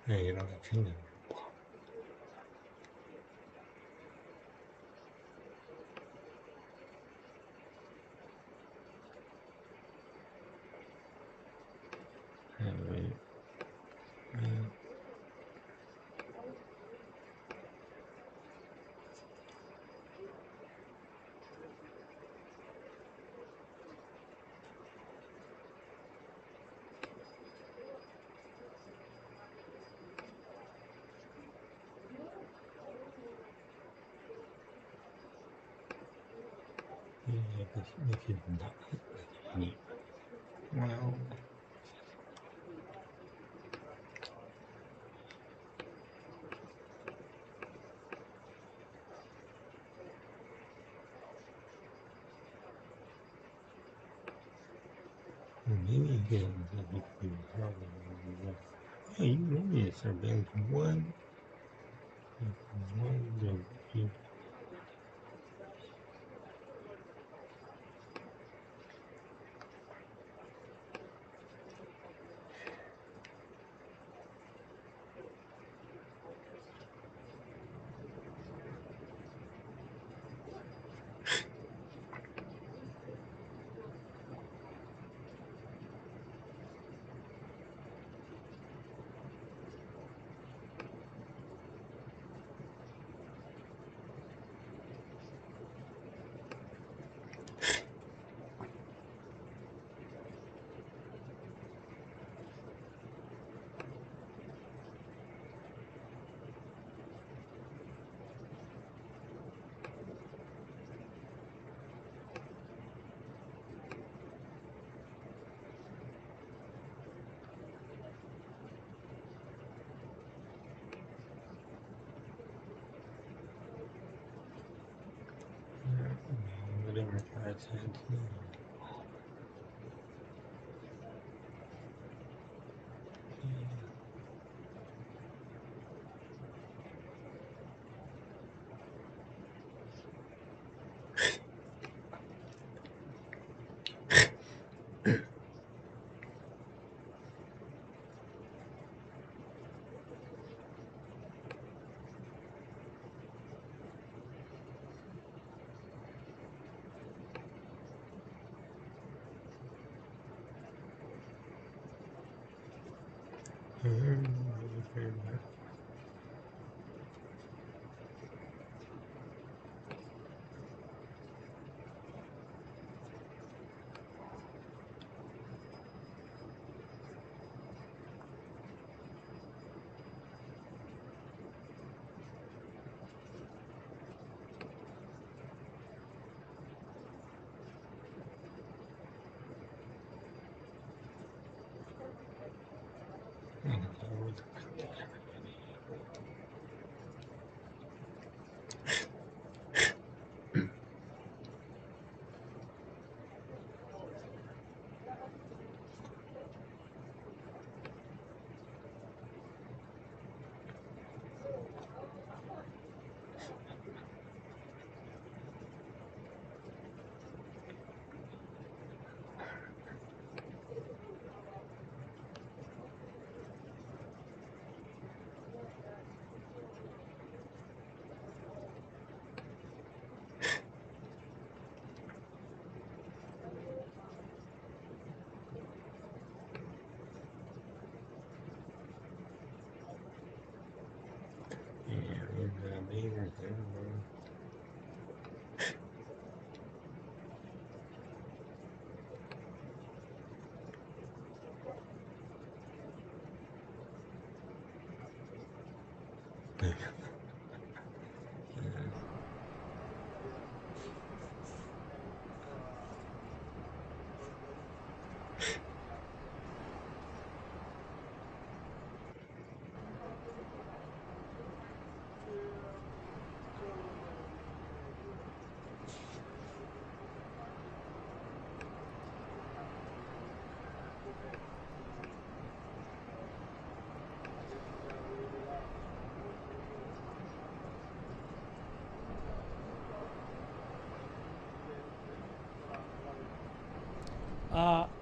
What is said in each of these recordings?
哎，让他听听不好。哎喂，嗯，你听他，你，well, maybe again, if you have yeah, you maybe it's a band one, you, whatever I said.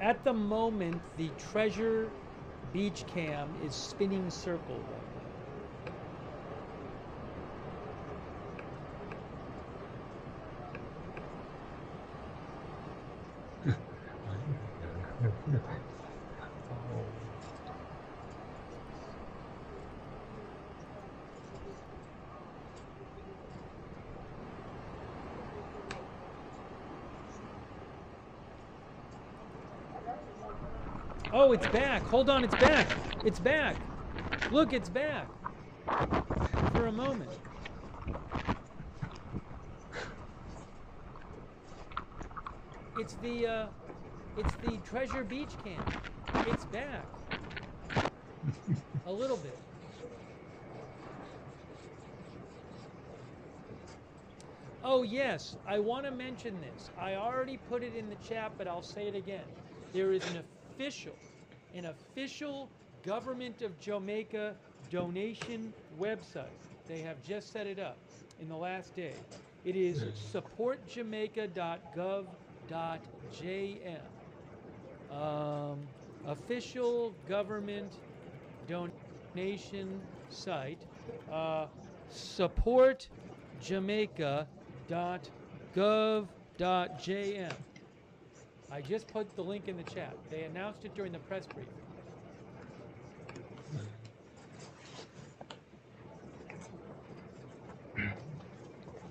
At the moment, the treasure beach cam is spinning circle right now. Oh, it's back. Hold on, it's back. It's back. Look, it's back. For a moment. It's the Treasure Beach cam. It's back. A little bit. Oh yes, I want to mention this. I already put it in the chat, but I'll say it again. There is an official Government of Jamaica donation website. They have just set it up in the last day. It is supportjamaica.gov.jm. Official government donation site. Supportjamaica.gov.jm. I just put the link in the chat. They announced it during the press briefing.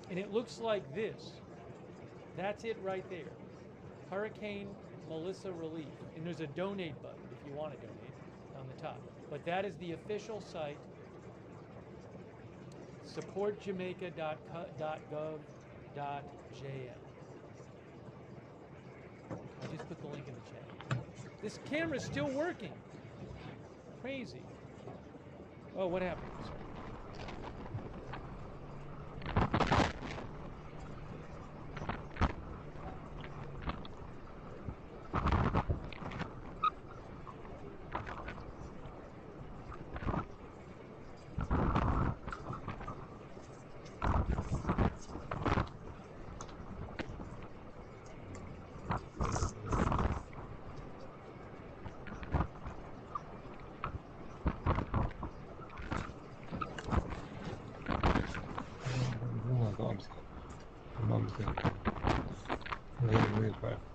And it looks like this. That's it right there. Hurricane Melissa relief. And there's a donate button if you want to donate on the top. But that is the official site. supportjamaica.gov.jm. I just put the link in the chat. This camera's still working. Crazy. Oh, what happened?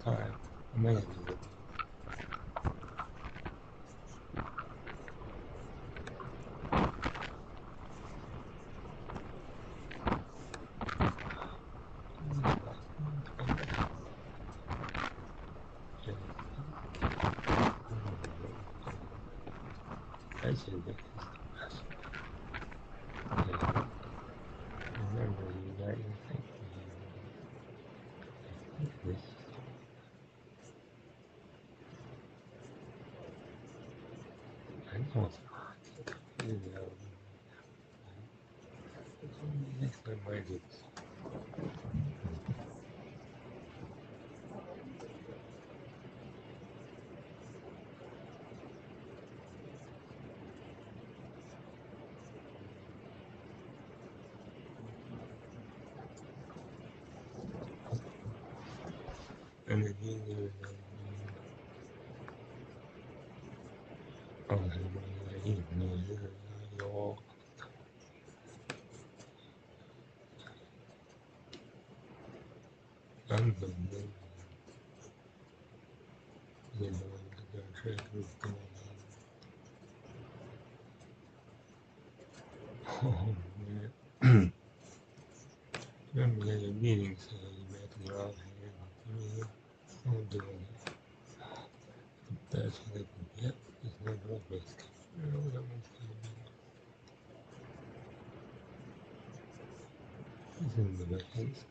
Sorry. Remember, you got your thing. I don't next time I did. And then you remember the meetings you met the off here. I'm doing it. That's what they can get. It's not real risk. You know that one's it's in the vacancy.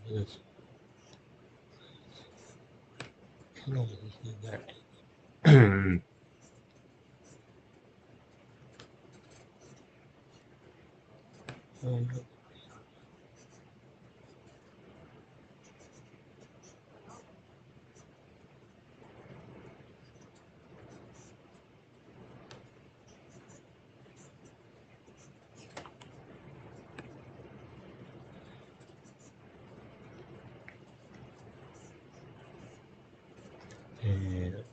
Yes. Can always do that. And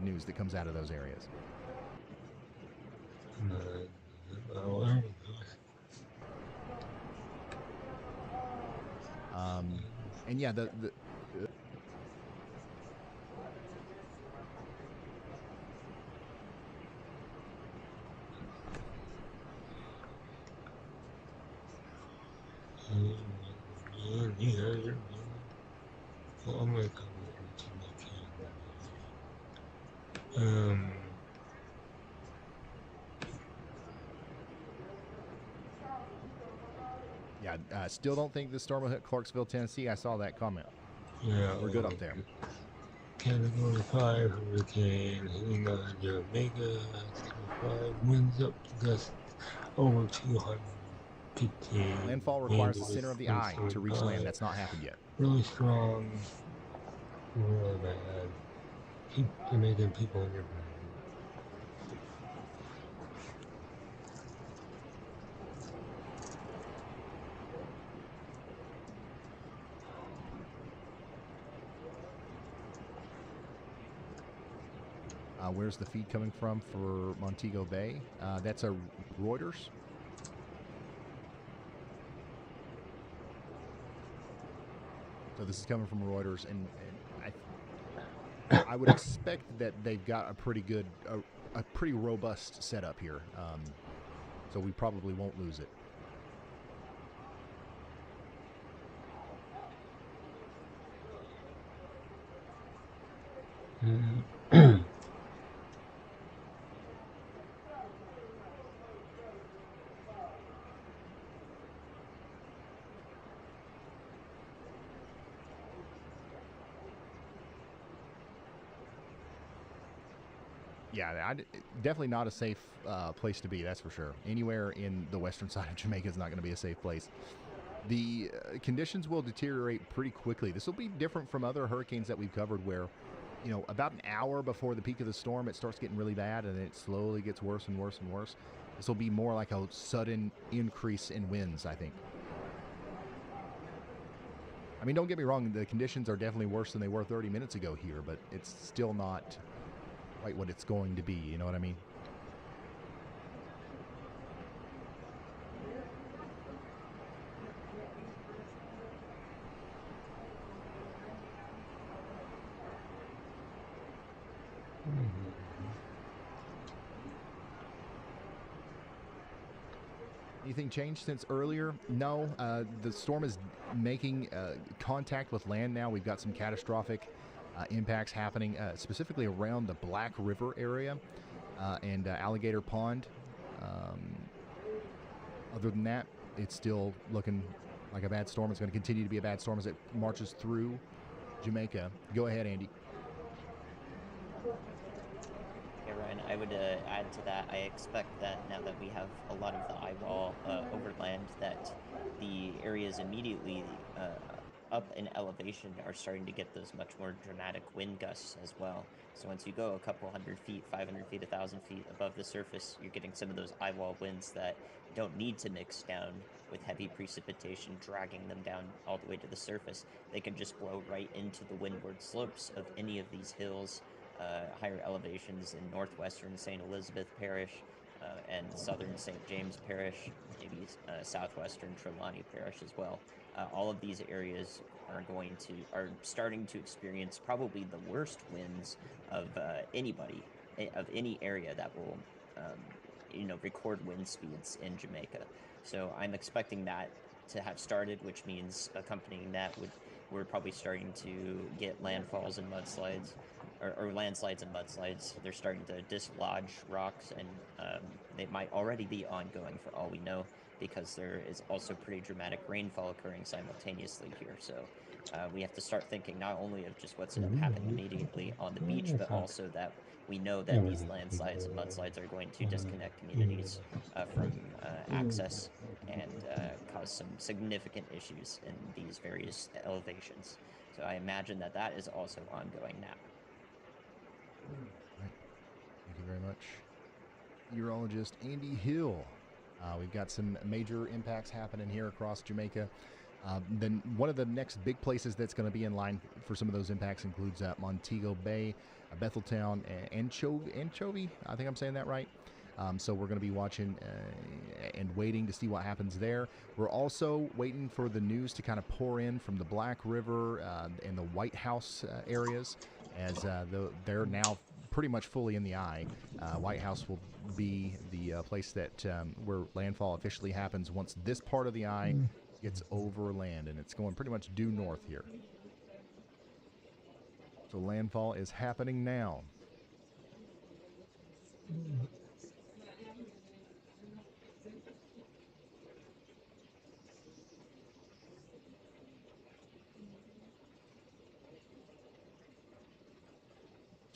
News that comes out of those areas. And yeah, the I'm gonna come still don't think the storm will hit Clarksville, Tennessee. I saw that comment. Yeah, We're good up there. Category 5 hurricane hitting Jamaica. 5 winds up to gusts over 250. Landfall requires the center of the eye to reach land. That's not happened yet. Really strong, really bad. Keep Jamaican people in your mind. Where's the feed coming from for Montego Bay? That's a Reuters. So this is coming from Reuters, and I would expect that they've got a pretty good, a pretty robust setup here. So we probably won't lose it. Yeah, definitely not a safe place to be, that's for sure. Anywhere in the western side of Jamaica is not going to be a safe place. The conditions will deteriorate pretty quickly. This will be different from other hurricanes that we've covered where, you know, about an hour before the peak of the storm, it starts getting really bad, and then it slowly gets worse and worse and worse. This will be more like a sudden increase in winds, I think. I mean, don't get me wrong, the conditions are definitely worse than they were 30 minutes ago here, but it's still not quite what it's going to be, you know what I mean? Anything changed since earlier? No. The storm is making contact with land now. We've got some catastrophic impacts happening specifically around the Black River area and Alligator Pond. Other than that, it's still looking like a bad storm. It's going to continue to be a bad storm as it marches through Jamaica. Go ahead, Andy. Yeah, Ryan, I would add to that. I expect that now that we have a lot of the eye wall overland, that the areas immediately up in elevation are starting to get those much more dramatic wind gusts as well. So once you go a couple 100 feet, 500 feet, 1,000 feet above the surface, you're getting some of those eye wall winds that don't need to mix down with heavy precipitation, dragging them down all the way to the surface. They can just blow right into the windward slopes of any of these hills, higher elevations in northwestern St. Elizabeth Parish and southern St. James Parish, maybe southwestern Trelawney Parish as well. All of these areas are starting to experience probably the worst winds of anybody of any area that will record wind speeds in Jamaica. So I'm expecting that to have started, which means accompanying that we're probably starting to get landfalls and mudslides, or landslides and mudslides. They're starting to dislodge rocks, and they might already be ongoing for all we know, because there is also pretty dramatic rainfall occurring simultaneously here. So we have to start thinking not only of just what's happening immediately on the beach, but also that we know that these landslides and mudslides are going to disconnect communities from access and cause some significant issues in these various elevations. So I imagine that that is also ongoing now. Right. Thank you very much, meteorologist Andy Hill. We've got some major impacts happening here across Jamaica. Then one of the next big places that's going to be in line for some of those impacts includes Montego Bay, Betheltown, Anchovy. I think I'm saying that right. So we're going to be watching and waiting to see what happens there. We're also waiting for the news to kind of pour in from the Black River and the White House areas, as they're now pretty much fully in the eye. White House will be the place that where landfall officially happens once this part of the eye gets over land, and it's going pretty much due north here. So landfall is happening now.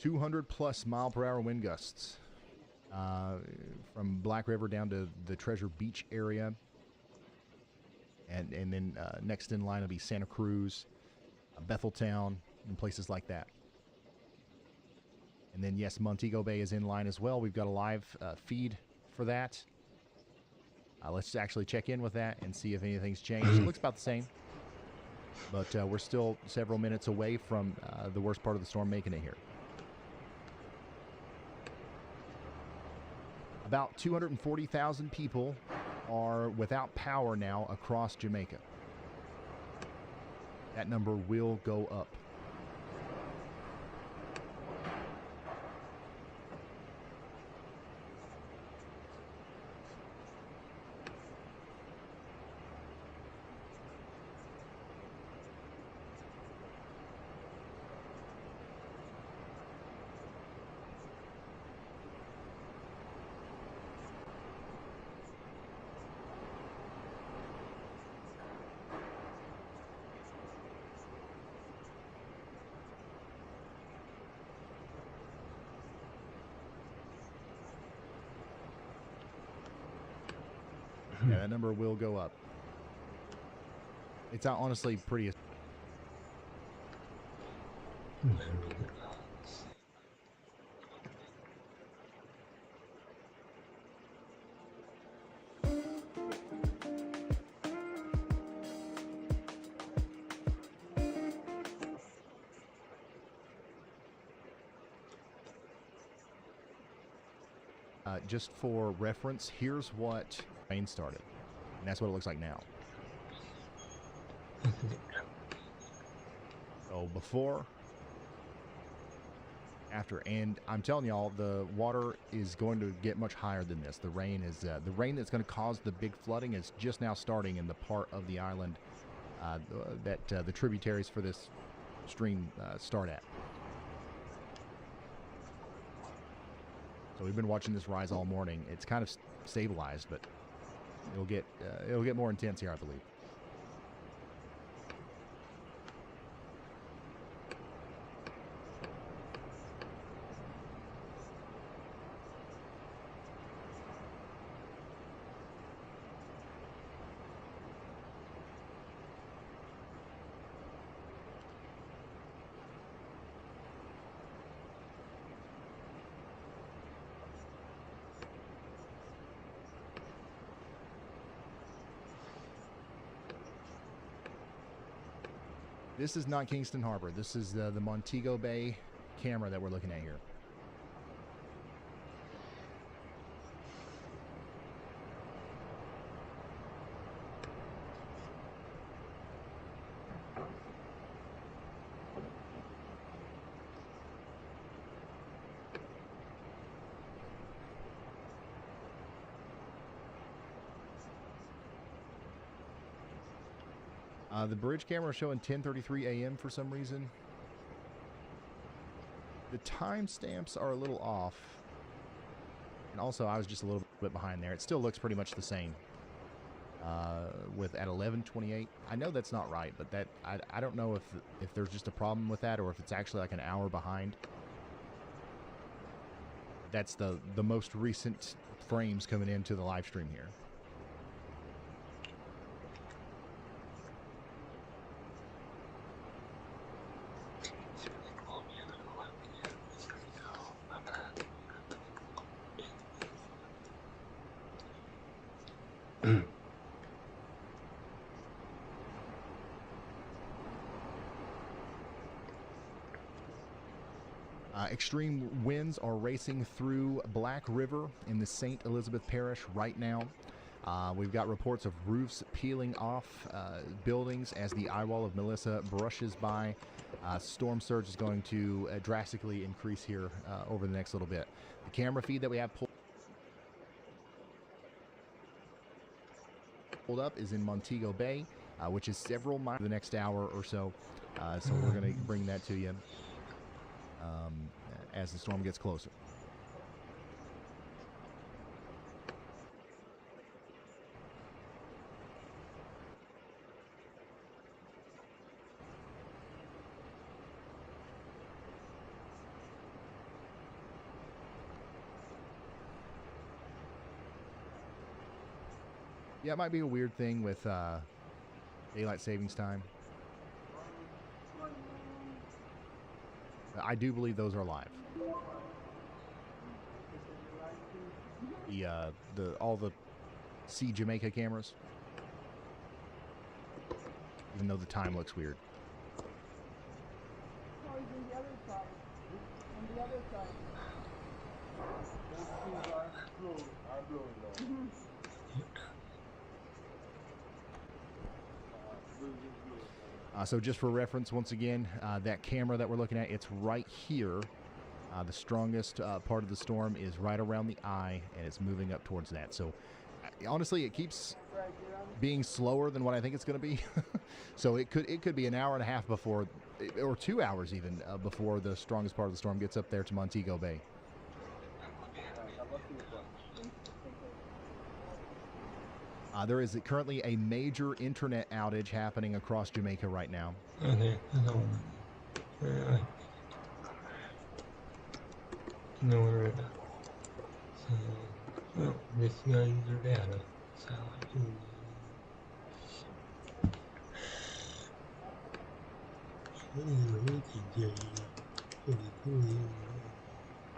+200 mile per hour wind gusts from Black River down to the Treasure Beach area. And then next in line will be Santa Cruz, Betheltown, and places like that. And then, yes, Montego Bay is in line as well. We've got a live feed for that. Let's actually check in with that and see if anything's changed. It looks about the same. But we're still several minutes away from the worst part of the storm making it here. About 240,000 people are without power now across Jamaica. That number will go up. Yeah, that number will go up. It's honestly pretty. Just for reference, here's what rain started, and that's what it looks like now. So before, after, and I'm telling y'all, the water is going to get much higher than this. The rain that's going to cause the big flooding is just now starting in the part of the island that the tributaries for this stream start at. So we've been watching this rise all morning. It's kind of stabilized, but it'll get more intense here, I believe. This is not Kingston Harbor. This is the Montego Bay camera that we're looking at here. The bridge camera is showing 10:33 a.m. for some reason. The timestamps are a little off. And also, I was just a little bit behind there. It still looks pretty much the same. with at 11:28. I know that's not right, but that I don't know if there's just a problem with that or if it's actually like an hour behind. That's the most recent frames coming into the live stream here. Extreme winds are racing through Black River in the St. Elizabeth Parish right now. We've got reports of roofs peeling off buildings as the eye wall of Melissa brushes by. Storm surge is going to drastically increase here over the next little bit. The camera feed that we have pulled up is in Montego Bay, which is several miles the next hour or so. So we're going to bring that to you as the storm gets closer. Yeah, it might be a weird thing with daylight savings time. I do believe those are live. All the See Jamaica cameras, even though the time looks weird. On the other side. On the other side. So just for reference, once again, that camera that we're looking at, it's right here. The strongest part of the storm is right around the eye, and it's moving up towards that. So honestly, it keeps being slower than what I think it's going to be. So it could be an hour and a half before, or 2 hours even, before the strongest part of the storm gets up there to Montego Bay. There is currently a major internet outage happening across Jamaica right now. Okay, no one right now. So, well, this guy user data. So,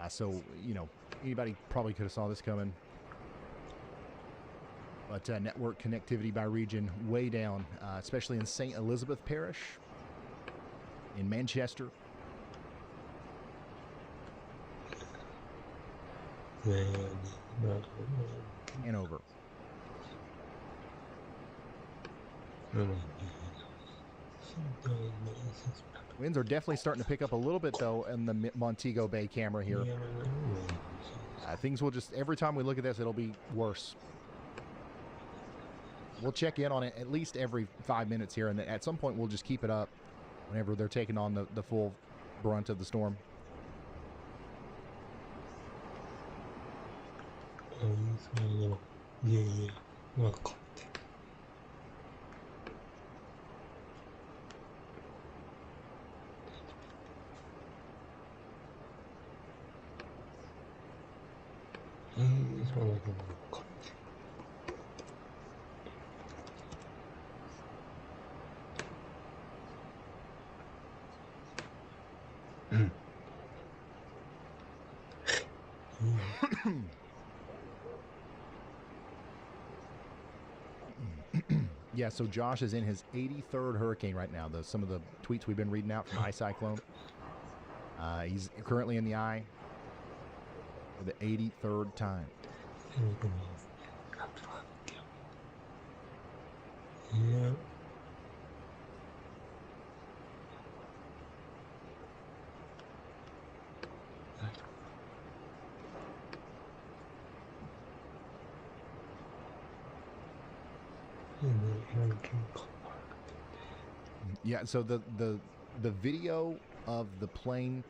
so, you know, anybody probably could have saw this coming. But network connectivity by region way down, especially in St. Elizabeth Parish, in Manchester. And over. Winds are definitely starting to pick up a little bit, though, in the Montego Bay camera here. Things will just, every time we look at this, it'll be worse. We'll check in on it at least every 5 minutes here, and at some point we'll just keep it up whenever they're taking on the full brunt of the storm. Yeah, so Josh is in his 83rd hurricane right now. Some of the tweets we've been reading out from iCyclone. He's currently in the eye for the 83rd time. Yeah. Yeah, so the video of the plane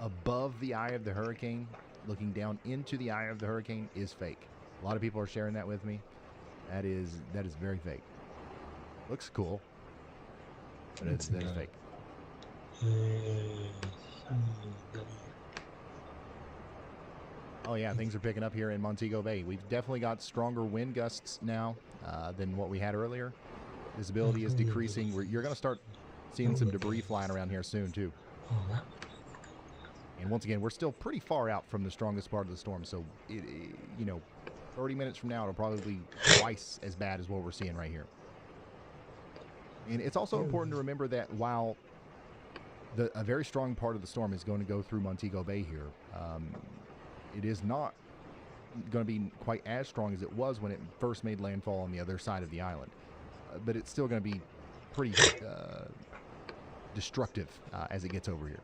above the eye of the hurricane, looking down into the eye of the hurricane, is fake. A lot of people are sharing that with me. That is very fake. Looks cool, but that is fake. Oh yeah, things are picking up here in Montego Bay. We've definitely got stronger wind gusts now than what we had earlier. Visibility is decreasing. You're going to start seeing some debris flying around here soon too. And once again, we're still pretty far out from the strongest part of the storm, so you know, 30 minutes from now, it'll probably be twice as bad as what we're seeing right here. And it's also important to remember that while a very strong part of the storm is going to go through Montego Bay here, it is not going to be quite as strong as it was when it first made landfall on the other side of the island. But it's still going to be pretty destructive as it gets over here.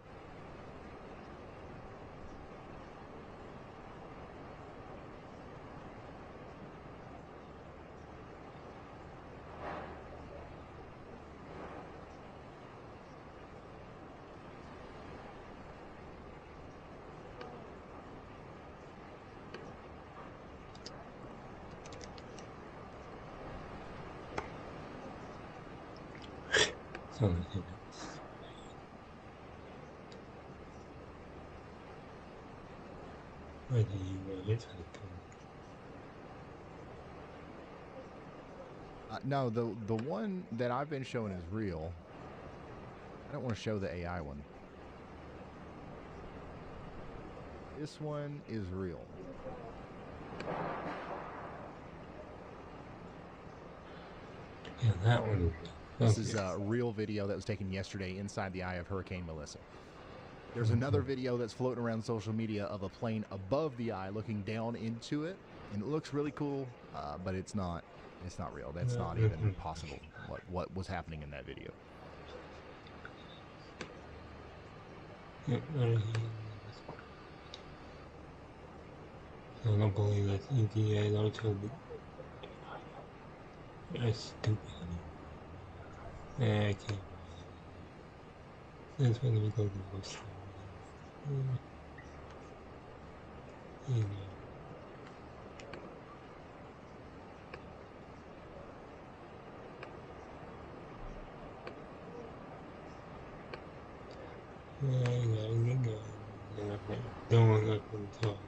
Where do you live? No, the one that I've been showing is real. I don't want to show the AI one. This one is real. Yeah, that one. This is a real video that was taken yesterday inside the eye of Hurricane Melissa. There's another video that's floating around social media of a plane above the eye looking down into it, and it looks really cool, but it's not real. That's not even possible what was happening in that video. I don't believe that's EDA also. That's stupid. I can't. That's when we go to the store. You know. Don't look until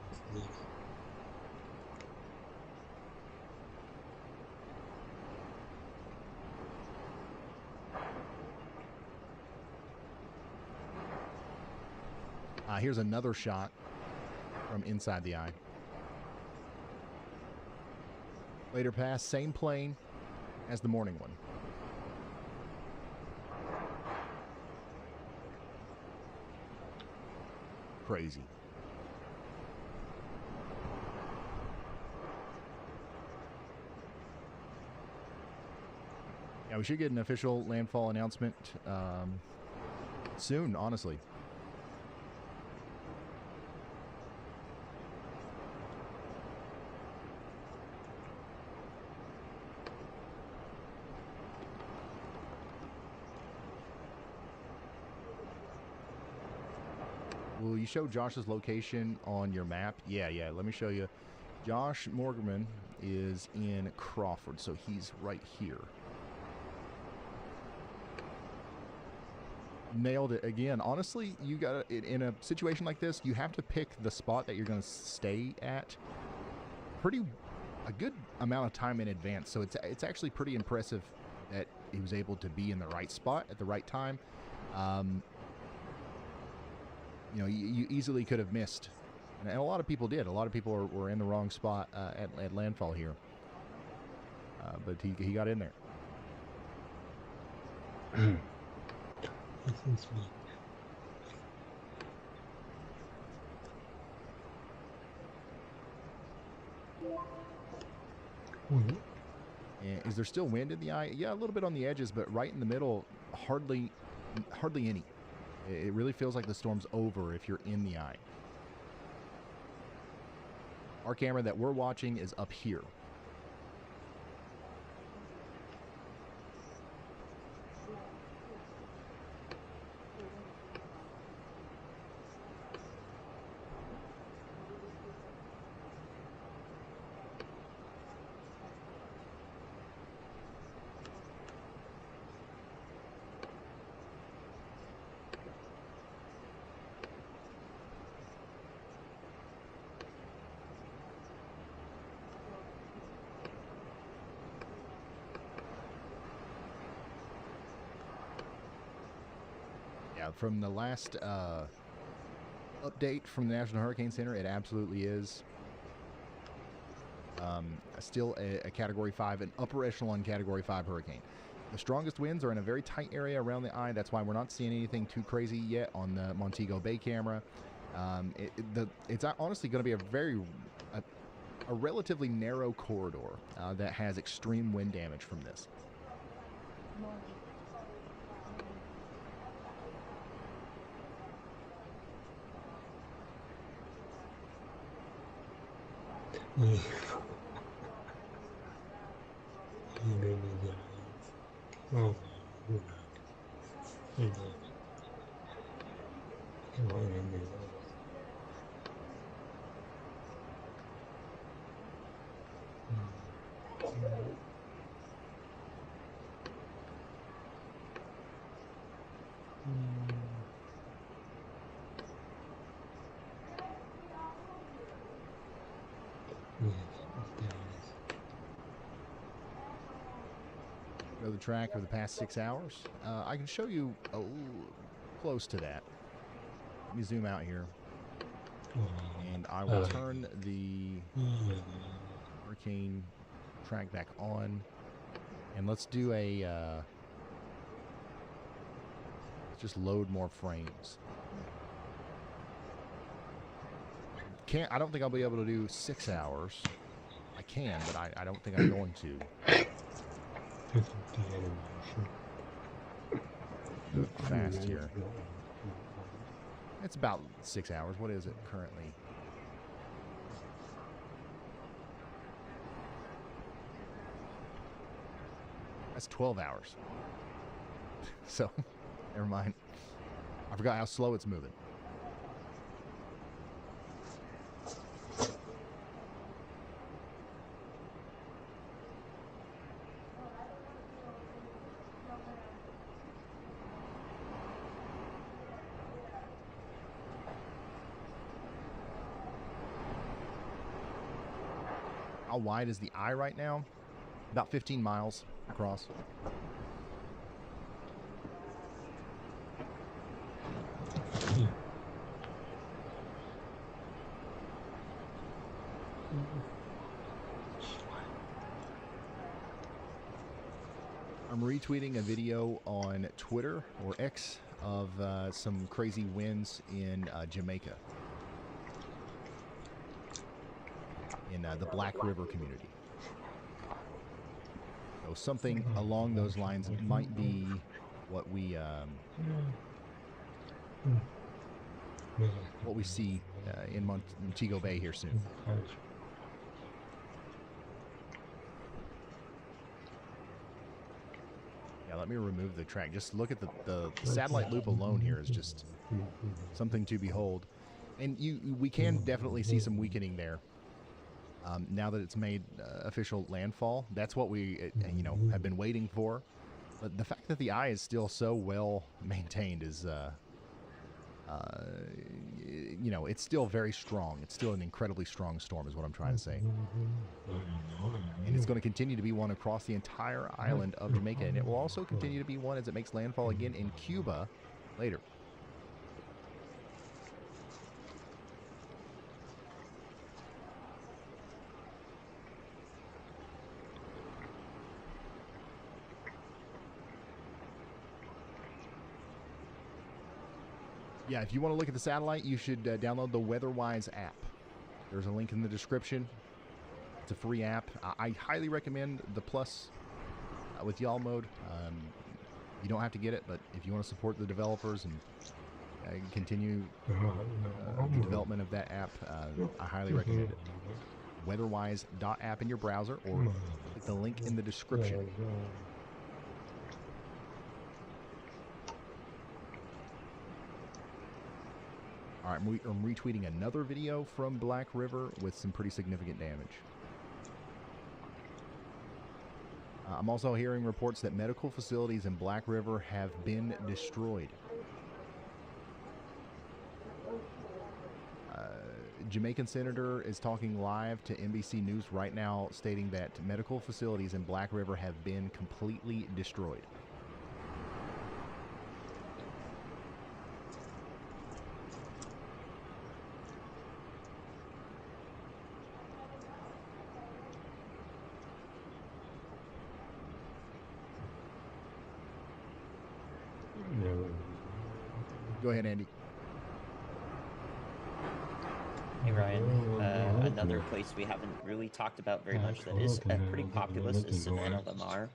Here's another shot from inside the eye. Later pass, same plane as the morning one. Crazy. Yeah, we should get an official landfall announcement soon, honestly. Will you show Josh's location on your map? Yeah, let me show you. Josh Morgan is in Crawford, so he's right here. Nailed it again. Honestly, you got in a situation like this, you have to pick the spot that you're going to stay at a good amount of time in advance. So it's actually pretty impressive that he was able to be in the right spot at the right time. You know, you easily could have missed, and a lot of people did. A lot of people were in the wrong spot at landfall here, but he got in there. This is me. And is there still wind in the eye? Yeah, a little bit on the edges, but right in the middle, hardly any. It really feels like the storm's over if you're in the eye. Our camera that we're watching is up here. Yeah, from the last update from the National Hurricane Center, it absolutely is. Still a Category 5, an upper echelon Category 5 hurricane. The strongest winds are in a very tight area around the eye. That's why we're not seeing anything too crazy yet on the Montego Bay camera. It's honestly going to be a relatively narrow corridor that has extreme wind damage from this. Go the track of the past 6 hours. I can show you a little close to that. Let me zoom out here, and I will turn the hurricane track back on, and let's do a let's just load more frames. I don't think I'll be able to do 6 hours. I can, but I don't think I'm going to. Fast here. It's about 6 hours. What is it currently? That's 12 hours. So, never mind. I forgot how slow it's moving. How wide is the eye right now? About 15 miles across. I'm retweeting a video on Twitter or X of some crazy winds in Jamaica. In the Black River community. So something along those lines might be what we see in Montego Bay here soon. Yeah, let me remove the track. Just look at the satellite loop alone here is just something to behold. And we can definitely see some weakening there. Now that it's made official landfall, that's what we, have been waiting for. But the fact that the eye is still so well maintained is, it's still very strong. It's still an incredibly strong storm, is what I'm trying to say. And it's going to continue to be one across the entire island of Jamaica, and it will also continue to be one as it makes landfall again in Cuba later. Yeah, if you want to look at the satellite, you should download the WeatherWise app. There's a link in the description. It's a free app. I highly recommend the Plus with y'all mode. You don't have to get it, but if you want to support the developers and continue the development of that app, I highly recommend it. WeatherWise.app in your browser, or click the link in the description. All right, I'm retweeting another video from Black River with some pretty significant damage. I'm also hearing reports that medical facilities in Black River have been destroyed. Jamaican senator is talking live to NBC News right now, stating that medical facilities in Black River have been completely destroyed. Go ahead, Andy. Hey Ryan, another place we haven't really talked about very much that is pretty populous is Savannah Lamar.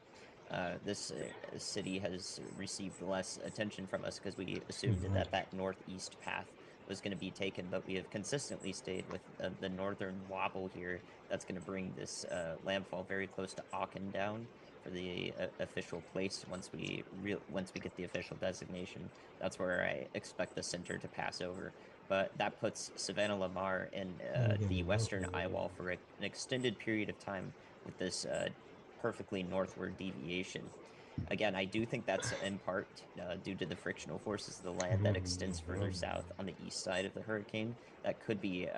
This city has received less attention from us because we assumed that that northeast path was going to be taken, but we have consistently stayed with the northern wobble here. That's going to bring this landfall very close to Auchendown for the official place. Once we get the official designation, that's where I expect the center to pass over. But that puts Savannah Lamar in the western eye wall for an extended period of time with this perfectly northward deviation. Again, I do think that's in part due to the frictional forces of the land that extends further south on the east side of the hurricane that could be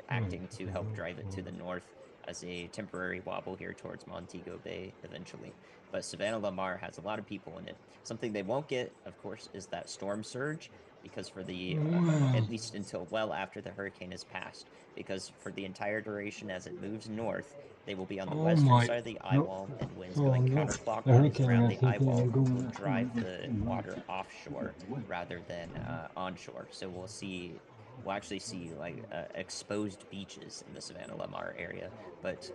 acting to help drive it to the north as a temporary wobble here towards Montego Bay eventually. But Savannah Lamar has a lot of people in it. Something they won't get, of course, is that storm surge, because for the at least until well after the hurricane has passed, because for the entire duration as it moves north, they will be on the western side of the eye wall, and winds going counterclockwise around the eye wall will drive the water offshore rather than onshore. So we'll actually see like exposed beaches in the Savannah Lamar area, but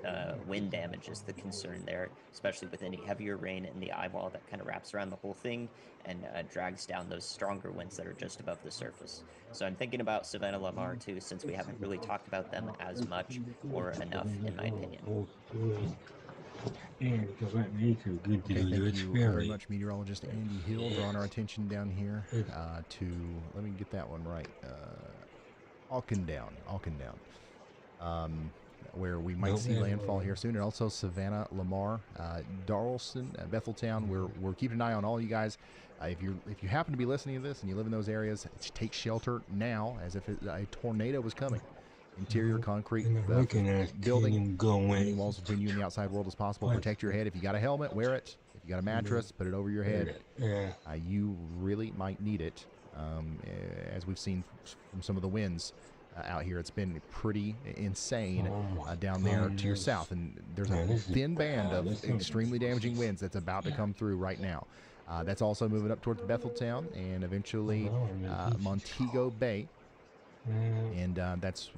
wind damage is the concern there, especially with any heavier rain in the eye wall that kind of wraps around the whole thing and drags down those stronger winds that are just above the surface. So I'm thinking about Savannah Lamar too, since we haven't really talked about them as much or enough, in my opinion. Okay, thank you very much, meteorologist Andy Hill, drawing our attention down here to, let me get that one right, Auchendown, where we might see landfall here soon, and also Savannah Lamar, Darleston, Betheltown. We're keeping an eye on all you guys. If you happen to be listening to this and you live in those areas, take shelter now, as if a tornado was coming. Interior concrete building, many walls between you and the outside world as possible. Protect your head. If you got a helmet, wear it. If you got a mattress, put it over your head. You really might need it, as we've seen from some of the winds out here. It's been pretty insane down there to your south, and there's a thin band of extremely damaging winds that's about to come through right now. That's also moving up towards Betheltown and eventually Montego Bay. And that's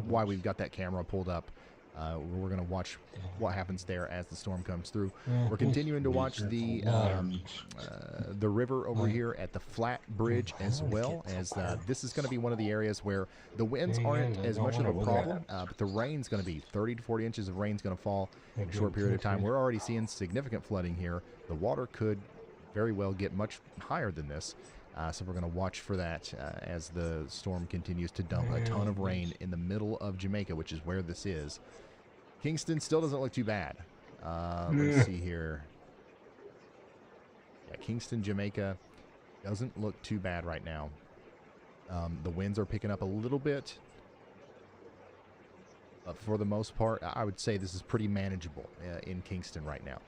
why we've got that camera pulled up. We're going to watch what happens there as the storm comes through. We're continuing to watch the river over here at the Flat Bridge, as well as this is going to be one of the areas where the winds aren't as much of a problem, but the rain's going to be 30 to 40 inches of rain's going to fall in a short period of time. We're already seeing significant flooding here. The water could very well get much higher than this. So we're going to watch for that as the storm continues to dump a ton of rain in the middle of Jamaica, which is where this is. Kingston still doesn't look too bad. Let's see here. Yeah, Kingston, Jamaica doesn't look too bad right now. The winds are picking up a little bit. But for the most part, I would say this is pretty manageable in Kingston right now.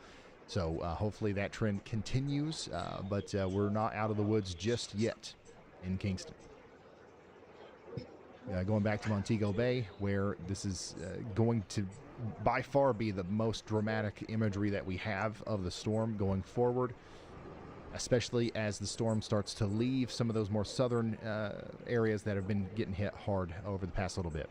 So hopefully that trend continues, but we're not out of the woods just yet in Kingston. Going back to Montego Bay, where this is going to by far be the most dramatic imagery that we have of the storm going forward, especially as the storm starts to leave some of those more southern areas that have been getting hit hard over the past little bit.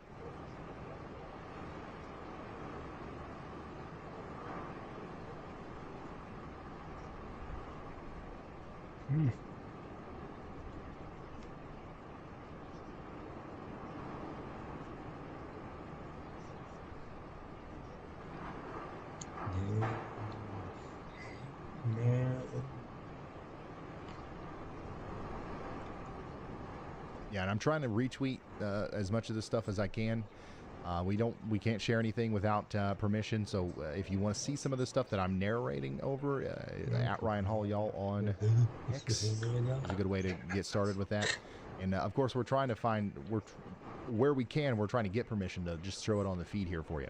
Yeah, and I'm trying to retweet as much of this stuff as I can. We can't share anything without permission. So if you want to see some of the stuff that I'm narrating over, at Ryan Hall y'all on X is a good way to get started with that. And of course, we're trying to find where we can. We're trying to get permission to just throw it on the feed here for you.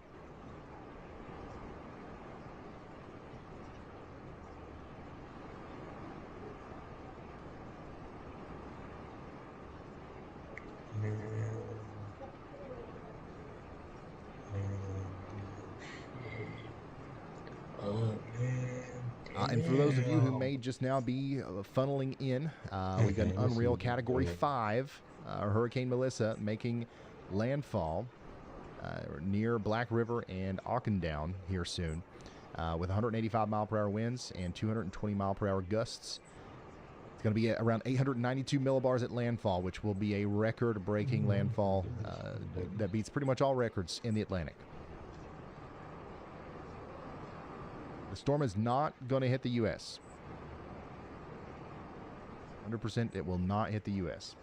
And for those of you who may just now be funneling in, we've got an Unreal Category 5, Hurricane Melissa, making landfall near Black River and Aukendown here soon, with 185 mile per hour winds and 220 mile per hour gusts. It's going to be around 892 millibars at landfall, which will be a record-breaking landfall that beats pretty much all records in the Atlantic. The storm is not going to hit the U.S. 100% it will not hit the U.S.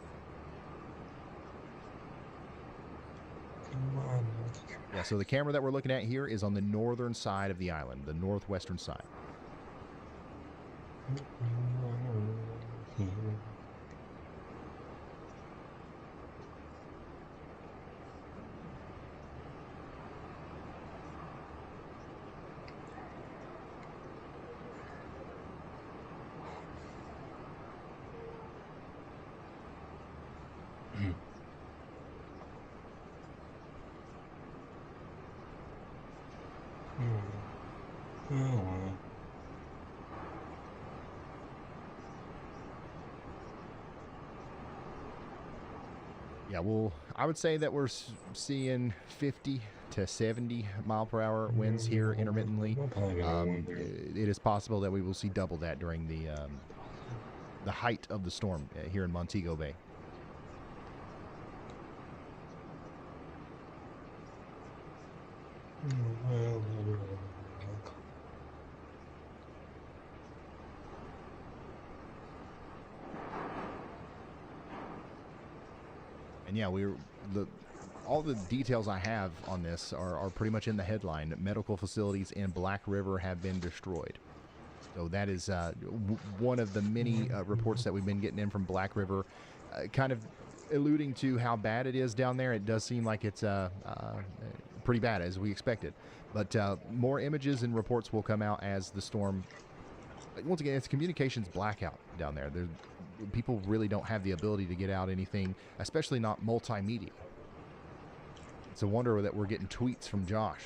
Yeah, so the camera that we're looking at here is on the northern side of the island, the northwestern side. Yeah, well, I would say that we're seeing 50 to 70 mile per hour winds here intermittently. It is possible that we will see double that during the height of the storm here in Montego Bay. And yeah, all the details I have on this are pretty much in the headline. Medical facilities in Black River have been destroyed. So that is one of the many reports that we've been getting in from Black River, kind of alluding to how bad it is down there. It does seem like it's pretty bad, as we expected. But more images and reports will come out as the storm. Once again, it's communications blackout down there. People really don't have the ability to get out anything, especially not multimedia. It's a wonder that we're getting tweets from Josh.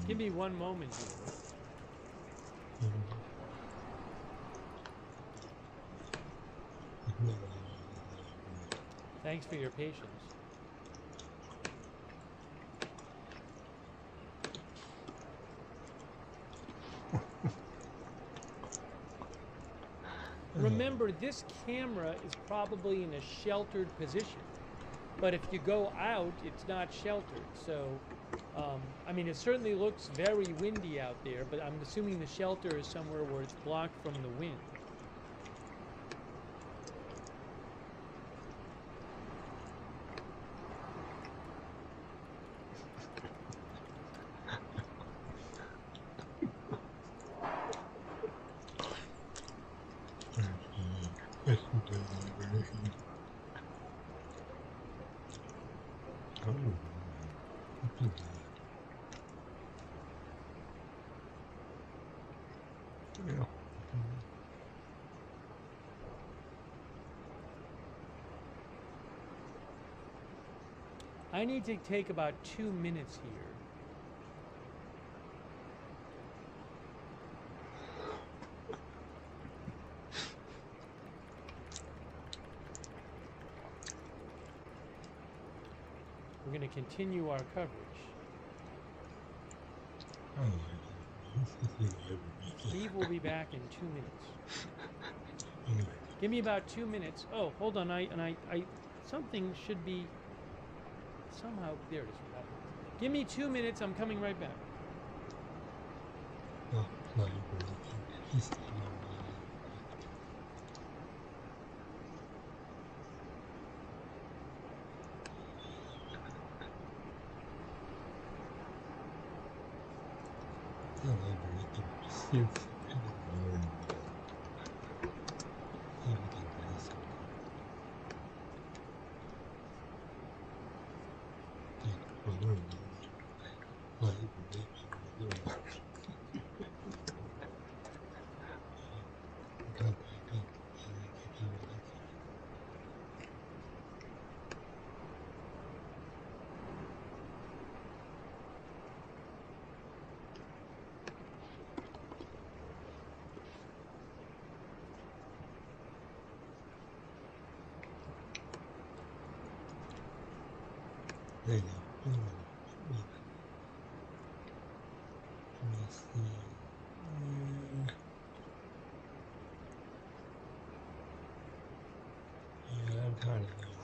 Give me one moment here. Thanks for your patience. Remember, this camera is probably in a sheltered position. But if you go out, it's not sheltered. So, I mean, it certainly looks very windy out there, but I'm assuming the shelter is somewhere where it's blocked from the wind. I need to take about 2 minutes here. We're going to continue our coverage. Steve will be back in 2 minutes. Anyway, Give me about 2 minutes. Oh, hold on. Something should be somehow. There it is. Give me 2 minutes. I'm coming right back. not library history. The library can receive and learn everything else. And learn library and learn. Go back up and get you with it. There you go. Let me see. Yeah, I'm kind of going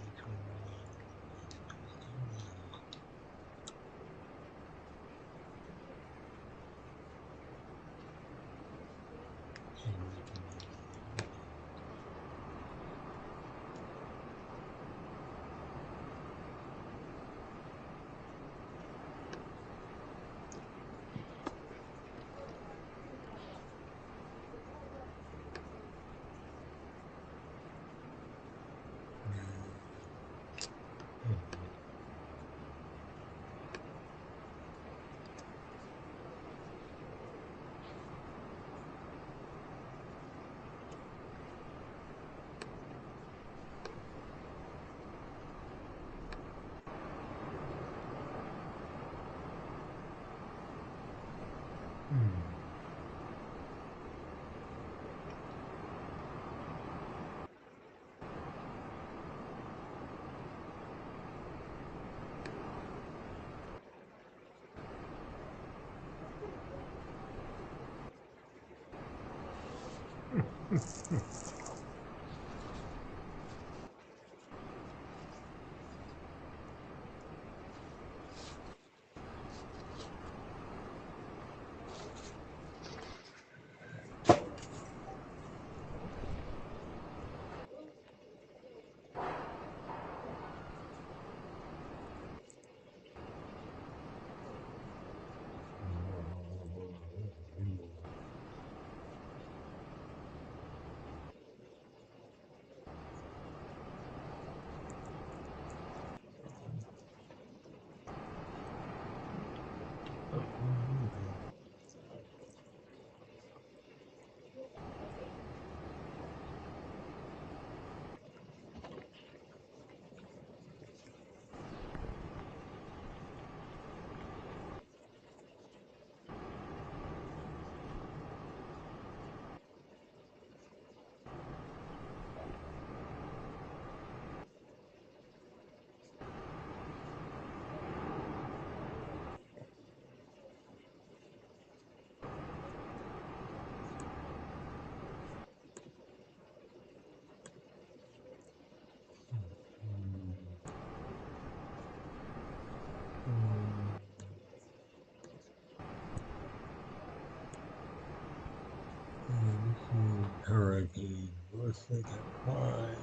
which one hurricane. Let's look at why.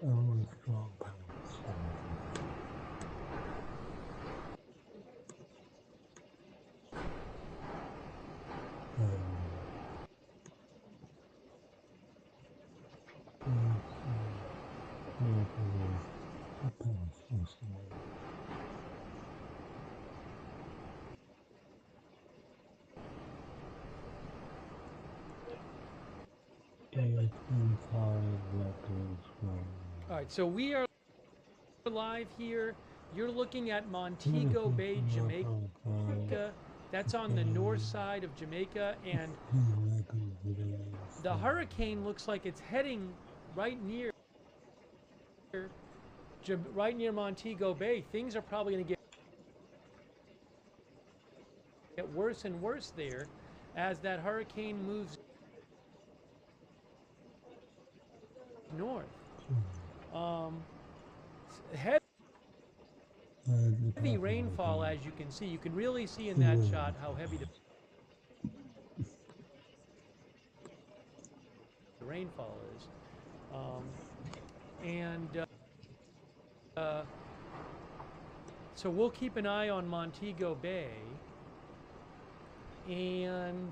Oh, strong power. All right, so we are live here. You're looking at Montego Bay, Jamaica. That's on the north side of Jamaica, and the hurricane looks like it's heading right near Montego Bay. Things are probably going to get worse and worse there as that hurricane moves north. Heavy rainfall, as you can see. You can really see in that shot how heavy the rainfall is. So we'll keep an eye on Montego Bay. And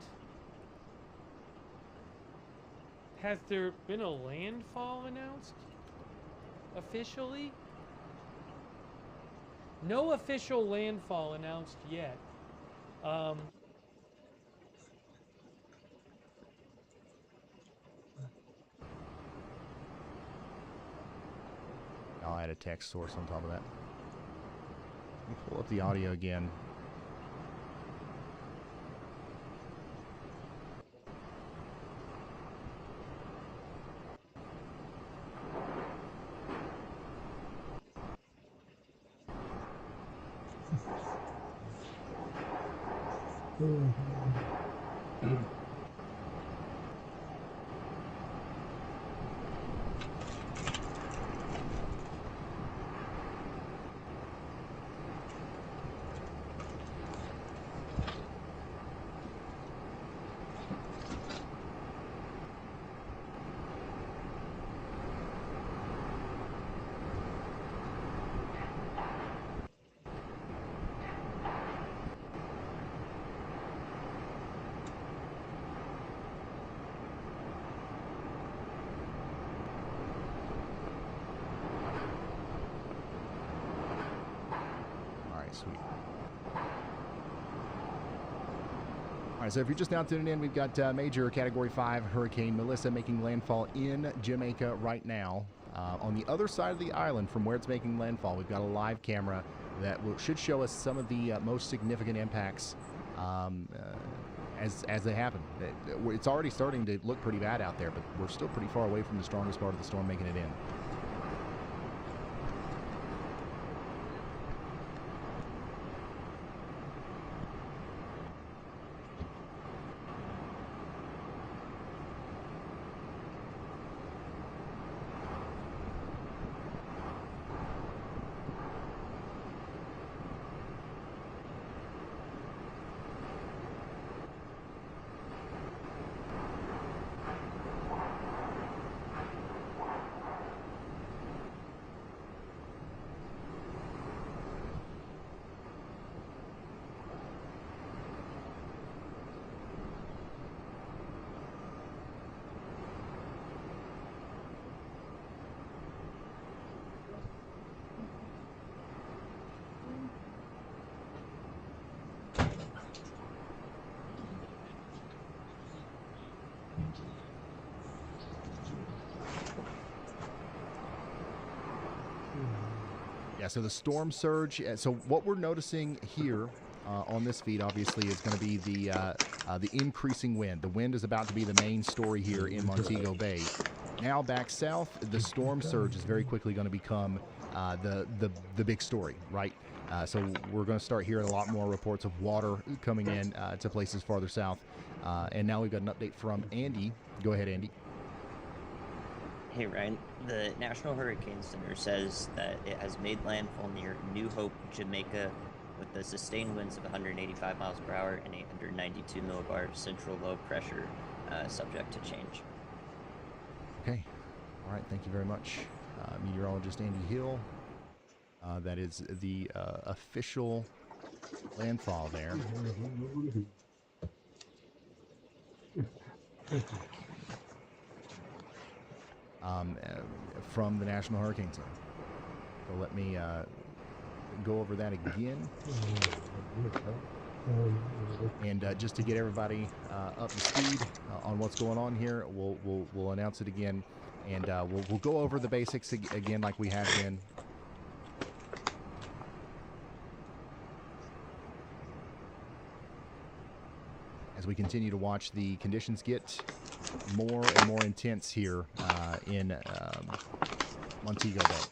has there been a landfall announced officially? No official landfall announced yet. I'll add a text source on top of that. Let me pull up the audio again. Sweet. All right, so if you're just now tuning in, we've got major Category 5 Hurricane Melissa making landfall in Jamaica right now. On the other side of the island from where it's making landfall, we've got a live camera that should show us some of the most significant impacts as they happen. It's already starting to look pretty bad out there, but we're still pretty far away from the strongest part of the storm making it in. Yeah, so the storm surge. So what we're noticing here on this feed, obviously, is going to be the increasing wind. The wind is about to be the main story here in Montego Bay. Now back south, the storm surge is very quickly going to become the big story, right? So we're going to start hearing a lot more reports of water coming in to places farther south. And now we've got an update from Andy. Go ahead, Andy. Hey, Ryan. The National Hurricane Center says that it has made landfall near New Hope, Jamaica, with the sustained winds of 185 miles per hour and 892 millibar central low pressure, subject to change. Okay. All right. Thank you very much, meteorologist Andy Hill. That is the official landfall there. From the National Hurricane Center. So let me go over that again. And just to get everybody up to speed on what's going on here, we'll announce it again, and we'll go over the basics again like we have been. As we continue to watch the conditions get more and more intense here in Montego Bay.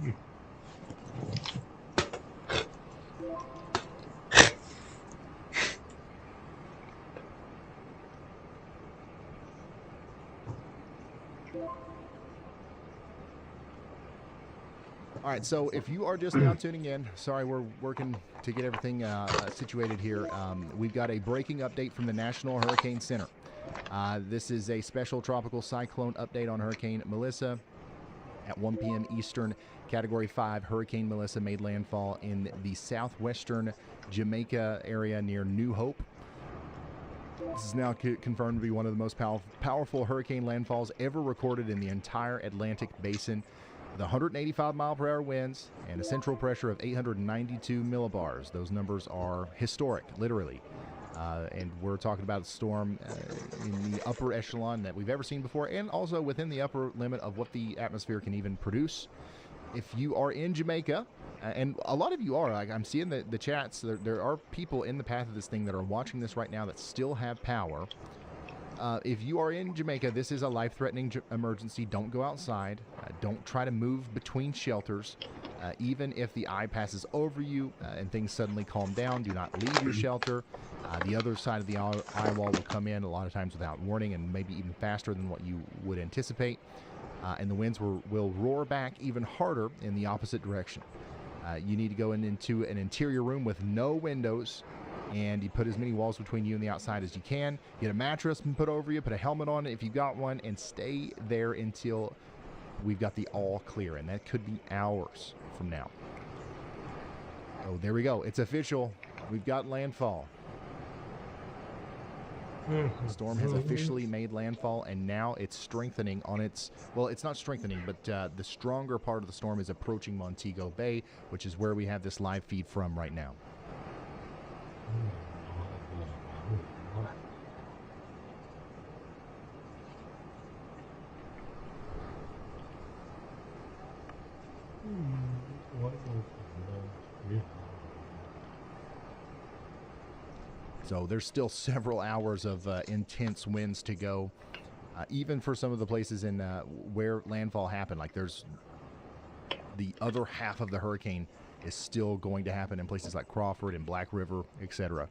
All right, so if you are just now tuning in, sorry, we're working to get everything situated here. We've got a breaking update from the National Hurricane Center. This is a special tropical cyclone update on Hurricane Melissa. At 1 p.m. Eastern, Category 5 Hurricane Melissa made landfall in the southwestern Jamaica area near New Hope. This is now confirmed to be one of the most powerful hurricane landfalls ever recorded in the entire Atlantic basin, with 185 mile per hour winds and a central pressure of 892 millibars. Those numbers are historic, literally. And we're talking about a storm in the upper echelon that we've ever seen before, and also within the upper limit of what the atmosphere can even produce. If you are in Jamaica, and a lot of you are, like I'm seeing the chats, there are people in the path of this thing that are watching this right now that still have power. If you are in Jamaica, this is a life-threatening emergency. Don't go outside. Don't try to move between shelters. Even if the eye passes over you and things suddenly calm down, do not leave your shelter. The other side of the eye wall will come in a lot of times without warning, and maybe even faster than what you would anticipate. And the winds will roar back even harder in the opposite direction. You need to go into an interior room with no windows, and you put as many walls between you and the outside as you can. Get a mattress and put over you, put a helmet on if you've got one, and stay there until we've got the all clear, and that could be hours from now. Oh, there we go. It's official. We've got landfall. The storm has officially made landfall, and now it's strengthening on its... Well, it's not strengthening, but the stronger part of the storm is approaching Montego Bay, which is where we have this live feed from right now. So there's still several hours of intense winds to go, even for some of the places in where landfall happened. Like there's the other half of the hurricane is still going to happen in places like Crawford and Black River, etc.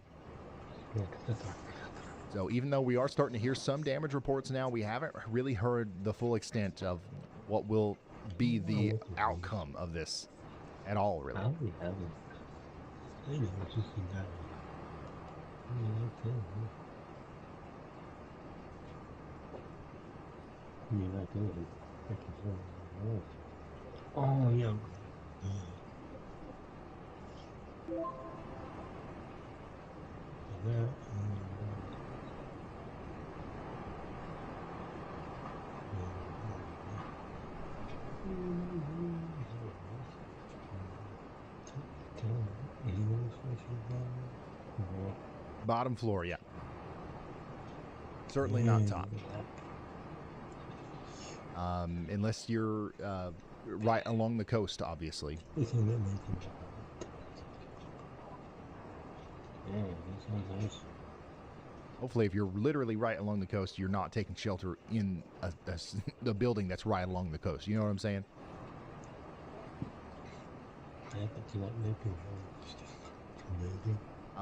So even though we are starting to hear some damage reports now, we haven't really heard the full extent of what will be the outcome of this at all, really. Oh, yeah. Bottom floor, yeah. Certainly not top. Unless you're right along the coast, obviously. Yeah, that sounds nice. Hopefully, if you're literally right along the coast, you're not taking shelter in the building that's right along the coast. You know what I'm saying?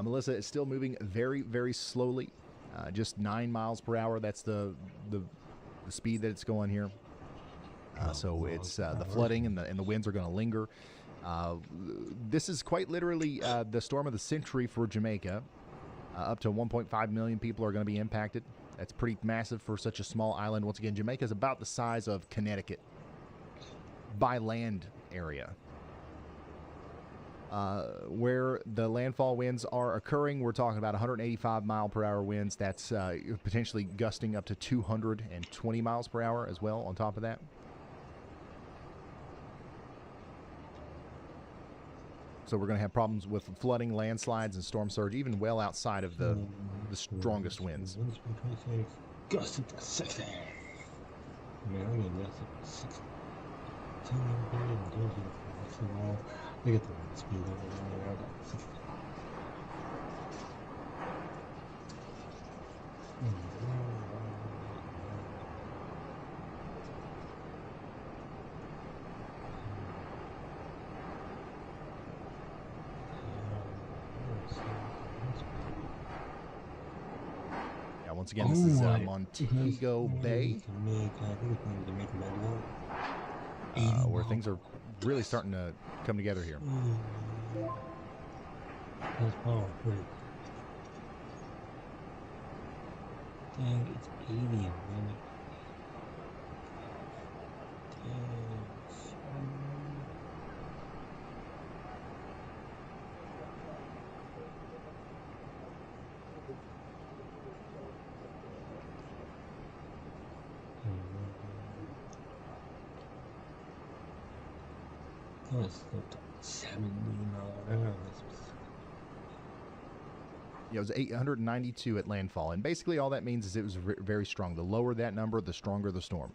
Melissa is still moving very, very slowly, just 9 miles per hour. That's the speed that it's going here. So it's the flooding and the winds are going to linger. This is quite literally the storm of the century for Jamaica. Up to 1.5 million people are going to be impacted. That's pretty massive for such a small island. Once again, Jamaica is about the size of Connecticut by land area. Where the landfall winds are occurring, we're talking about 185 mile per hour winds. That's potentially gusting up to 220 miles per hour as well on top of that. So we're going to have problems with flooding, landslides, and storm surge, even well outside of the strongest winds. Gusted to 60. Man, I'm getting gusted to 60. Look at the wind speed over there. I got 60. once again, this is Montego Bay, where things are really starting to come together here. That's powerful. Dang, it's 80, man. That's 70 miles an hour. Yeah, it was 892 at landfall, and basically all that means is it was very strong. The lower that number, the stronger the storm.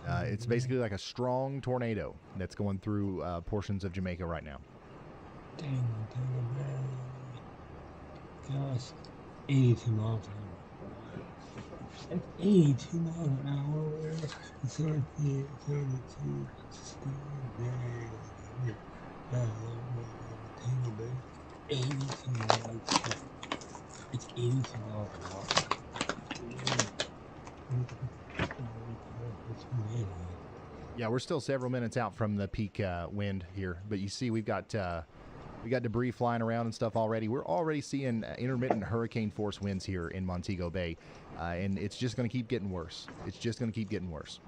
It's basically like a strong tornado that's going through portions of Jamaica right now. Dang, gosh, 82 miles an hour. That's 82 miles an hour. It's 32, 32, Tango Bay, 82 miles. It's 82 miles an hour. Yeah, we're still several minutes out from the peak wind here, but you see we've got debris flying around and stuff already. We're already seeing intermittent hurricane force winds here in Montego Bay, and it's just going to keep getting worse. It's just going to keep getting worse.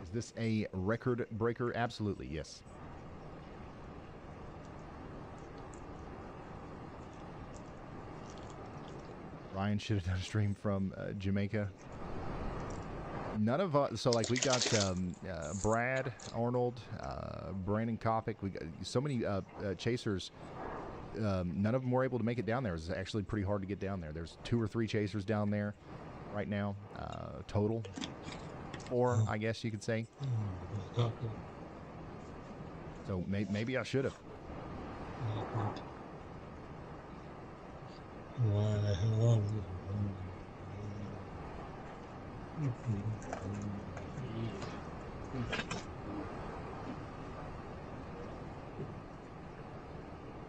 Is this a record breaker? Absolutely, yes. Ryan should have done a stream from Jamaica. None of us, so like we got Brad Arnold, Brandon Kopic, we got so many chasers. None of them were able to make it down there. It was actually pretty hard to get down there. There's 2 or 3 chasers down there right now, total. 4, I guess you could say. So maybe I should have.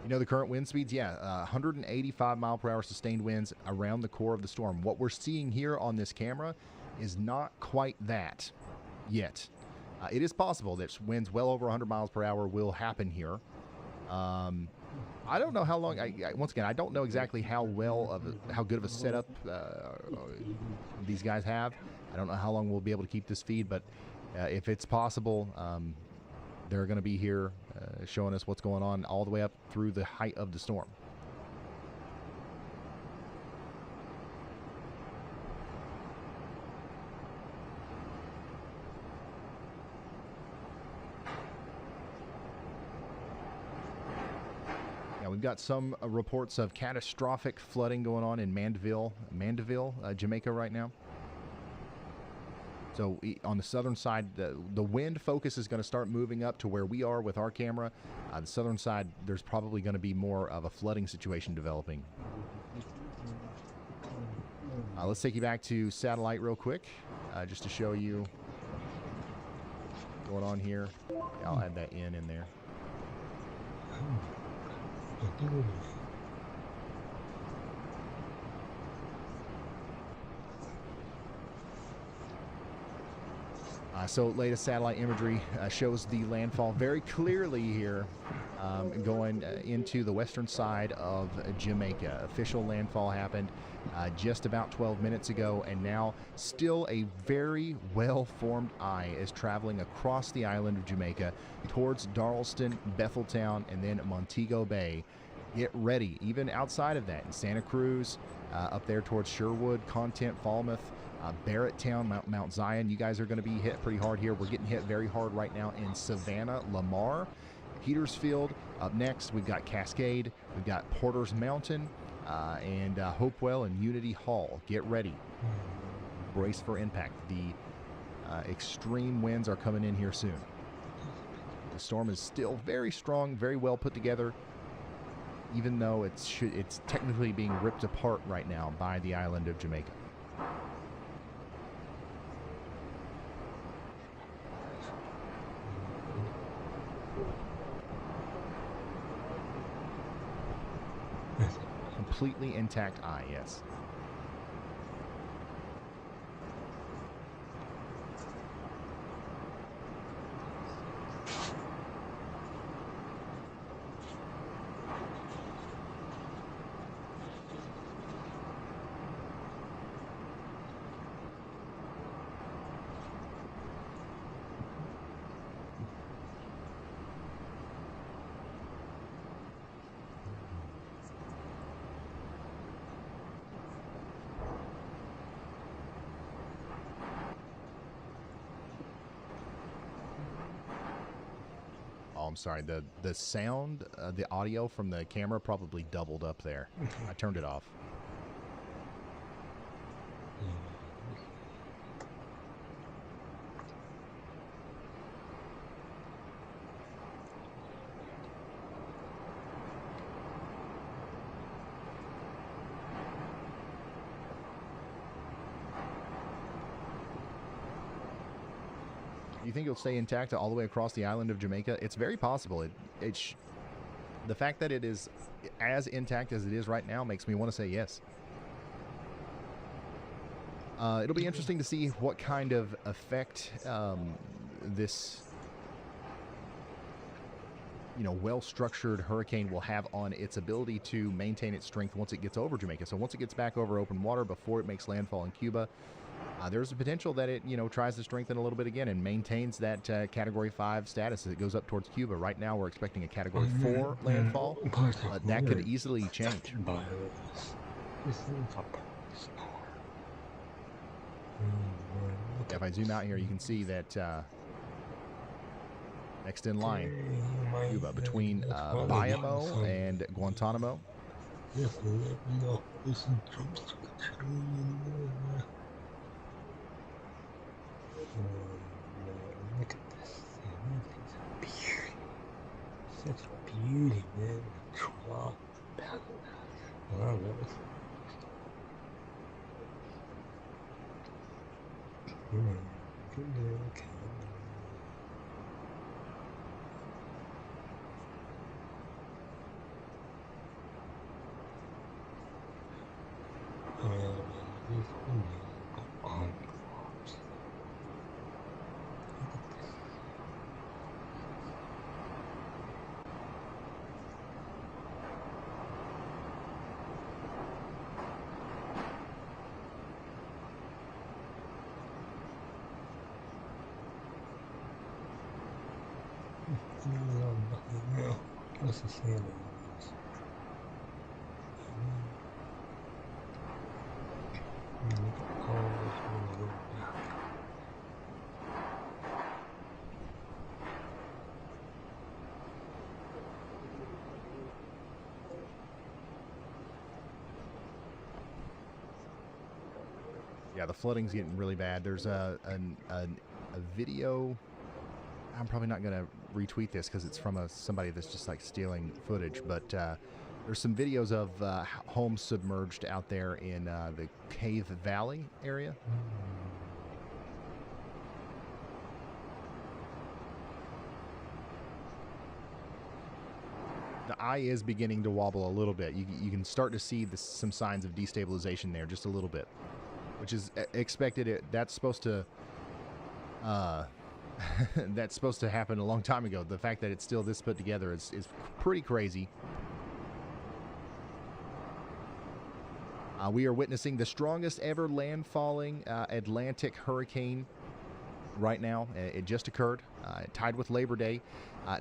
You know the current wind speeds? Yeah, 185 mile per hour sustained winds around the core of the storm. What we're seeing here on this camera is not quite that yet. It is possible that winds well over 100 miles per hour will happen here. I don't know how long. Once again, I don't know exactly how good of a setup these guys have. I don't know how long we'll be able to keep this feed, but if it's possible, they're going to be here showing us what's going on all the way up through the height of the storm. We've got some reports of catastrophic flooding going on in Mandeville, Jamaica right now. So on the southern side, the wind focus is going to start moving up to where we are with our camera. The southern side, there's probably going to be more of a flooding situation developing. Let's take you back to satellite real quick, just to show you what's going on here. I'll add that in there. So latest satellite imagery shows the landfall very clearly here, going into the western side of Jamaica. Official landfall happened just about 12 minutes ago, and now still a very well-formed eye is traveling across the island of Jamaica towards Darleston, Betheltown, and then Montego Bay. Get ready, even outside of that, in Santa Cruz, up there towards Sherwood, Content, Falmouth, Barretttown, Mount Zion. You guys are going to be hit pretty hard here. We're getting hit very hard right now in Savannah, Lamar, Petersfield. Up next, we've got Cascade. We've got Porter's Mountain. and Hopewell and Unity Hall. Get ready. Brace for impact. The extreme winds are coming in here soon. The storm is still very strong, very well put together, even though it's technically being ripped apart right now by the island of Jamaica. Completely intact eye, yes. Oh, I'm sorry. The sound, the audio from the camera probably doubled up there. I turned it off. You think it'll stay intact all the way across the island of Jamaica? It's very possible. The fact that it is as intact as it is right now makes me want to say yes. It'll be interesting to see what kind of effect this, well-structured hurricane will have on its ability to maintain its strength once it gets over Jamaica. So once it gets back over open water before it makes landfall in Cuba, there's a potential that it, tries to strengthen a little bit again and maintains that Category 5 status as it goes up towards Cuba. Right now, we're expecting a Category 4 landfall. That could easily change. If I zoom out here, you can see that next in line, Cuba, between Bayamo and Guantanamo. Look at this. It's a beauty. Such a beauty, man. 12 pounds. Wow, that was. Okay. What's the sand? Yeah, the flooding's getting really bad. There's a video. I'm probably not going to retweet this because it's from somebody that's just like stealing footage, but there's some videos of homes submerged out there in the Cave Valley area. The eye is beginning to wobble a little bit. You can start to see some signs of destabilization there just a little bit, which is expected. That's supposed to that's supposed to happen a long time ago. The fact that it's still this put together is pretty crazy. We are witnessing the strongest ever landfalling Atlantic hurricane right now. It just occurred, tied with Labor Day,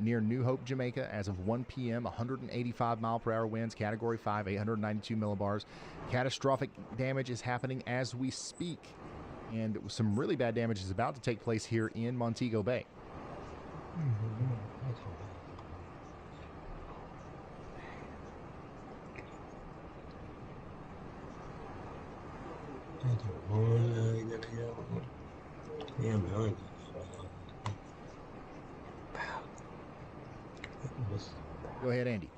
near New Hope, Jamaica, as of 1 p.m. 185 mile per hour winds, Category 5, 892 millibars. Catastrophic damage is happening as we speak, and some really bad damage is about to take place here in Montego Bay. I don't know. I gotta go. Yeah, I'm telling you. Go ahead, Andy.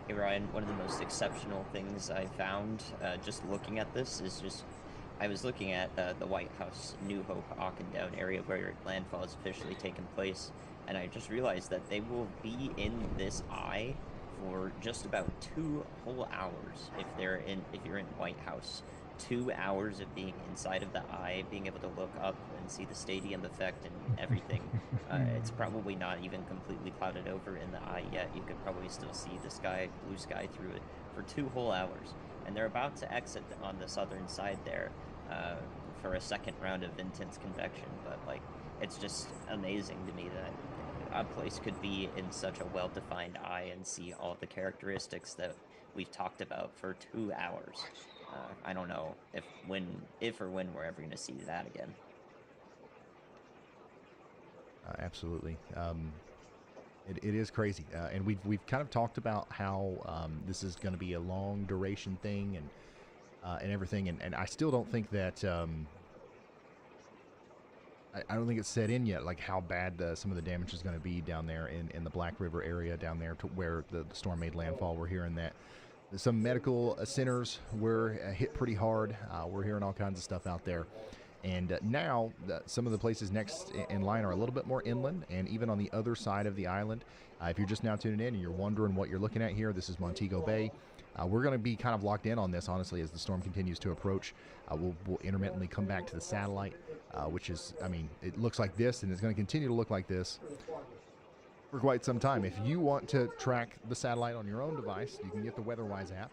Hey Ryan, one of the most exceptional things I found just looking at this is just I was looking at the White House, New Hope, Aukendown area where landfall has officially taken place, and I just realized that they will be in this eye for just about 2 whole hours if you're in White House. 2 hours of being inside of the eye, being able to look up and see the stadium effect and everything. It's probably not even completely clouded over in the eye yet. You could probably still see the sky, blue sky through it for 2 whole hours. And they're about to exit on the southern side there uh, for a second round of intense convection. But like, it's just amazing to me that a place could be in such a well-defined eye and see all the characteristics that we've talked about for 2 hours. I don't know if or when we're ever going to see that again. Absolutely. It is crazy, and we've kind of talked about how this is going to be a long duration thing and everything, and I still don't think that I don't think it's set in yet, like how bad some of the damage is going to be down there in the Black River area down there to where the storm made landfall. We're hearing that some medical centers were hit pretty hard. We're hearing all kinds of stuff out there. And now, some of the places next in line are a little bit more inland and even on the other side of the island. If you're just now tuning in and you're wondering what you're looking at here, this is Montego Bay. We're going to be kind of locked in on this, honestly, as the storm continues to approach. We'll intermittently come back to the satellite, which is, I mean, it looks like this, and it's going to continue to look like this for quite some time. If you want to track the satellite on your own device, you can get the WeatherWise app.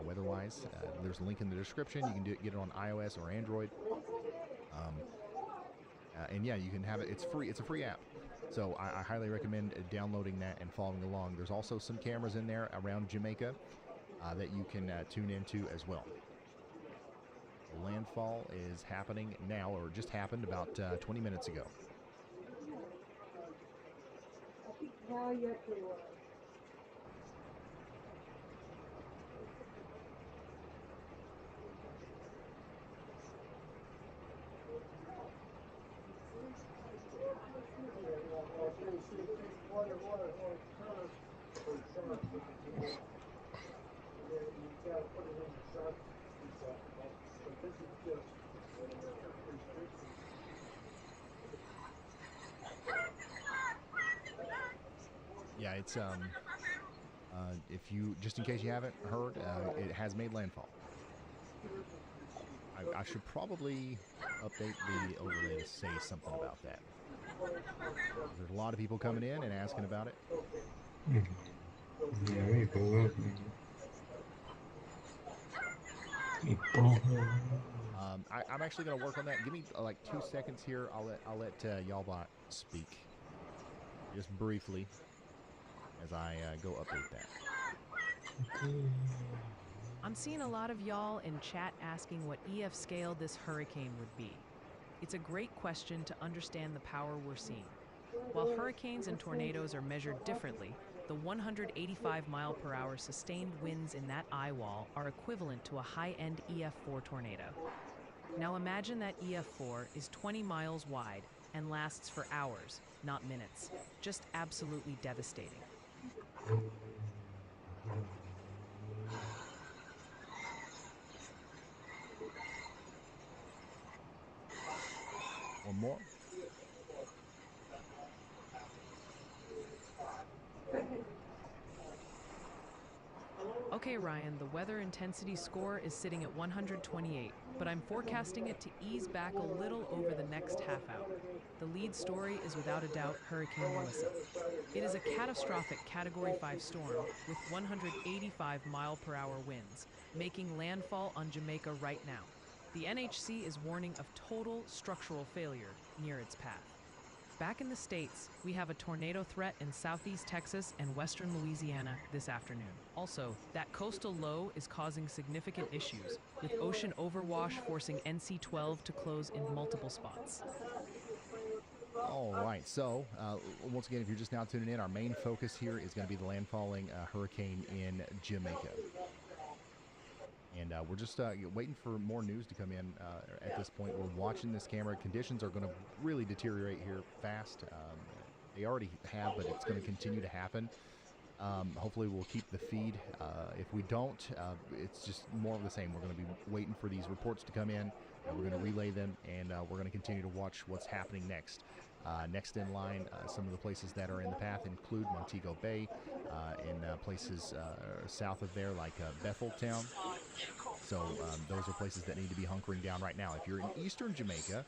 WeatherWise, there's a link in the description. You can get it on iOS or Android. And yeah, you can have it. It's free. It's a free app. So I highly recommend downloading that and following along. There's also some cameras in there around Jamaica that you can tune into as well. The landfall is happening now, or just happened about 20 minutes ago. Yeah, it's if you, just in case you haven't heard, it has made landfall. I should probably update the overlay to say something about that. There's a lot of people coming in and asking about it. I'm actually going to work on that. Give me like 2 seconds here. I'll let Y'allbot speak just briefly as I go update that. I'm seeing a lot of y'all in chat asking what EF scale this hurricane would be. It's a great question to understand the power we're seeing. While hurricanes and tornadoes are measured differently, the 185 mile per hour sustained winds in that eye wall are equivalent to a high-end EF4 tornado. Now imagine that EF4 is 20 miles wide and lasts for hours, not minutes. Just absolutely devastating. One more. Okay, Ryan, the weather intensity score is sitting at 128, but I'm forecasting it to ease back a little over the next half hour. The lead story is without a doubt Hurricane Melissa. It is a catastrophic Category 5 storm with 185 mile per hour winds, making landfall on Jamaica right now. The NHC is warning of total structural failure near its path. Back in the States, we have a tornado threat in southeast Texas and western Louisiana this afternoon. Also, that coastal low is causing significant issues, with ocean overwash forcing NC-12 to close in multiple spots. All right, so once again, if you're just now tuning in, our main focus here is going to be the landfalling hurricane in Jamaica. And we're just waiting for more news to come in. At this point, we're watching this camera. Conditions are going to really deteriorate here fast. They already have, but it's going to continue to happen. Hopefully, we'll keep the feed. If we don't, it's just more of the same. We're going to be waiting for these reports to come in, and we're going to relay them, and we're going to continue to watch what's happening next. Next in line, some of the places that are in the path include Montego Bay, and places south of there like Betheltown. So those are places that need to be hunkering down right now. If you're in eastern Jamaica,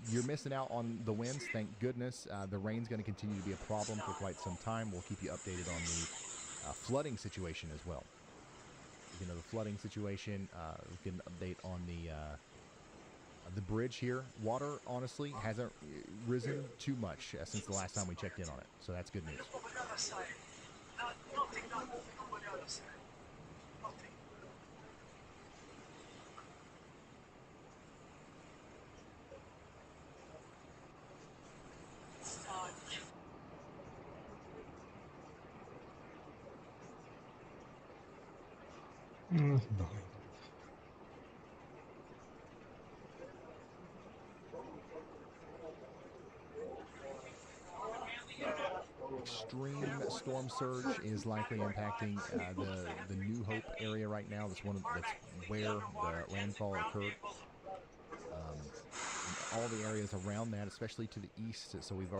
you're missing out on the winds. Thank goodness. The rain's going to continue to be a problem for quite some time. We'll keep you updated on the flooding situation as well. You know, the flooding situation, we can update on the bridge here. Water, honestly, hasn't risen too much since the last time we checked in on it. So that's good news. Extreme storm surge is likely impacting the New Hope area right now. That's where the landfall occurred. All the areas around that, especially to the east. So we've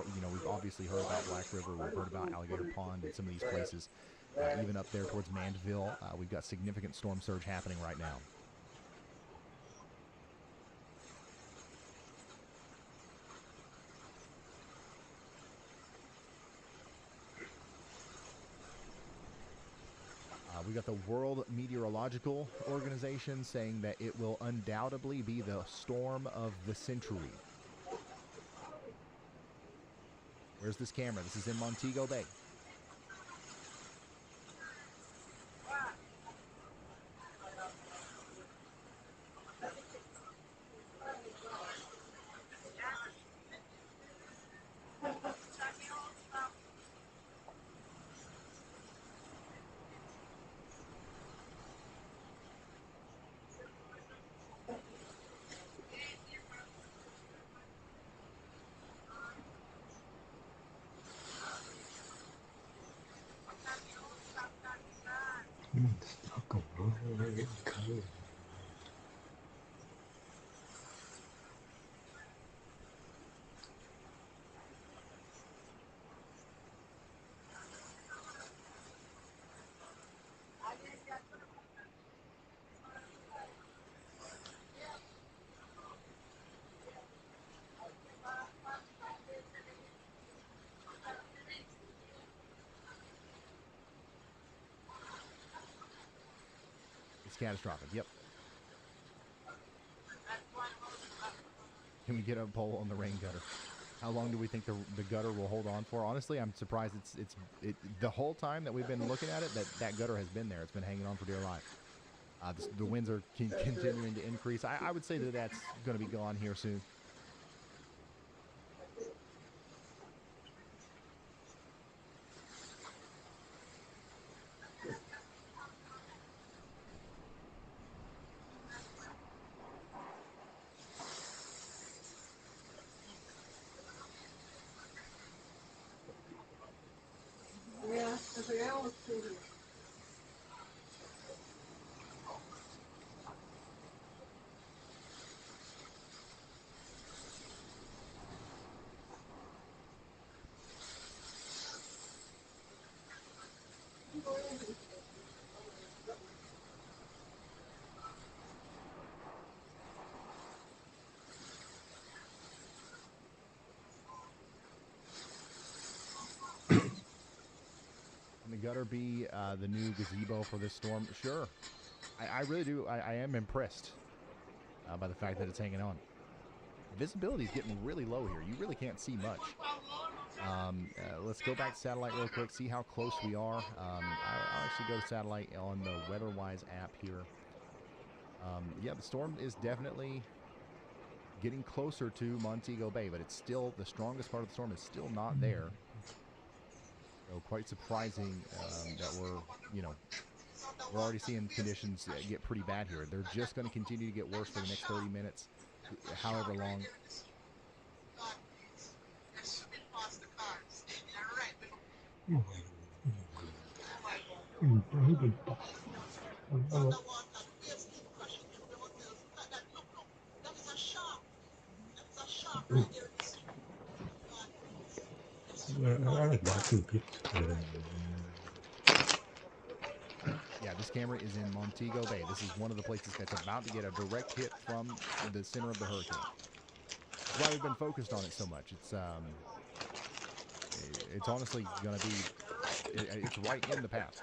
obviously heard about Black River. We've heard about Alligator Pond and some of these places. Even up there towards Mandeville, we've got significant storm surge happening right now. We got the World Meteorological Organization saying that it will undoubtedly be the storm of the century. Where's this camera? This is in Montego Bay. Stuck around, we're getting cold. It's catastrophic. Yep. Can we get a poll on the rain gutter? How long do we think the gutter will hold on for? Honestly, I'm surprised it's the whole time that we've been looking at it, that gutter has been there. It's been hanging on for dear life. The winds are continuing to increase. I would say that that's going to be gone here soon. Can the gutter be the new gazebo for this storm? Sure. I really do. I am impressed by the fact that it's hanging on. Visibility is getting really low here. You really can't see much. Let's go back to satellite real quick, see how close we are. I'll actually go to satellite on the WeatherWise app here. Yeah, the storm is definitely getting closer to Montego Bay, but it's still, the strongest part of the storm is still not there. So quite surprising that we're, We're already seeing conditions get pretty bad here. They're just going to continue to get worse for the next 30 minutes, however long. I like watching people. Yeah, this camera is in Montego Bay. This is one of the places that's about to get a direct hit from the center of the hurricane. That's why we've been focused on it so much. It's honestly going to be, it's right in the path.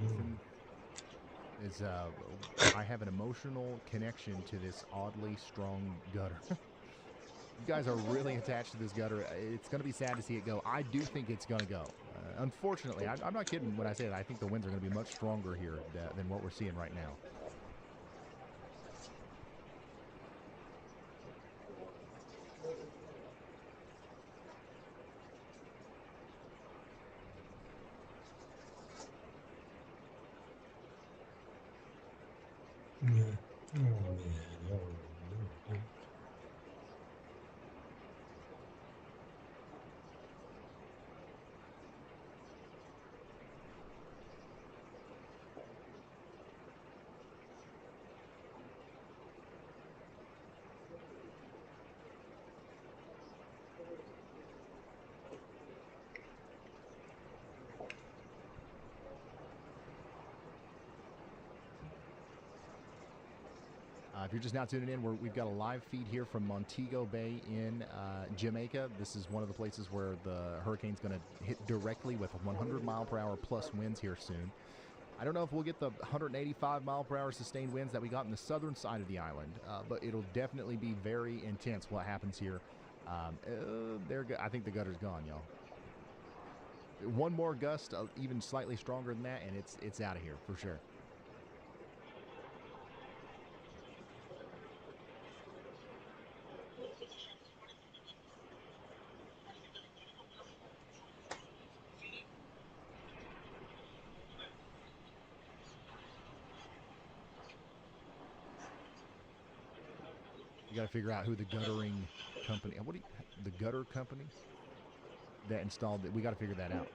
Ethan is, I have an emotional connection to this oddly strong gutter. You guys are really attached to this gutter. It's going to be sad to see it go. I do think it's going to go. Unfortunately, I'm not kidding when I say that. I think the winds are going to be much stronger here than what we're seeing right now. Yeah. Oh, man. Oh, no. If you're just now tuning in, we've got a live feed here from Montego Bay in Jamaica. This is one of the places where the hurricane's going to hit directly with 100-mile-per-hour plus winds here soon. I don't know if we'll get the 185-mile-per-hour sustained winds that we got in the southern side of the island, but it'll definitely be very intense what happens here. I think the gutter's gone, y'all. One more gust, even slightly stronger than that, and it's out of here for sure. You got to figure out who the guttering company, the gutter company that installed it. We got to figure that out.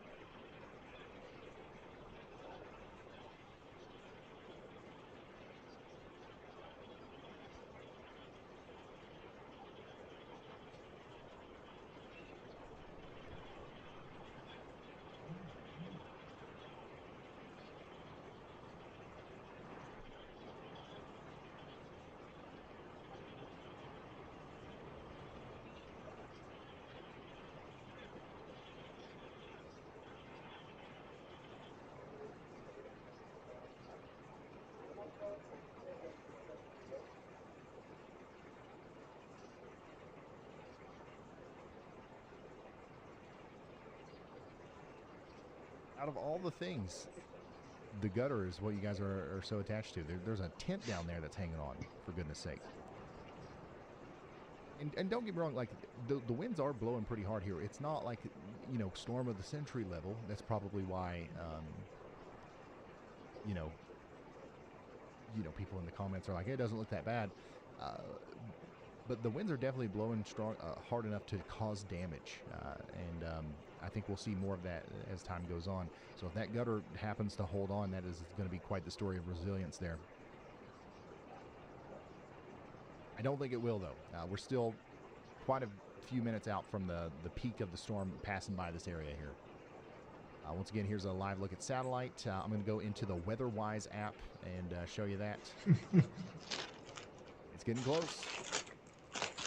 Out of all the things, the gutter is what you guys are so attached to. There's a tent down there that's hanging on, for goodness sake. And don't get me wrong, like, the winds are blowing pretty hard here. It's not like, storm of the century level. That's probably why, people in the comments are like, hey, it doesn't look that bad. But the winds are definitely blowing strong, hard enough to cause damage. And I think we'll see more of that as time goes on. So if that gutter happens to hold on, that is going to be quite the story of resilience there. I don't think it will, though. We're still quite a few minutes out from the peak of the storm passing by this area here. Once again, here's a live look at satellite. I'm going to go into the WeatherWise app and show you that. It's getting close.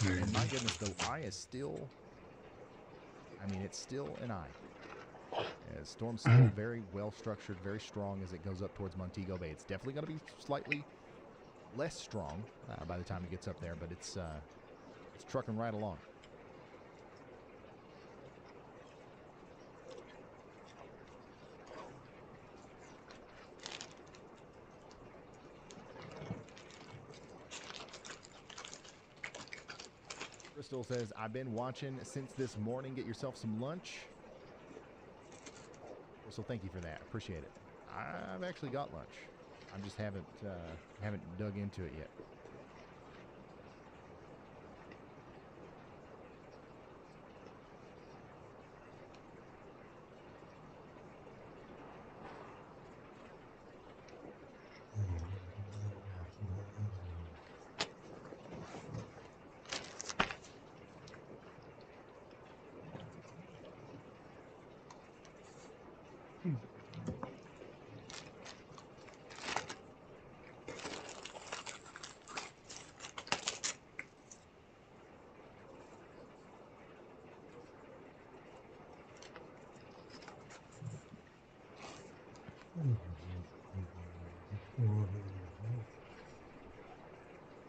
And my goodness, the eye is still, it's still an eye. Storm's still very well structured, very strong as it goes up towards Montego Bay. It's definitely going to be slightly less strong by the time it gets up there, but it's trucking right along. Crystal says, I've been watching since this morning. Get yourself some lunch. Crystal, thank you for that. Appreciate it. I've actually got lunch. I just haven't dug into it yet.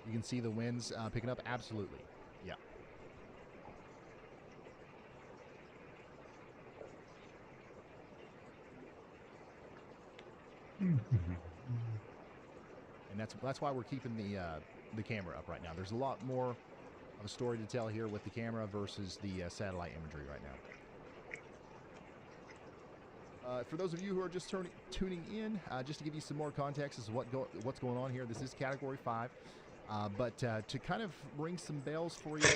You can see the winds picking up. Absolutely. Yeah. And that's why we're keeping the camera up right now. There's a lot more of a story to tell here with the camera versus the satellite imagery right now. For those of you who are just tuning in, just to give you some more context as to what's going on here, this is Category 5. But to kind of ring some bells for you,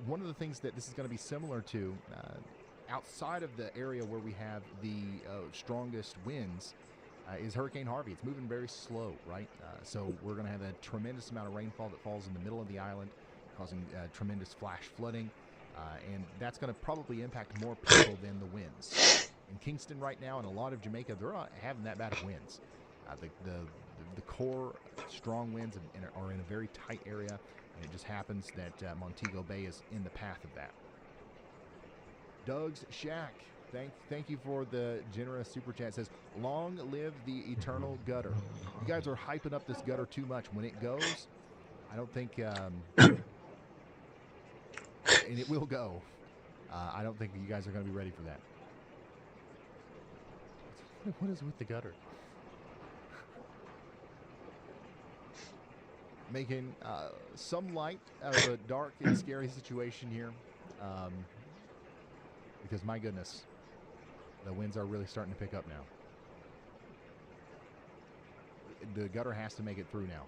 one of the things that this is going to be similar to, outside of the area where we have the strongest winds, is Hurricane Harvey. It's moving very slow, right? So we're going to have a tremendous amount of rainfall that falls in the middle of the island, causing tremendous flash flooding, and that's going to probably impact more people than the winds. In Kingston right now, and a lot of Jamaica, they're not having that bad of winds. The core strong winds are in a very tight area, and it just happens that Montego Bay is in the path of that. Doug's Shack, thank you for the generous super chat. It says, long live the eternal gutter. You guys are hyping up this gutter too much. When it goes, I don't think, and it will go, I don't think you guys are going to be ready for that. What is with the gutter? Making some light out of a dark and scary situation here, because my goodness, the winds are really starting to pick up now. The gutter has to make it through now.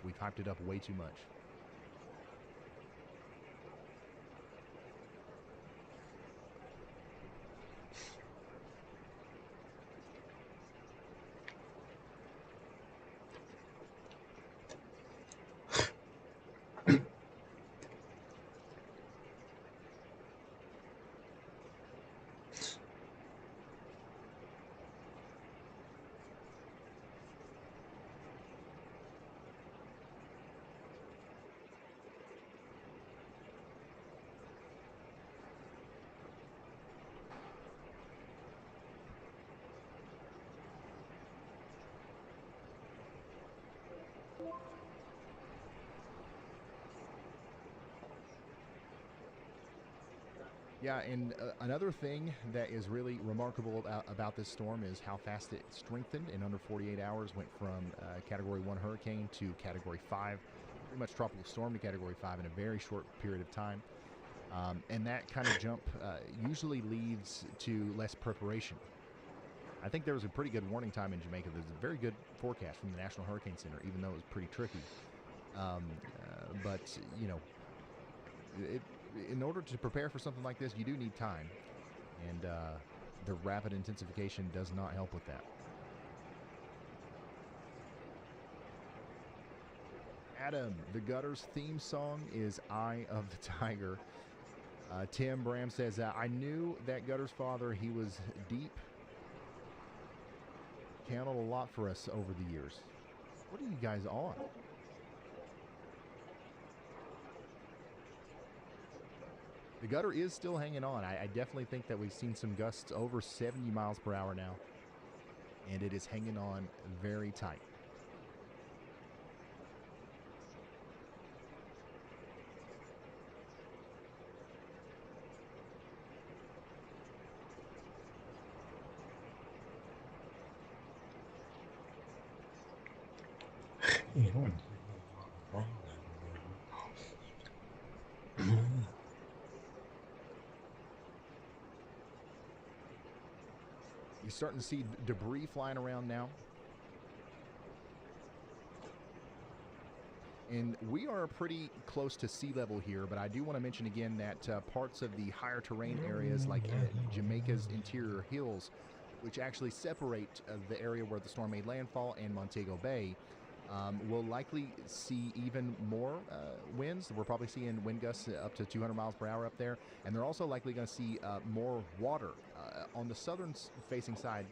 We've hyped it up way too much. Yeah, and another thing that is really remarkable about this storm is how fast it strengthened. In under 48 hours, went from Category 1 hurricane to Category 5, pretty much tropical storm to Category 5 in a very short period of time. And that kind of jump usually leads to less preparation. I think there was a pretty good warning time in Jamaica. There's a very good forecast from the National Hurricane Center, even though it was pretty tricky. But, you know, in order to prepare for something like this, you do need time. And the rapid intensification does not help with that. Adam, the Gutters theme song is Eye of the Tiger. Tim Bram says, I knew that Gutters' father, he was deep. Counted a lot for us over the years. What are you guys on? The gutter is still hanging on. I definitely think that we've seen some gusts over 70 miles per hour now, and it is hanging on very tight. You don't wrong. You're starting to see debris flying around now. And we are pretty close to sea level here, but I do want to mention again that parts of the higher terrain areas like Jamaica's interior hills, which actually separate the area where the storm made landfall and Montego Bay, will likely see even more winds. We're probably seeing wind gusts up to 200 miles per hour up there, and they're also likely going to see more water on the southern facing side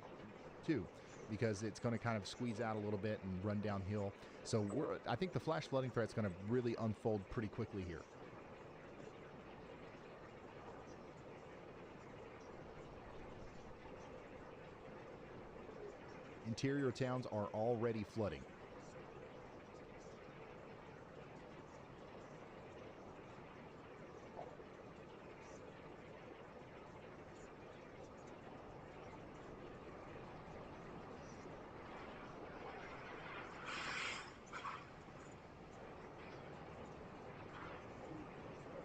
too, because it's going to kind of squeeze out a little bit and run downhill. So I think the flash flooding threat's going to really unfold pretty quickly here. Interior towns are already flooding.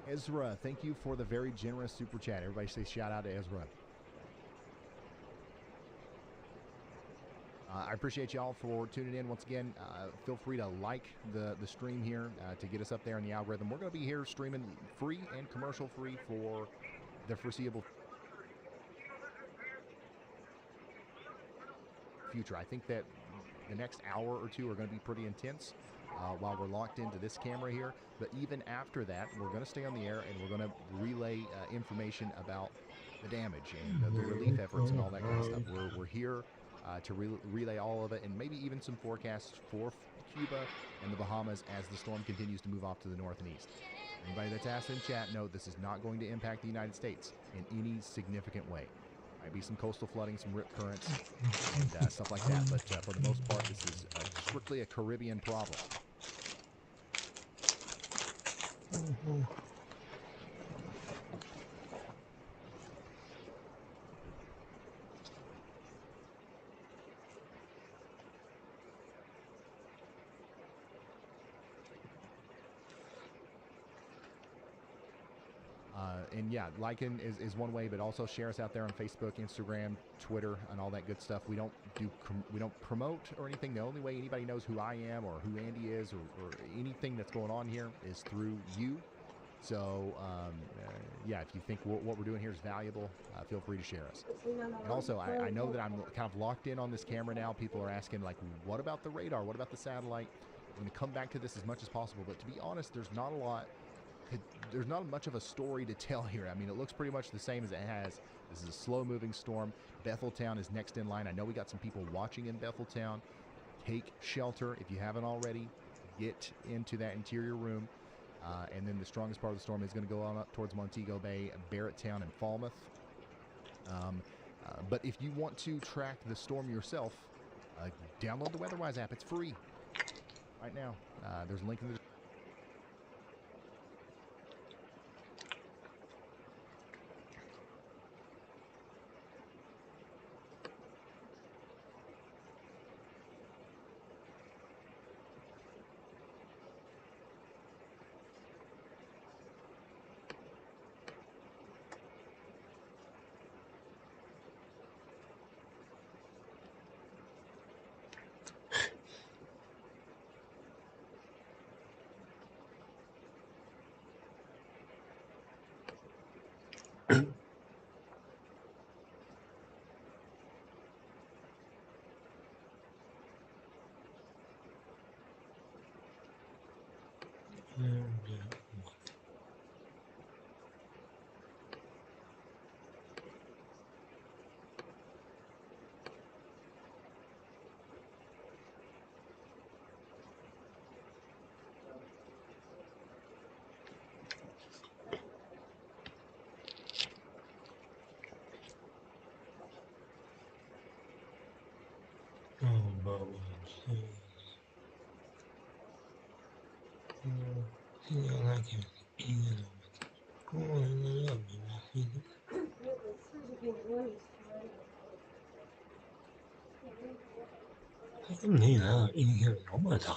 Ezra, thank you for the very generous super chat. Everybody say shout out to Ezra. I appreciate y'all for tuning in once again. Feel free to like the stream here to get us up there in the algorithm. We're going to be here streaming free and commercial free for the foreseeable future. I think that the next hour or two are going to be pretty intense while we're locked into this camera here. But even after that, we're going to stay on the air and we're going to relay information about the damage and the relief efforts and all that kind of stuff. We're here to relay all of it, and maybe even some forecasts for Cuba and the Bahamas as the storm continues to move off to the north and east. Anybody that's asked in chat, no, this is not going to impact the United States in any significant way. Might be some coastal flooding, some rip currents, and stuff like that, but for the most part, this is strictly a Caribbean problem. And yeah, liking is one way, but also share us out there on Facebook, Instagram, Twitter, and all that good stuff. We don't promote or anything. The only way anybody knows who I am or who Andy is or anything that's going on here is through you. So yeah, if you think what we're doing here is valuable, feel free to share us. And also, I know that I'm kind of locked in on this camera now. People are asking, like, what about the radar? What about the satellite? I'm going to come back to this as much as possible, but to be honest, there's not much of a story to tell here. I mean, it looks pretty much the same as it has. This is a slow-moving storm. Betheltown is next in line. I know we got some people watching in Betheltown. Take shelter if you haven't already. Get into that interior room. And then the strongest part of the storm is going to go on up towards Montego Bay, Barretttown, and Falmouth. But if you want to track the storm yourself, download the WeatherWise app. It's free right now. There's a link in the See, I like everything. Oh, I love you.你呢？一天那么长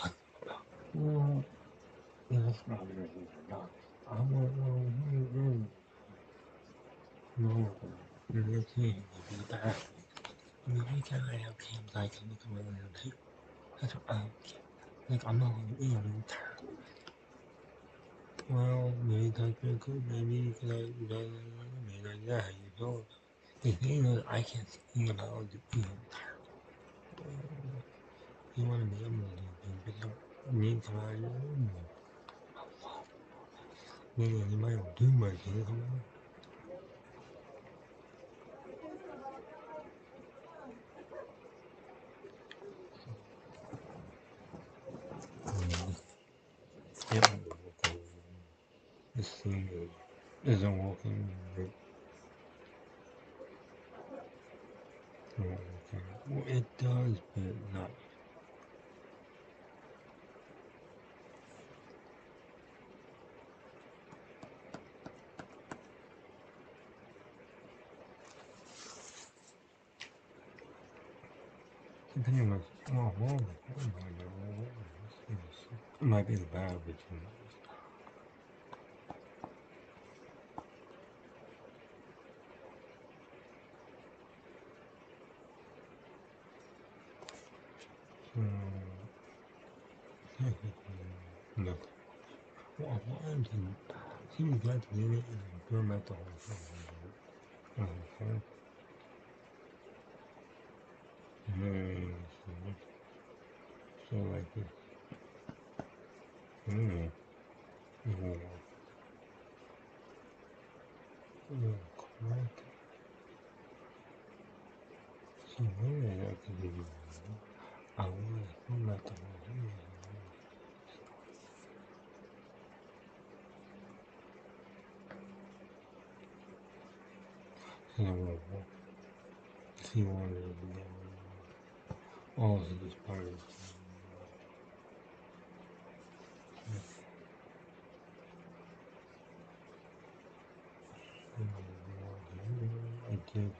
，that's probably the reason I got it. No, let's see, maybe that. Maybe can I have campsite and look around too? That's what like I'm not even tired. Well, maybe that's pretty good. Maybe maybe like that. You know, the thing is, I can't think about being tired. You want to be able to do, but you need to find maybe you might do much. You know. Yeah, this thing isn't working. Well, it does, but not. Depending on it might be the bad between. So, nothing. Well, I wanted to see you guys did it and film at the whole thing. Okay. So like this. Yeah. Correct. So maybe I could do I want to film at the whole thing. And I will see one of them. Oh, so this part is. I did.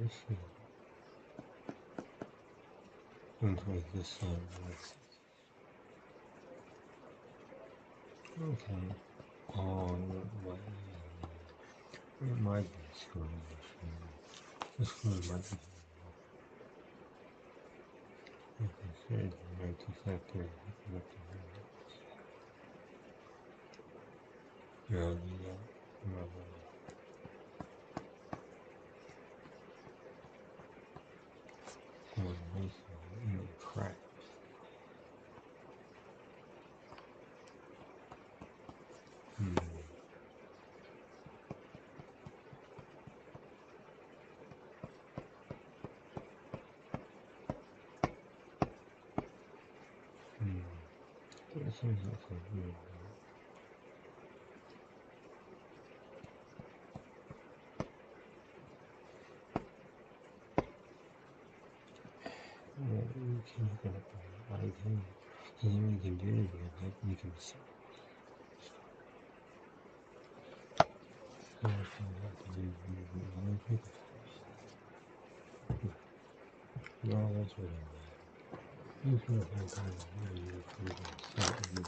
Let's see. Until this side works. Okay. Oh, what? It might be screwed. The screw might be. Like I said, you might just have to look at the. Yeah, I'll do that. I'm not gonna. In the cracks. That seems like a weird. Well, you can look it up on iTunes. And then we can do it again. You can see. So if you have to do other people. No, that's what I mean. If you have time, you can start and do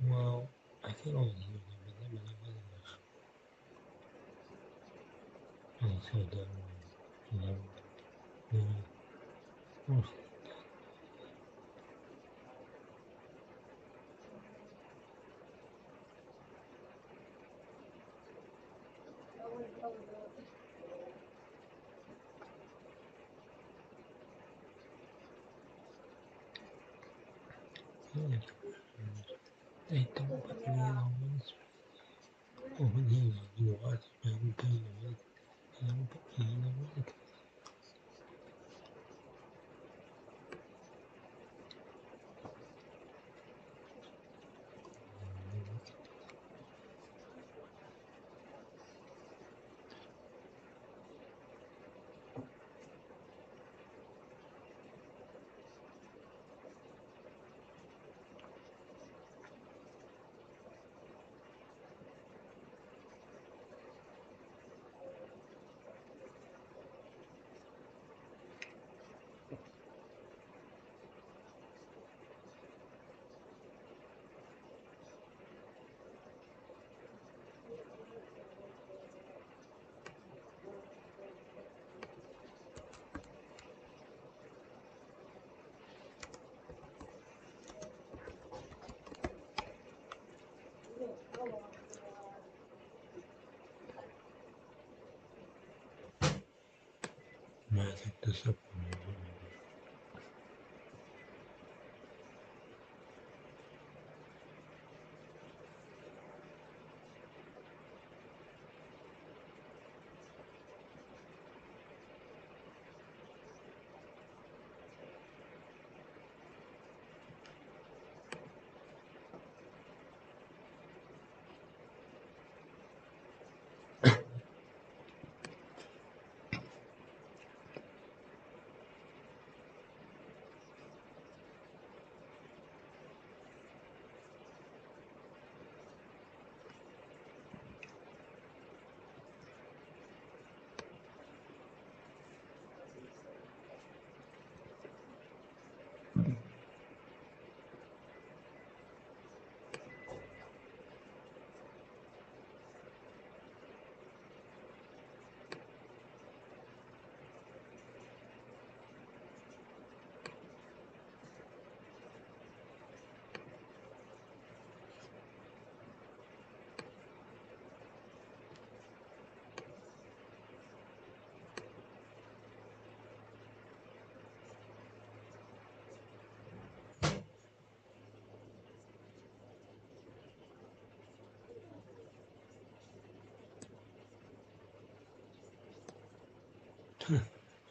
Well, I think I was using but that really wasn't so done. Yeah. They don't put me on this. Oh, you watch me do it. And put me in the way. this up.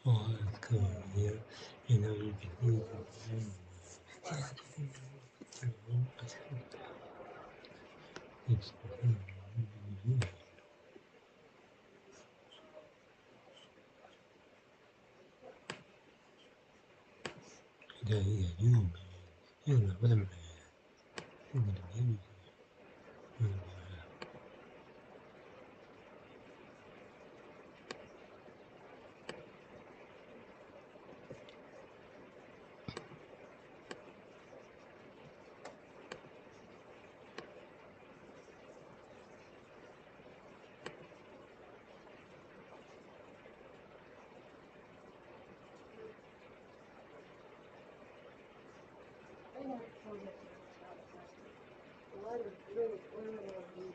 Oh, that's cool. Yeah, you know you can use it. It's yeah, you know, you know, what am I? You know, you know, They have so much outside. The weather's really beautiful.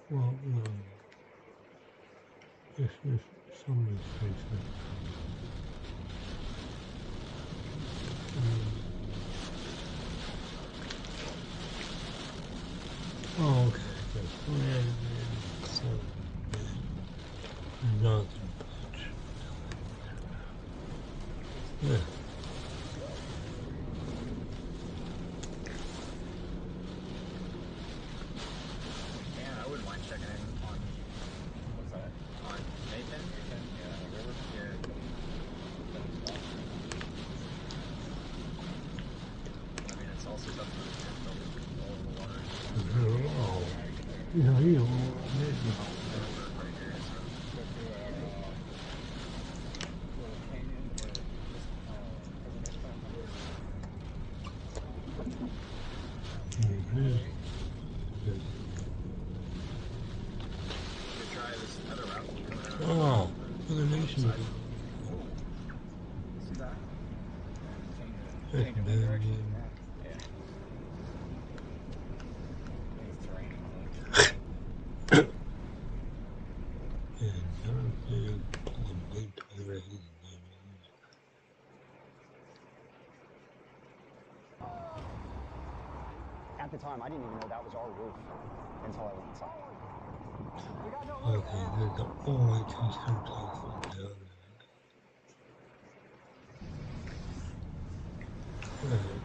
Well, no. If somebody's facing. Oh, okay. So, nothing much. Yeah. Yeah, I wouldn't mind checking in on, what's that? On Nathan? Yeah, River? Yeah. I mean, it's also tough to all the water. Oh. Yeah, you know, Try this other route coming around. oh, other nations. See that? Hey, Change of man, direction. yeah. Yeah. It's terrain. And another big plummet already. At the time, I didn't even know that was our roof until I went inside. Okay, there's the only two centers down there. Right.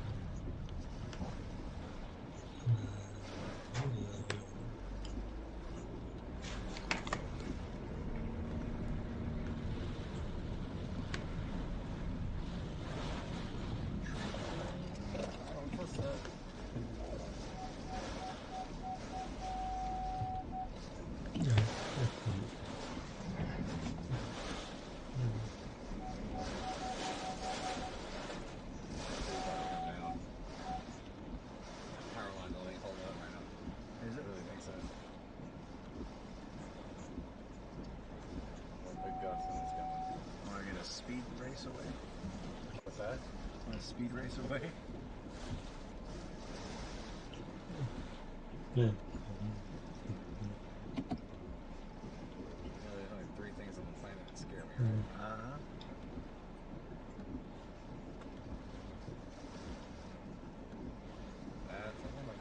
Want to speed race away? Yeah. There's only 3 things on the planet that scare me, right? Uh-huh. That's a woman.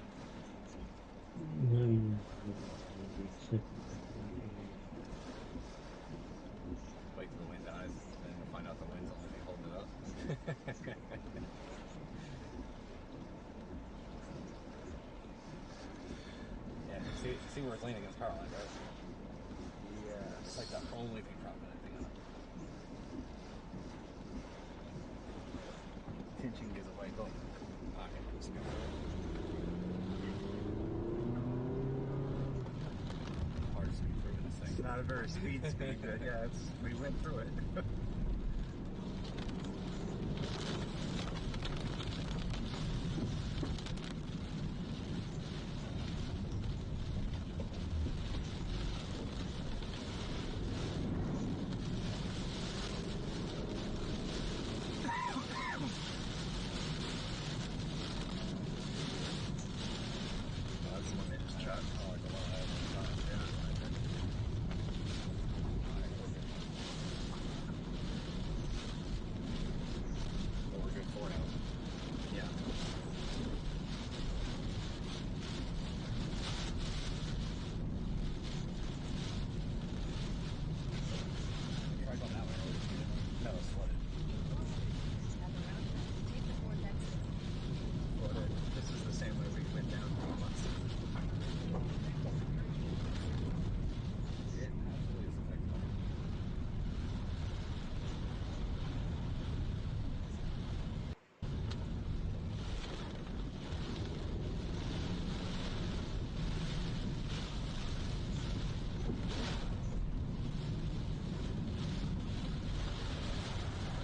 Wait till the wind dies, then you'll find out the wind's only holding it up. Yeah, see where it's leaning against power lines, right? Yeah. It's like the only thing dropping anything up. Tension gives away. Boom. Okay, let's go. Hard to speed through this thing. It's not a very speed, but yeah, we went through it. That's the one they just shot. Oh, like a lot of yeah. Well, we're good for now. Yeah. Try going that way. No, it's flooded. Flooded. This is the same way we went down once. It absolutely is effective.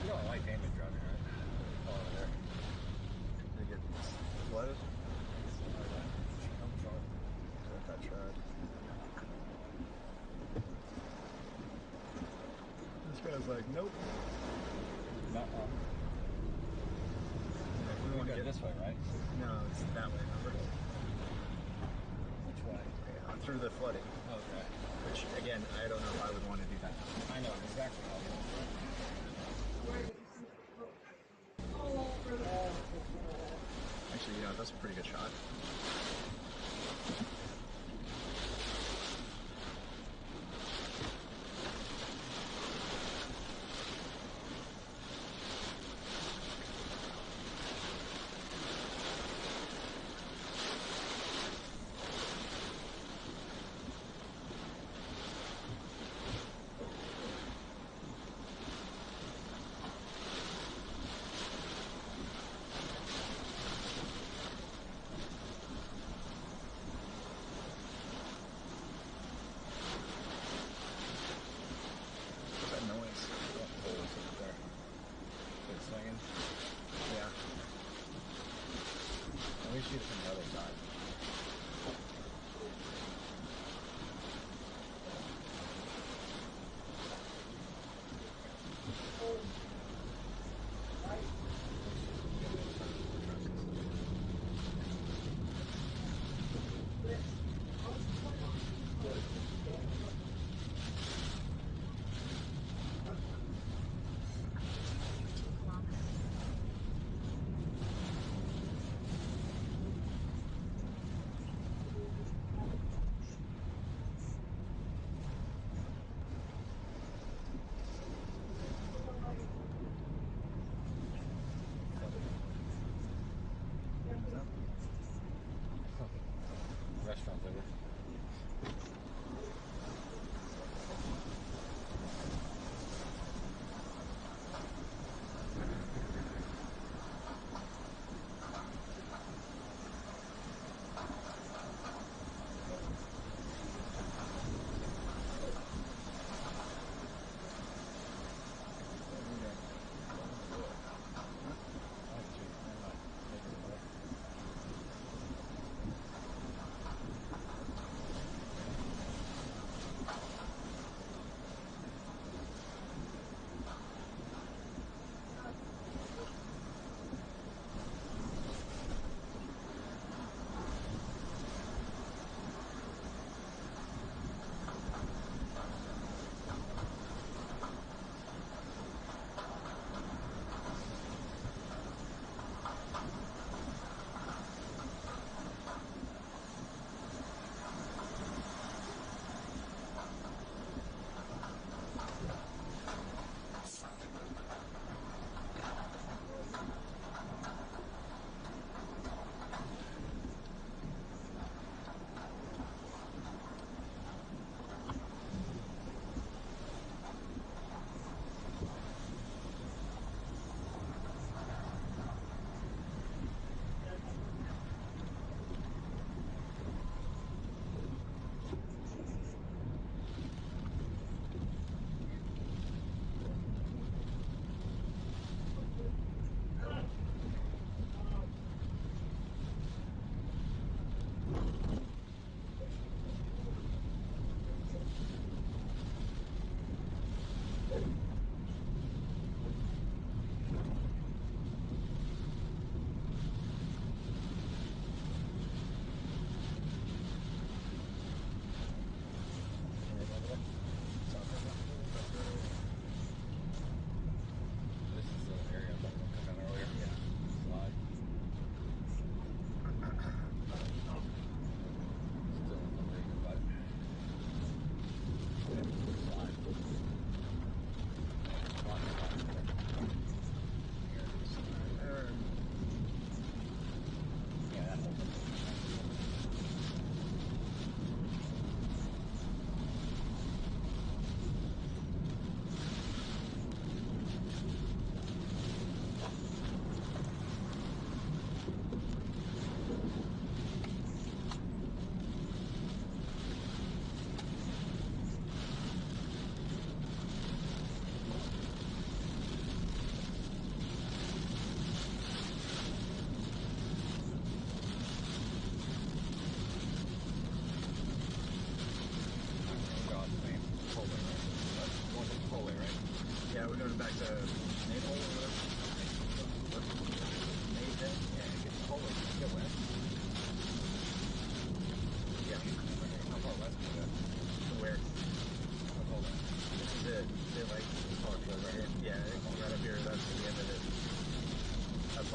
You don't like damage driving, right? Oh, over there. They get flooded? I'm sorry. I tried. This guy's like, nope. Not wrong. We want to get this way, right? No, it's that way, remember? Which way? Yeah, through the flooding. Okay. Which, again, I don't know if I would want to do that. I know exactly how you want to do it. Actually, you know, that's a pretty good shot. What's that noise? Oh, it's up there. It's swinging. Yeah. Let me shoot it from the other side.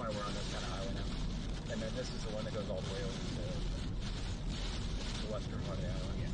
why we're on this kind of highway now. And then this is the one that goes all the way over to the western part of the island. Yeah.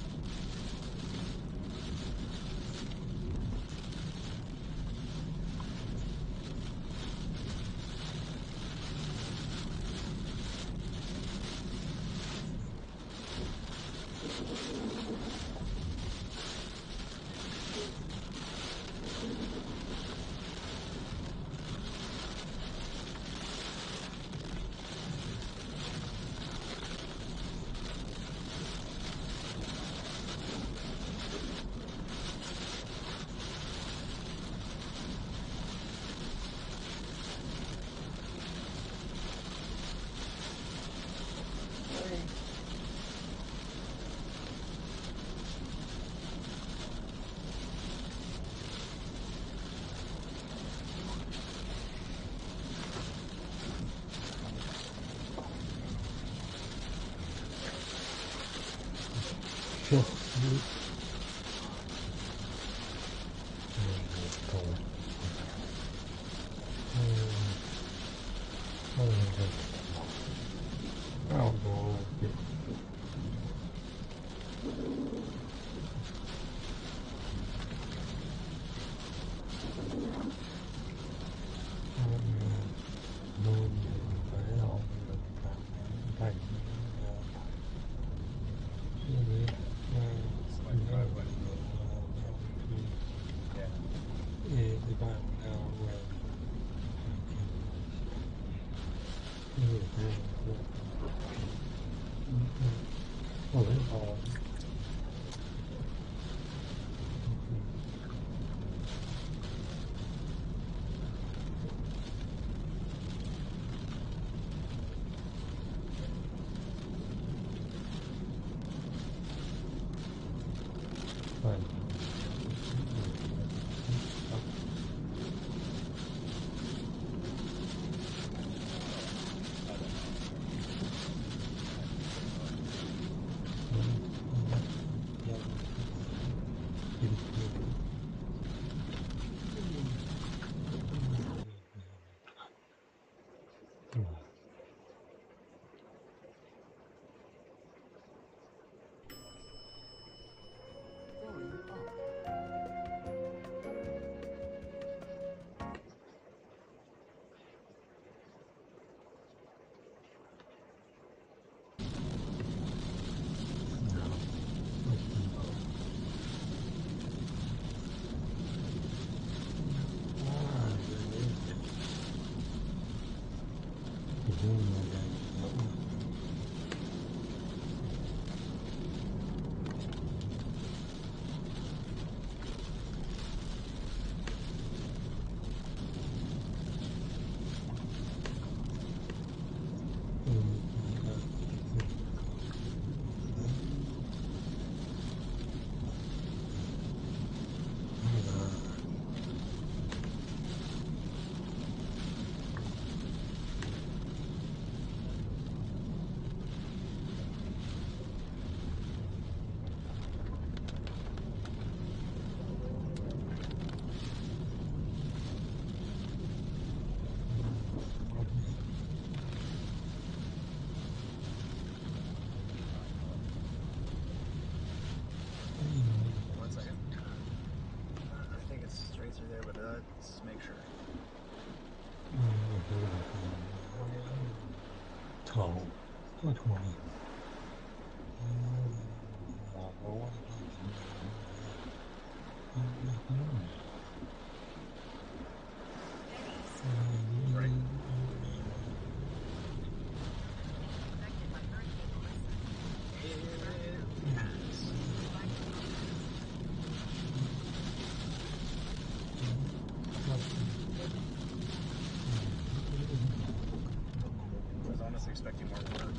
Let's make sure. 头不同意。Expecting more work.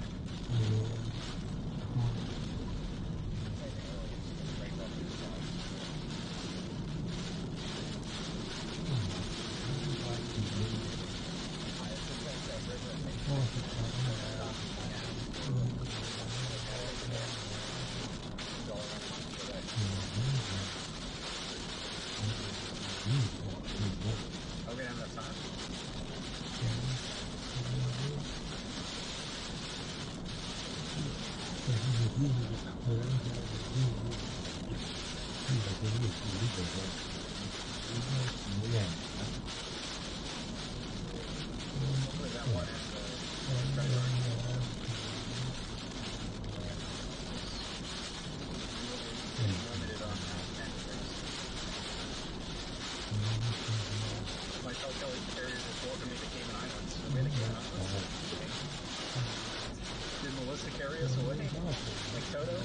Okay, I'm not time. Hopefully that one is limited on my tell Kelly carrier is welcome me to Cayman Islands. So we the Cayman Islands. Did Melissa carry us away? Like Toto?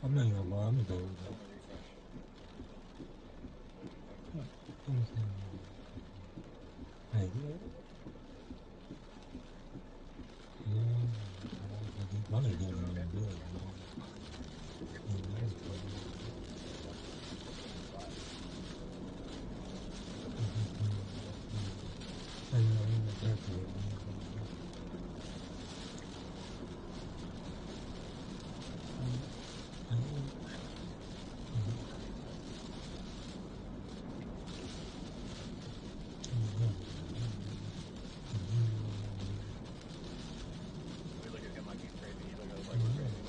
I'm not gonna lie, I'm gonna go with that. Hey, We look at him like he's crazy. He look at us like we're crazy.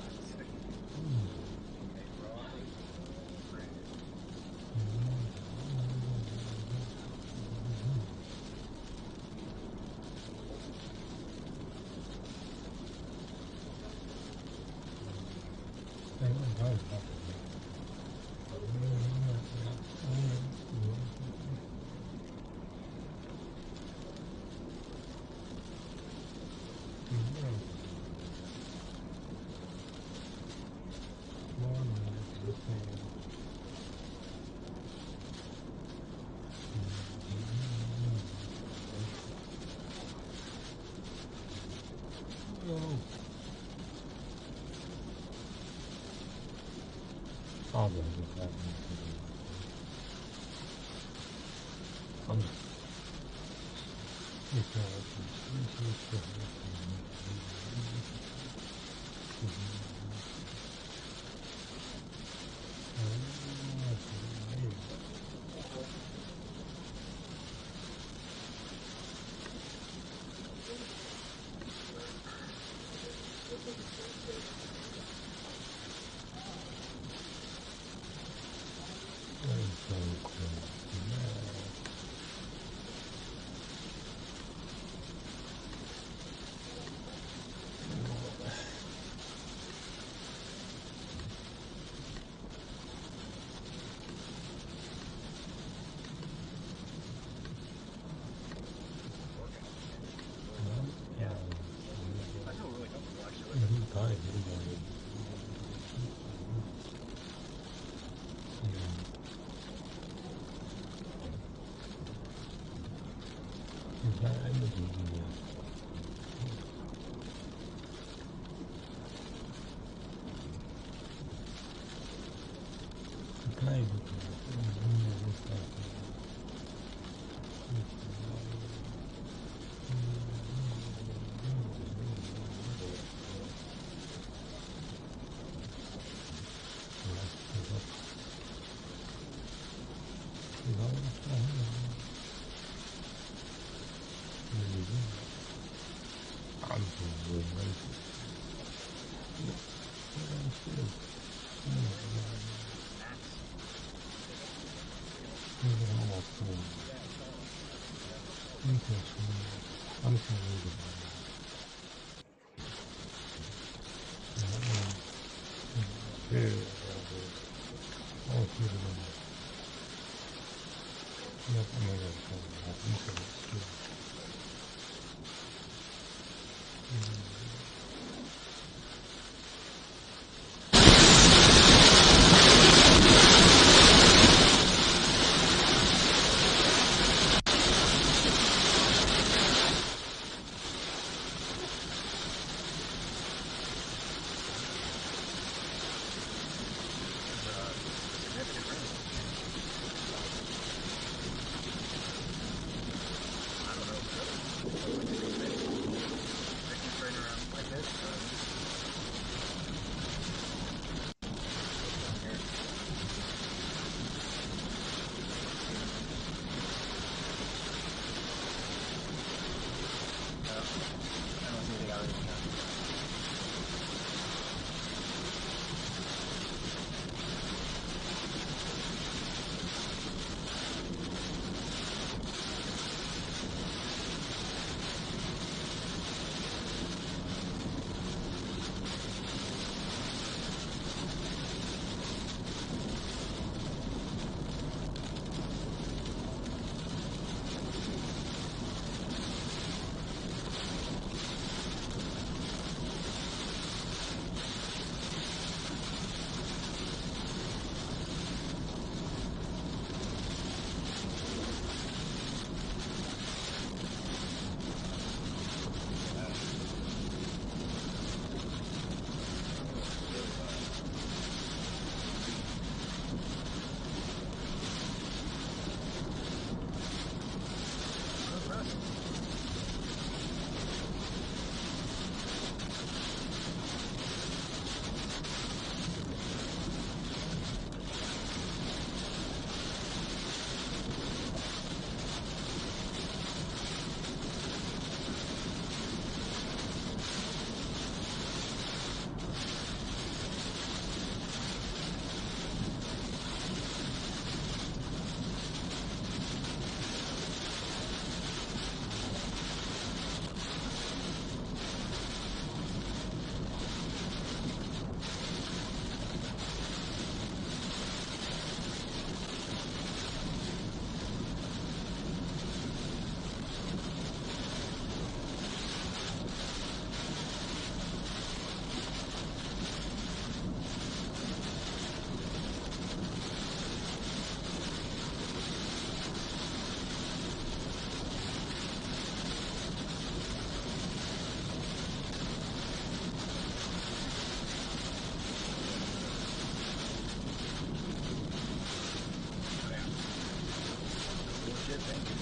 shit, thank you.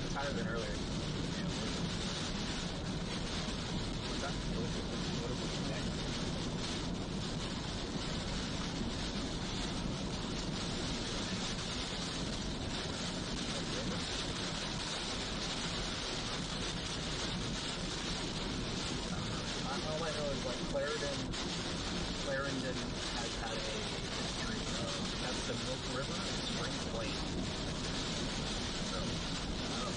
It's higher than earlier. Yeah, what's that? What was it saying? All I know is like Clarendon has had a history of, that's the Milk River and Spring Lake. So, I don't know.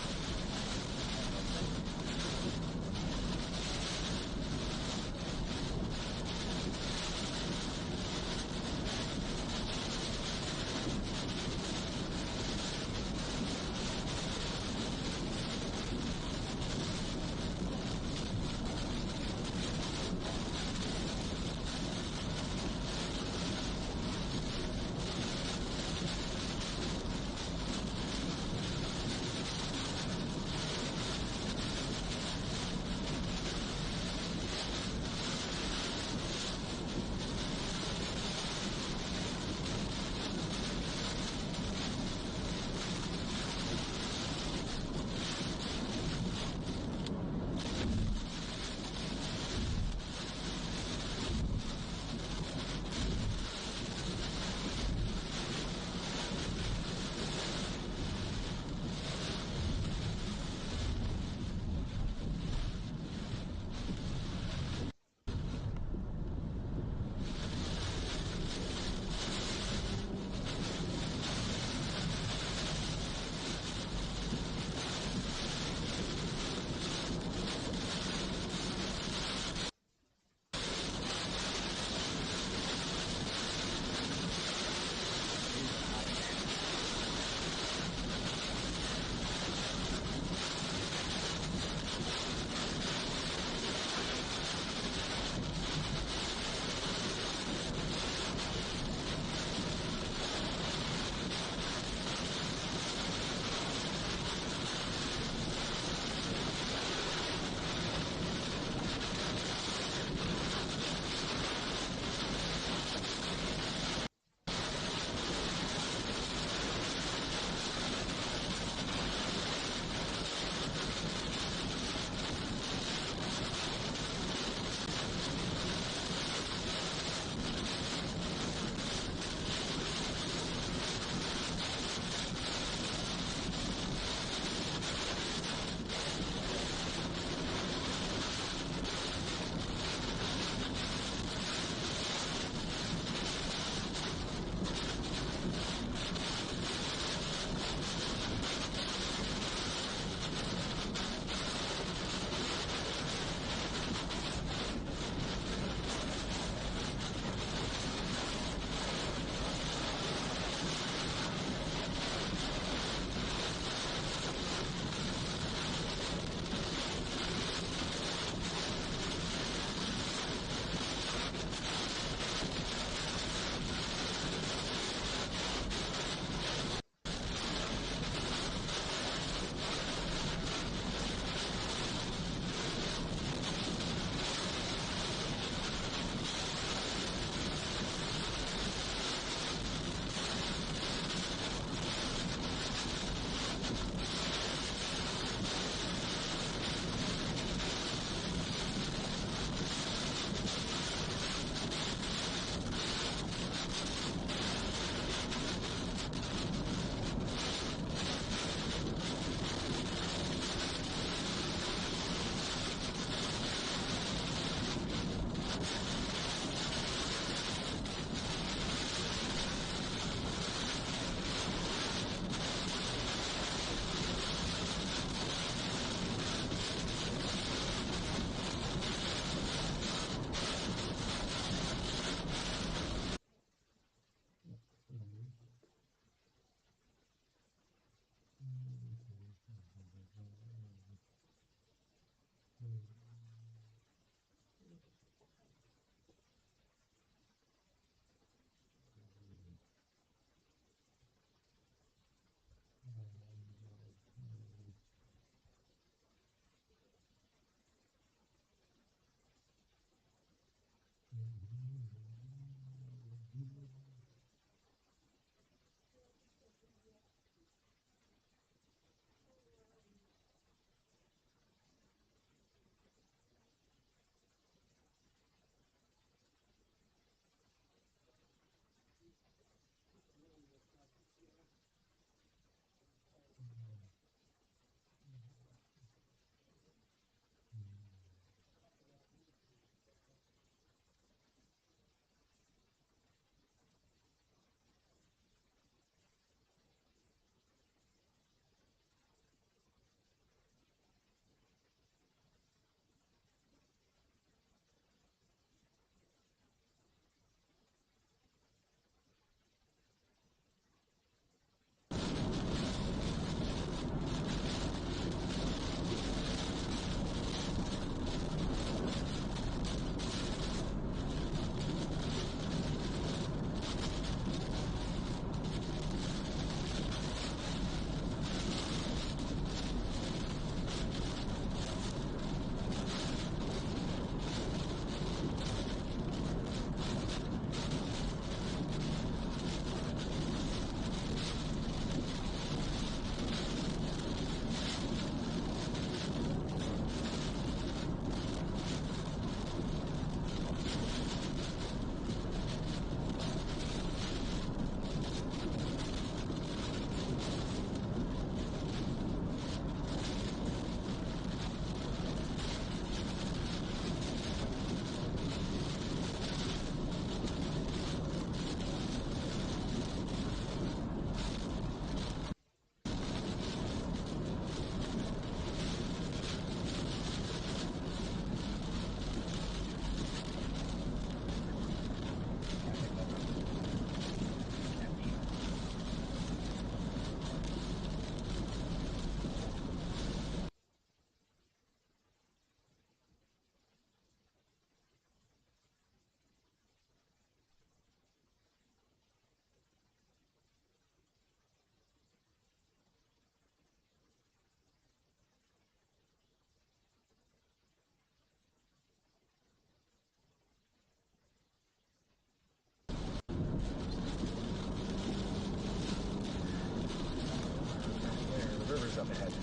up ahead.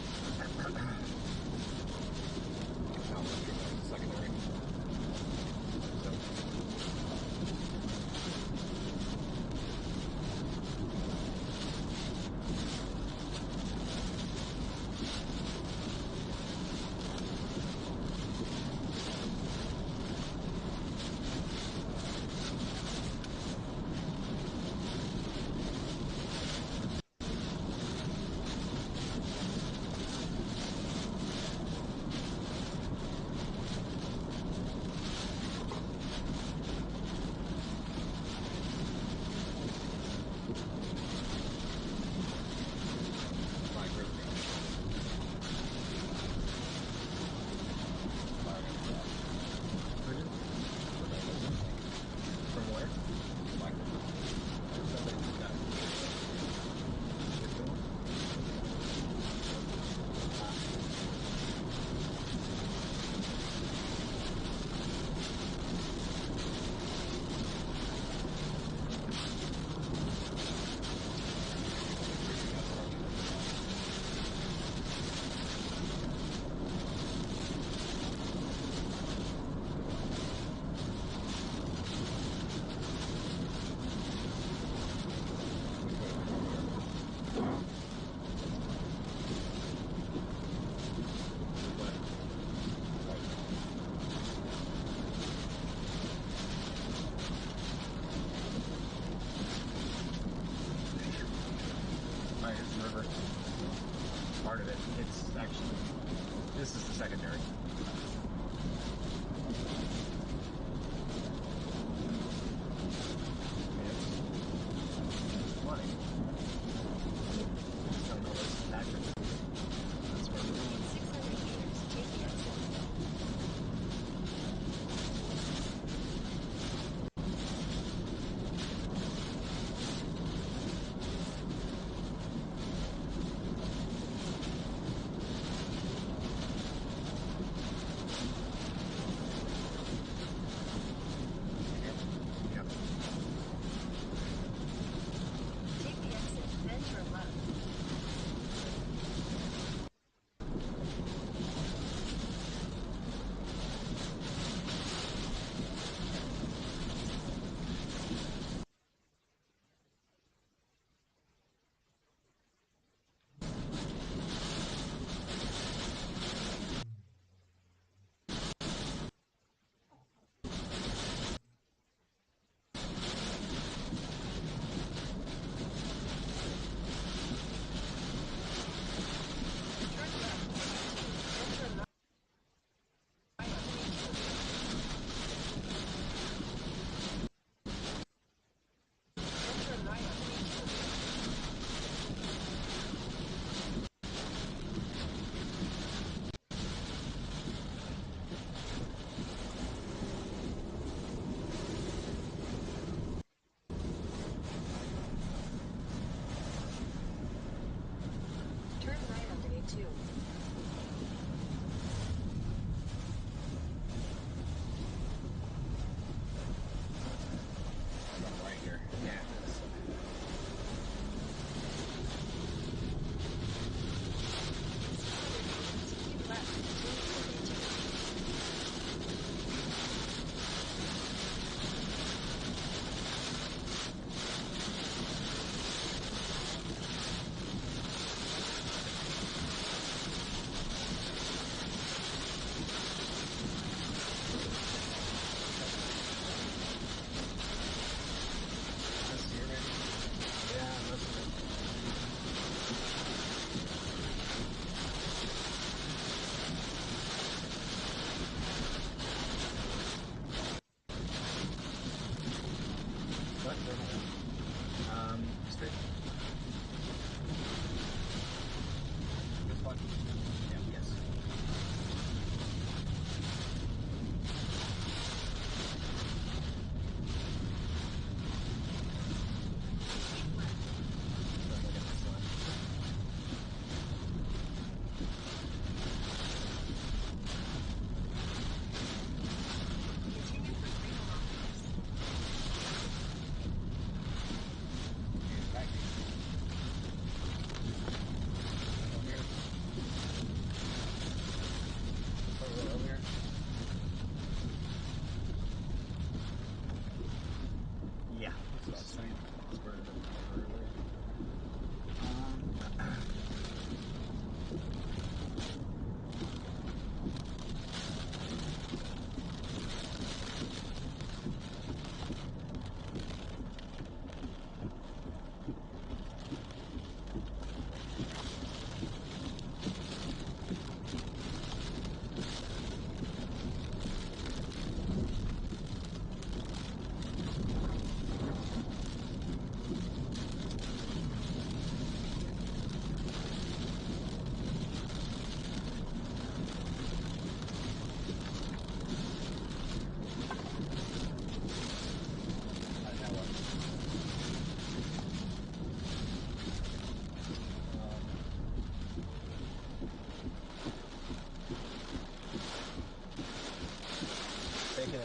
Now let's go to the secondary. So, river. Part of it. It's actually, this is the secondary. It's flooding. Don't know what's accurate. That's where we're going. 600 meters, take the exit. Yep. Take the exit, then turn left. Turn left. Then turn right. Then turn right. Turn right onto A2. I'm right here. Yeah. Keep left. Turn to A2.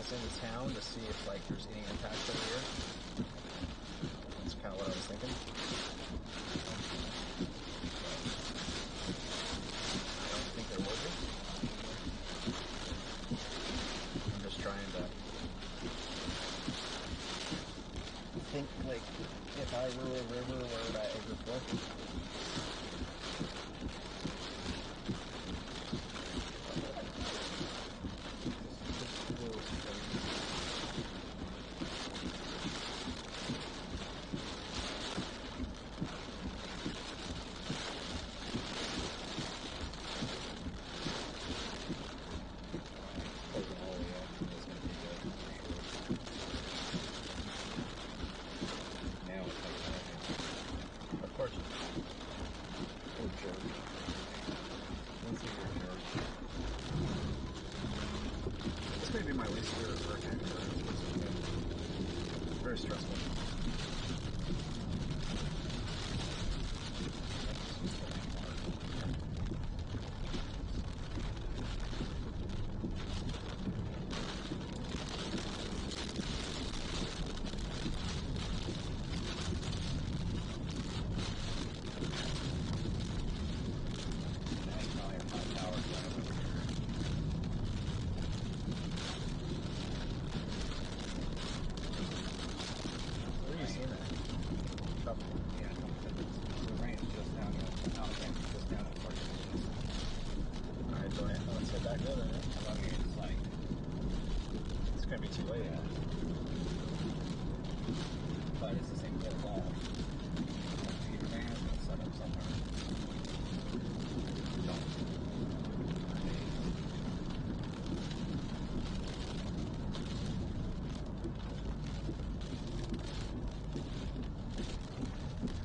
us into town to see if like there's any impacts over here. That's kind of what I was thinking. I don't think there would be. I'm just trying to think like if I were a river, where would I overflow? Very stressful.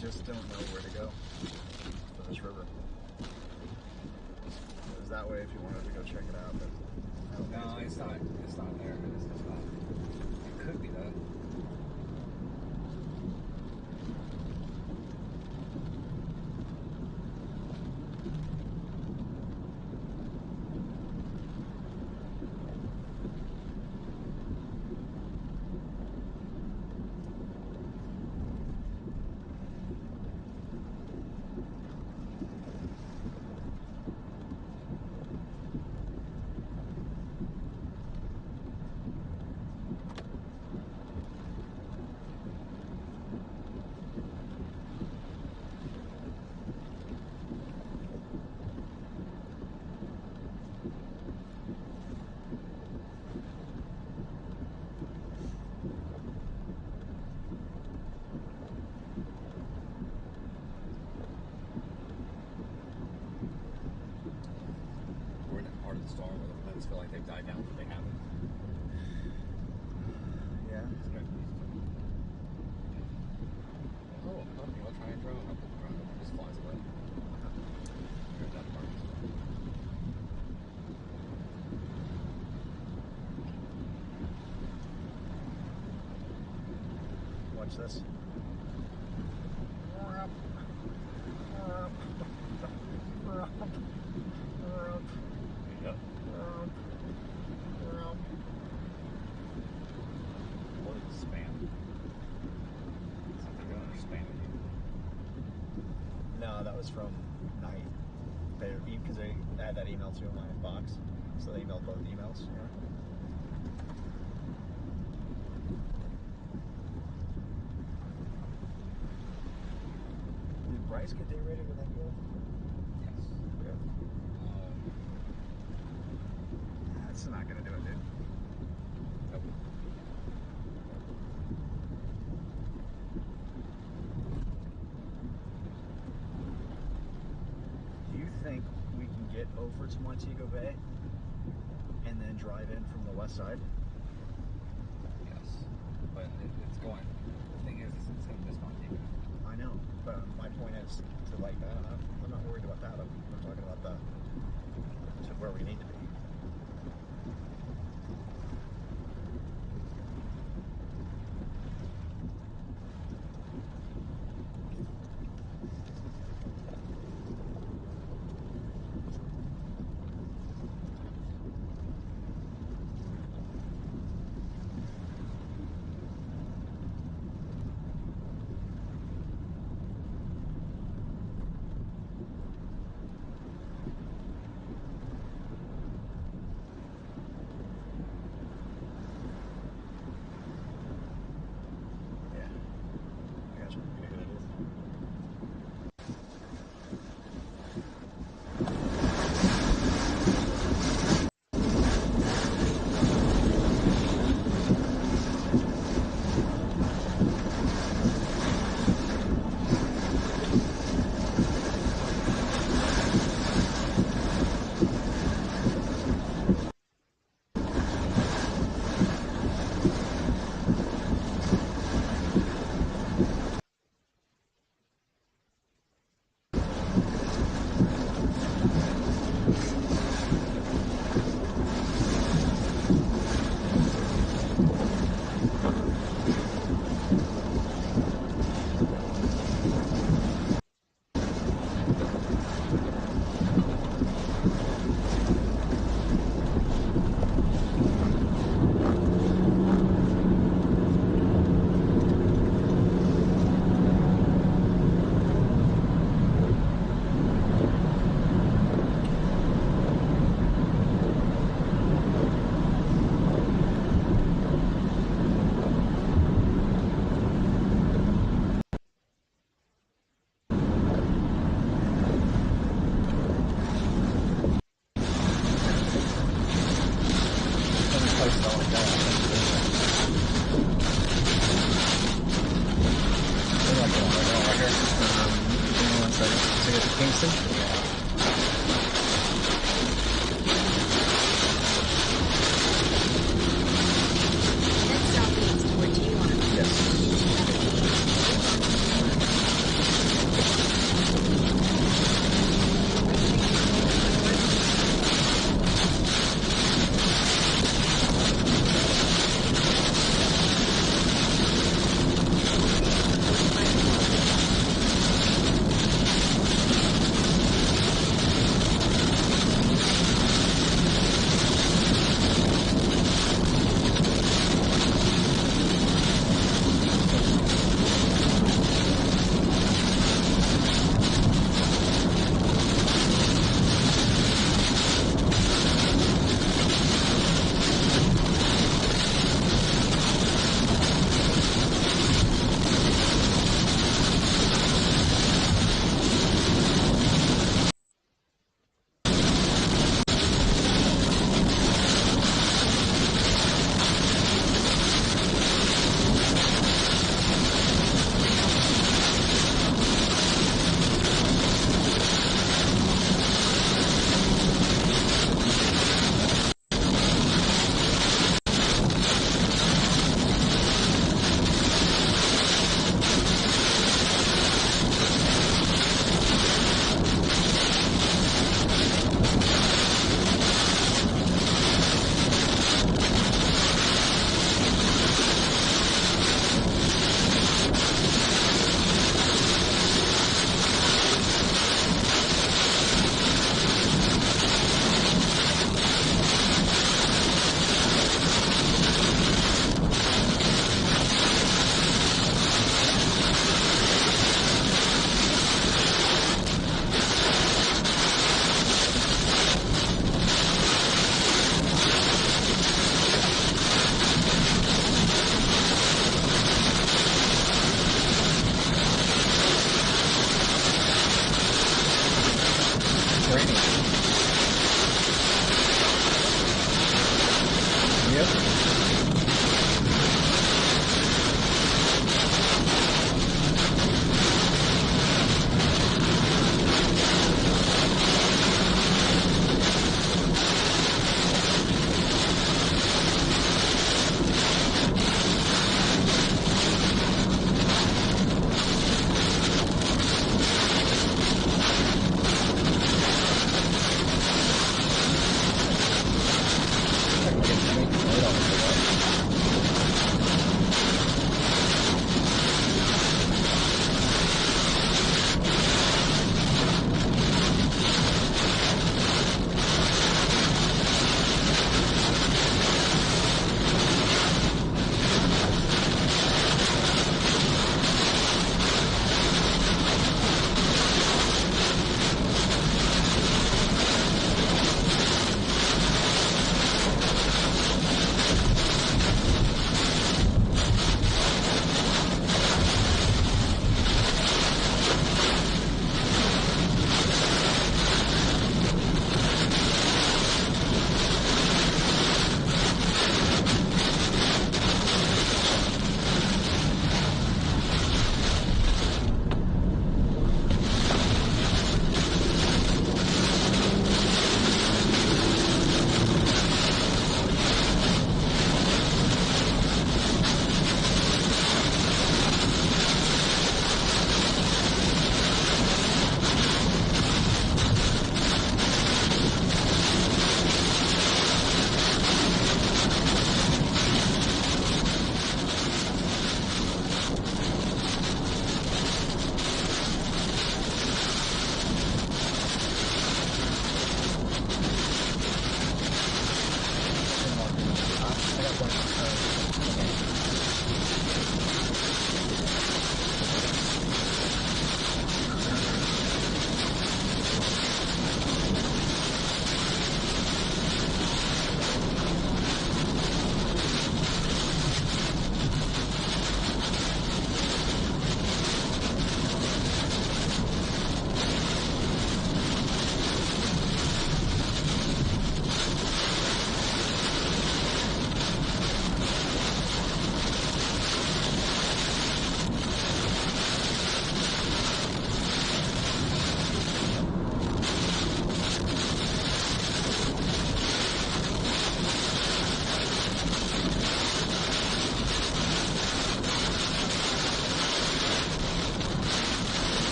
Just don't know where to go for this river. It was that way if you wanted to go check it out, but I don't think it's not there. It's not. It could be that. Storm where the winds feel like they've died down, but they haven't. Yeah. Oh, puppy, I'll try and throw it. It just flies away. Here's that part. Watch this. No, that was from Night. Because they had that email too in my box, so they emailed both emails. Yeah. Did Bryce get derated with that girl? Yes. Good. That's not gonna do it, dude. Nope. Do you think we can get over to Montego Bay and then drive in from the west side? Yes, but it's going. The thing is, it's going to miss Montego. I know, but my point is to like, I'm not worried about that. I'm talking about to where we need to be. Head southeast toward T1. Yes.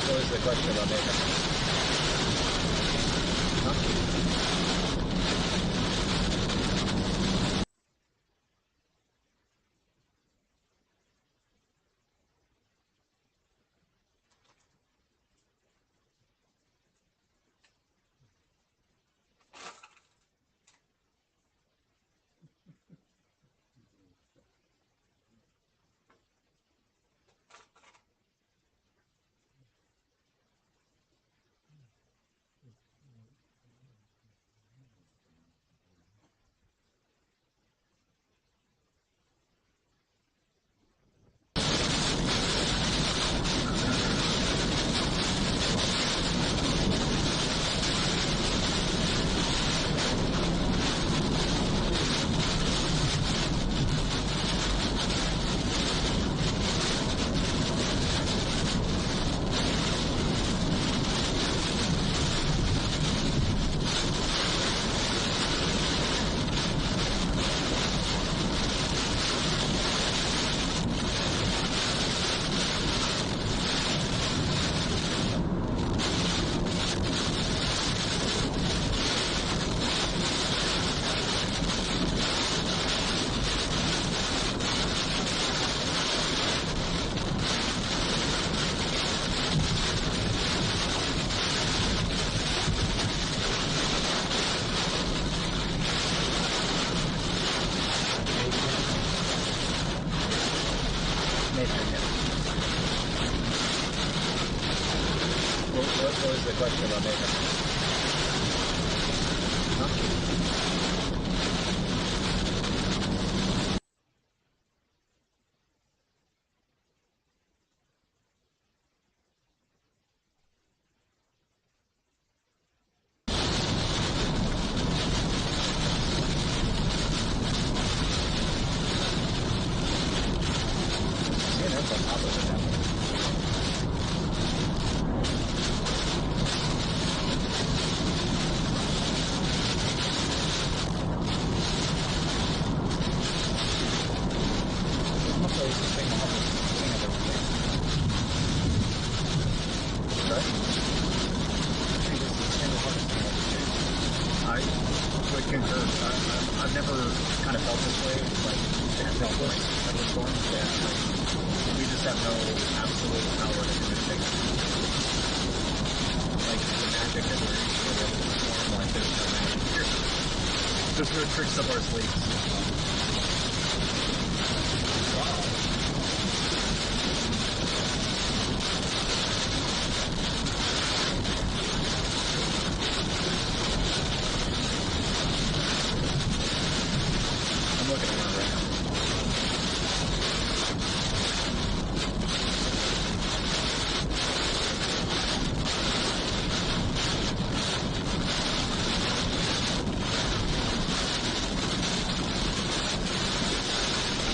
What was the question about makeup? What was the question about makeup? CNN's on top of it now. I've never kind of felt this way, like, it's helpless at this point. Yeah, like, we just have no absolute power to do anything. Like, the magic that we're able to perform, like, there's no magic here. Just no tricks up our sleeves. Wow. Looking around right now.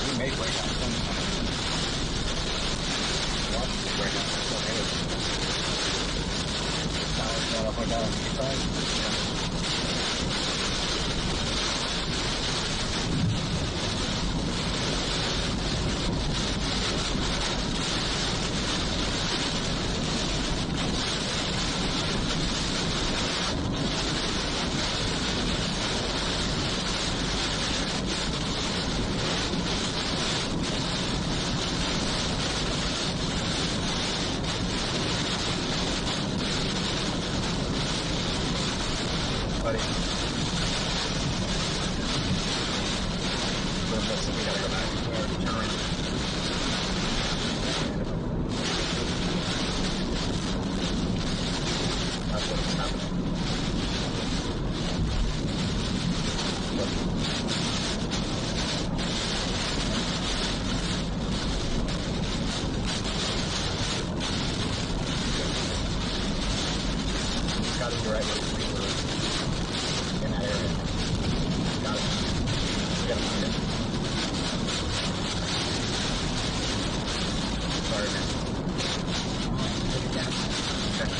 We made break out sometime. Watch the break out. Now, if I got on the east side, yeah. Buddy. We gotta go back. We gotta turn around. That's what's happening. Got to be right where we were. In that area. Got it. We gotta find it. Sorry, man. Take it down. Okay.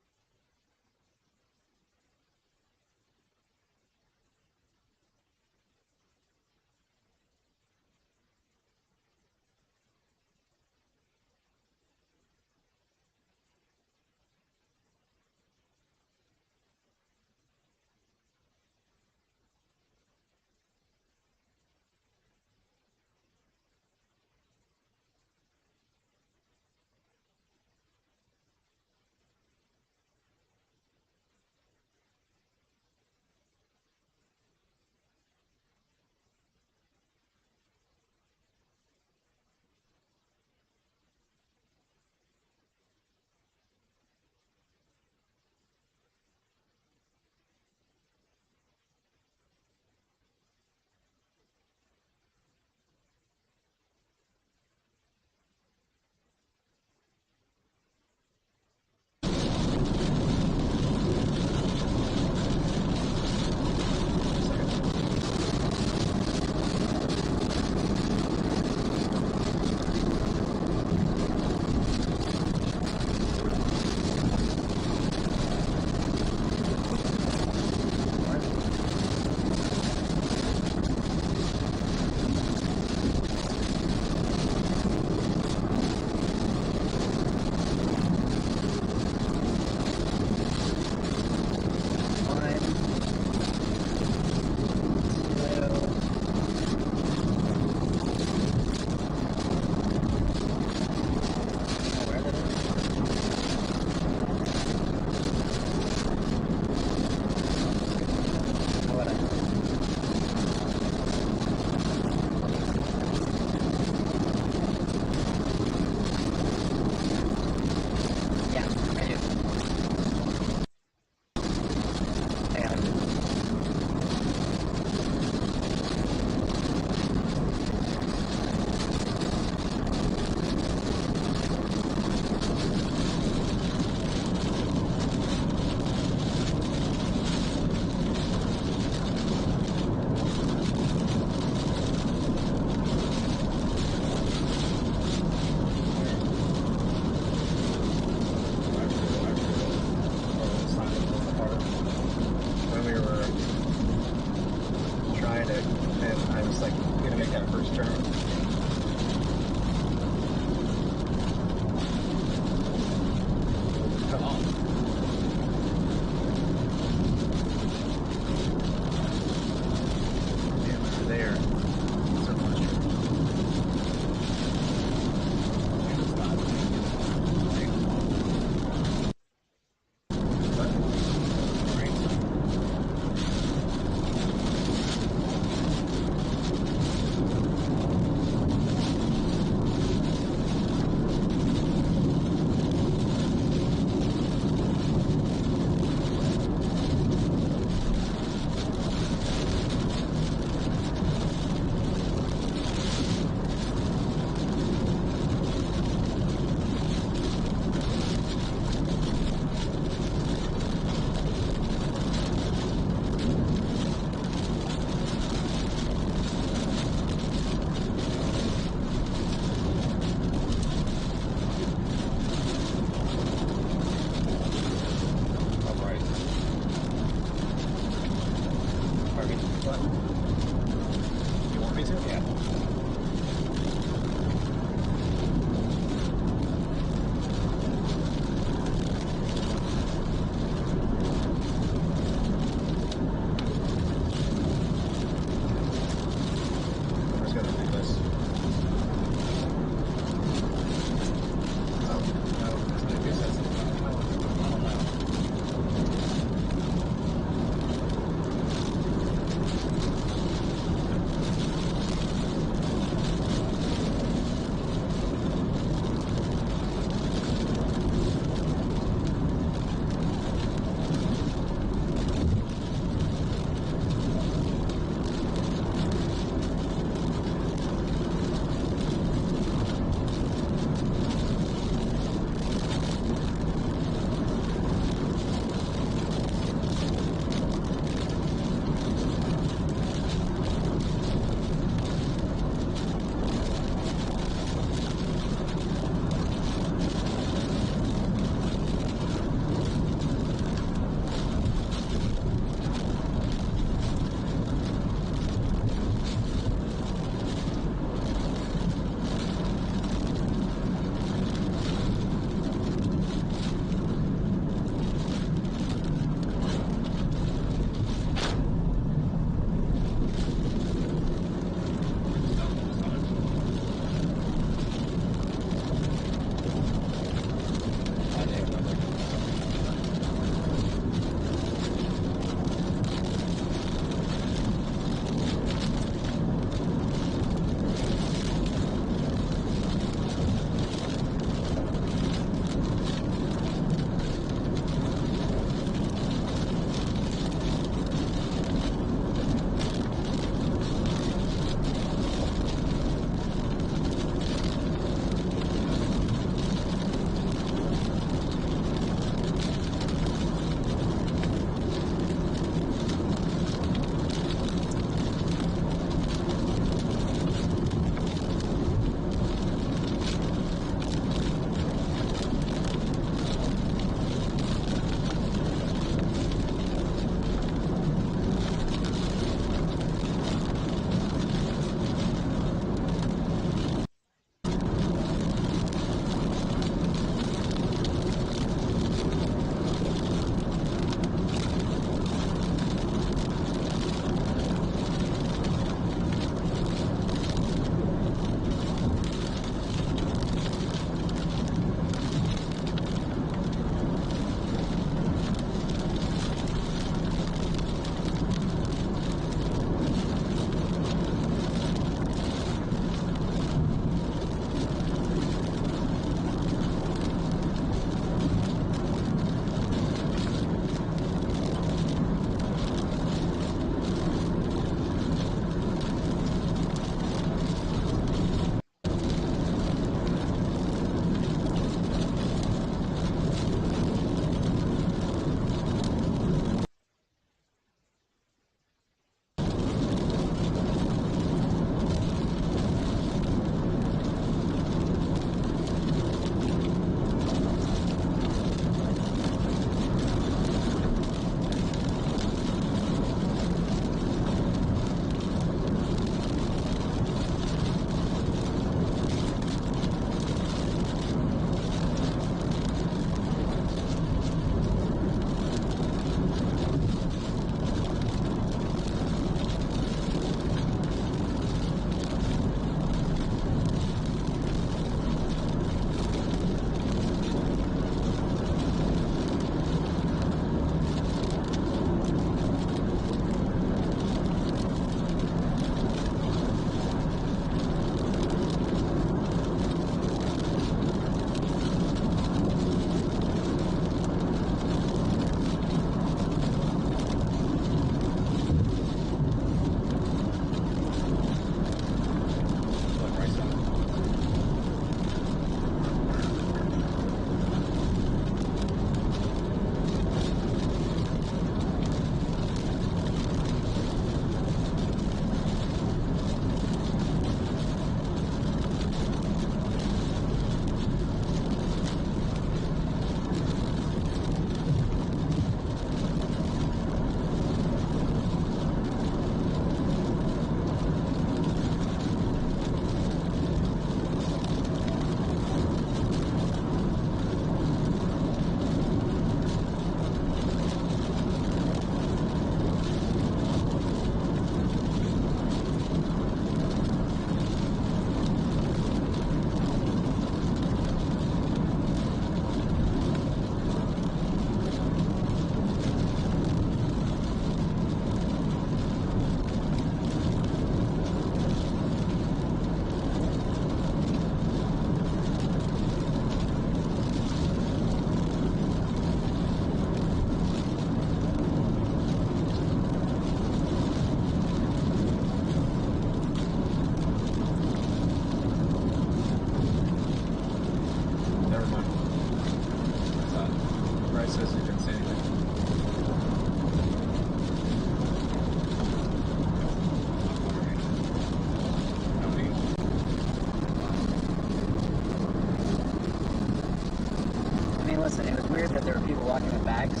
there were people walking with bags.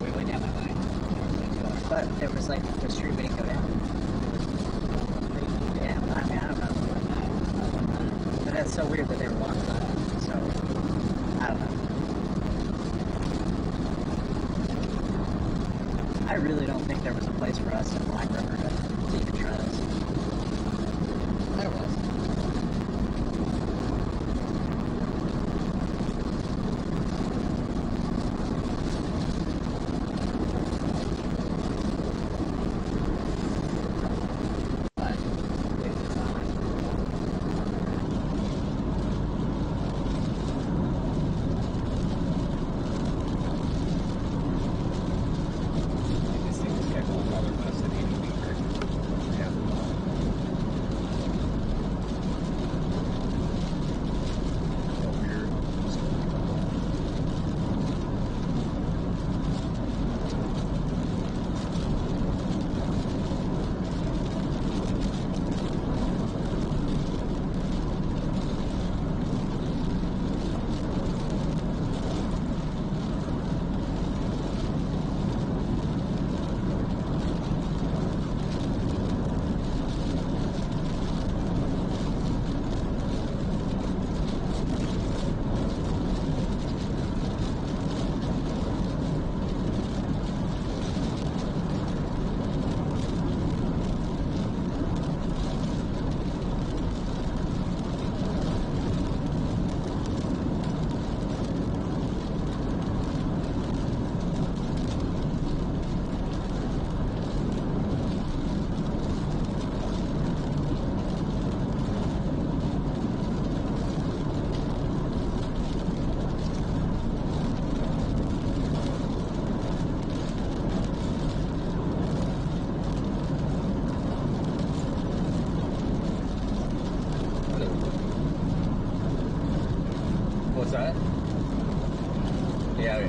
We went down that way. But there was like the street we didn't go down. Yeah, I mean, I don't know. But that's so weird that they were walking by that. So, I don't know. I really don't think there was a place for us in Black River to even try this. There was. What's that? Yeah.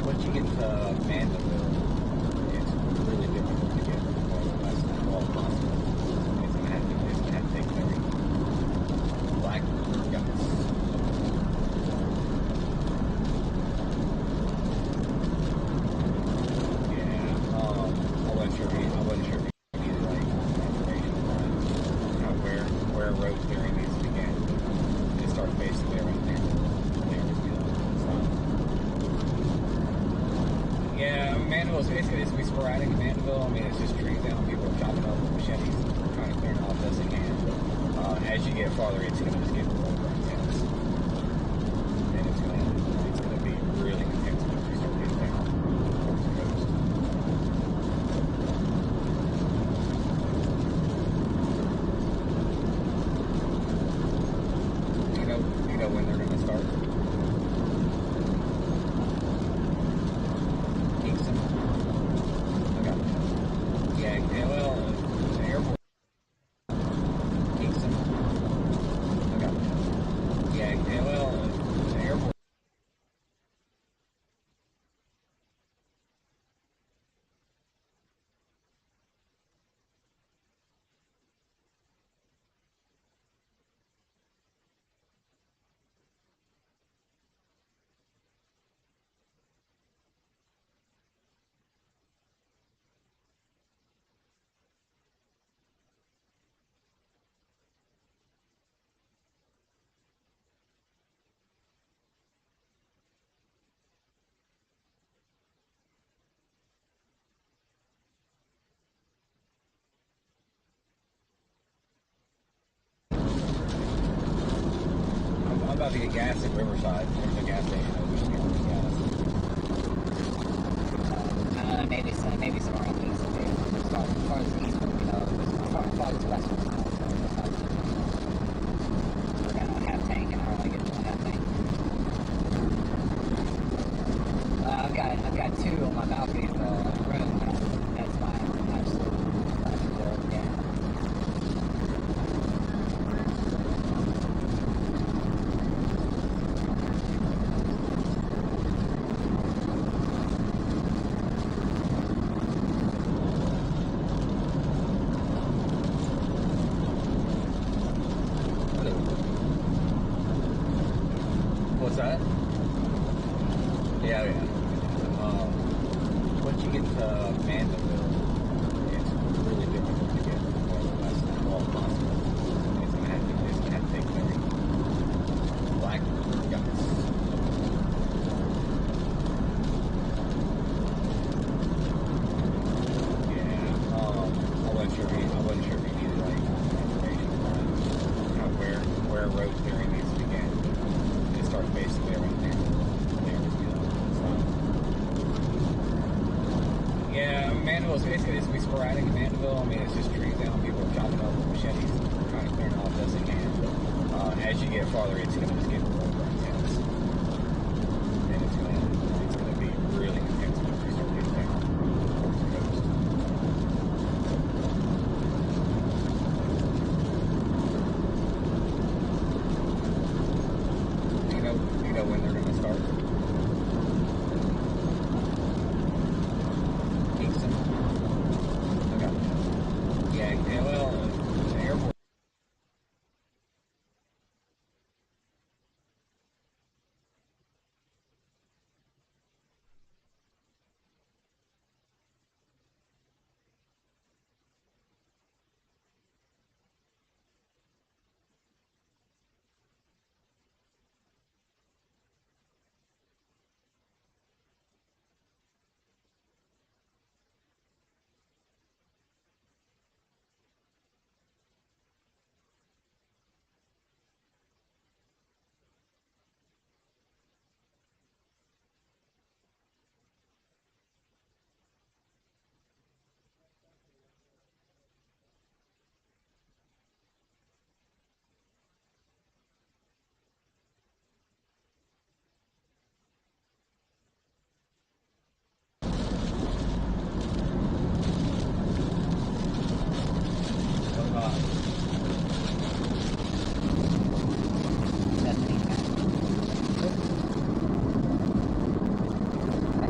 Once you get to Mandeville, it's really difficult to get from the west and all possible. It's gonna have to take very Black guys. Yeah. I wasn't sure if you needed like information on where road clearing needs to begin. It starts basically around there. Yeah, Mandeville's basically, it's gonna be sporadic in Mandeville. I mean, it's just trees down, people are chopping up with machetes, trying to clear it off as they can. As you get farther, it's gonna just get more intense. And it's gonna be really intense once you start getting down towards the coast. Do you know when they're gonna start? Yeah, well, the airport. Kingston. Okay. Yeah, well, the airport. I'm about to get gas at Riverside. There's a gas station over there. Maybe somewhere else. As far as the east, as far as the west. We're gonna half tank, and I don't want to get to a half tank. I've got two on my balcony in the room. That's my absolute yeah. farther it's going to escape the water intense. And it's going to be really intense once we start getting down towards the coast. Do you know when they're going to start? Kingston? Okay. Yeah, well, the airport.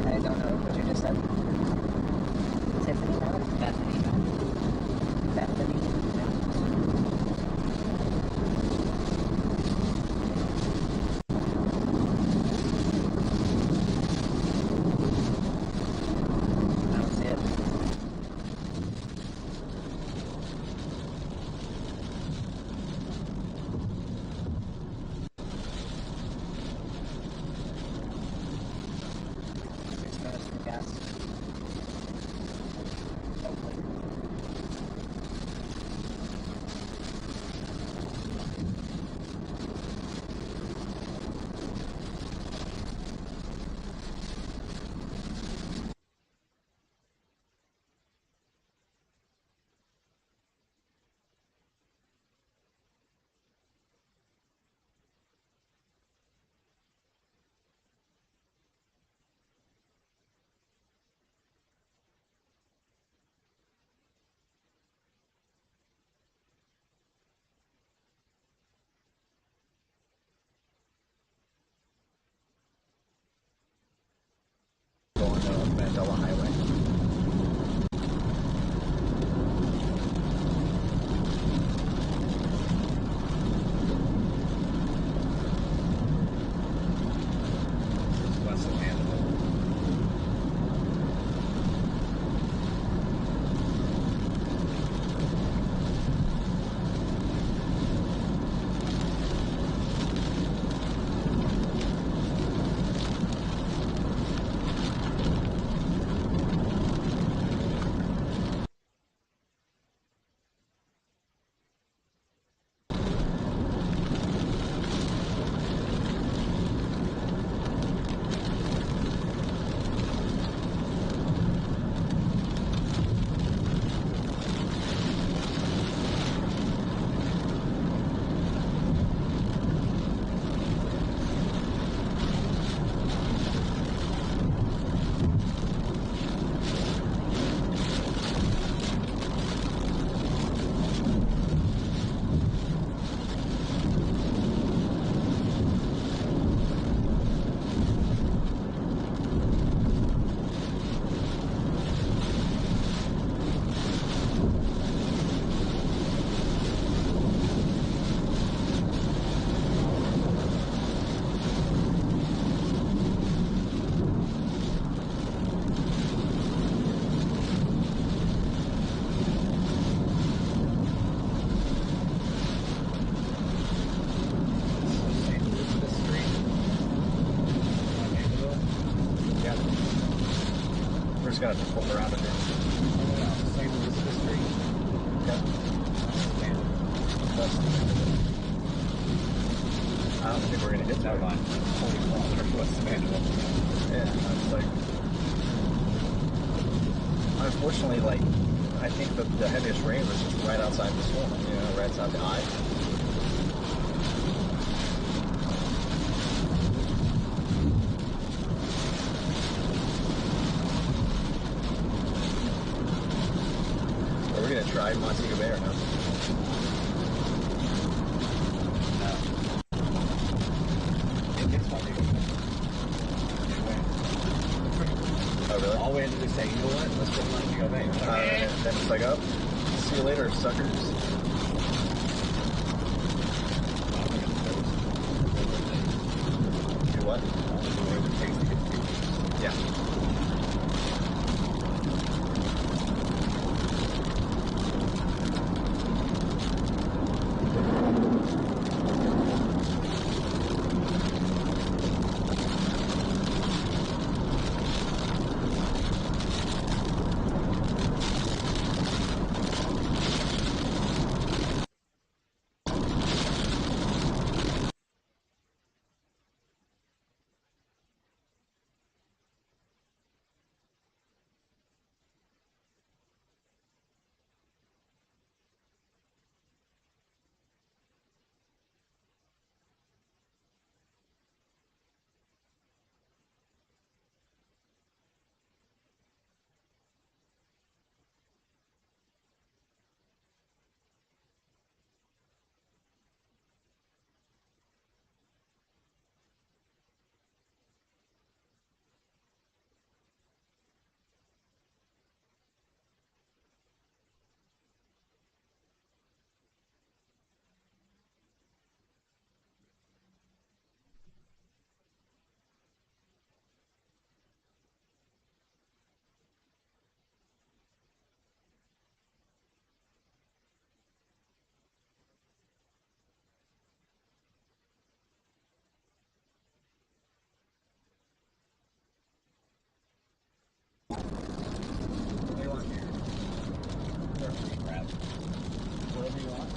I don't know what you just said. Tiffany Mountain? Bethany Mountain. Bethany I don't see it. Gas. Hopefully. Going Mandela Highway. West of Mandeville. We're just gonna have to pull around a bit. St. Elizabeth Street. Okay. I don't think we're gonna hit that line. 40 kilometers west of Mandeville. Yeah, that's like. Unfortunately, like, I think the heaviest rain was just right outside the storm. You know, right outside the eye. or no? It gets funny. Oh, really? All we had to do is say, you know what? Let's put money to go back. And then it's like, oh, see you later, suckers. Do what? Yeah. What do you want here? Whatever you want.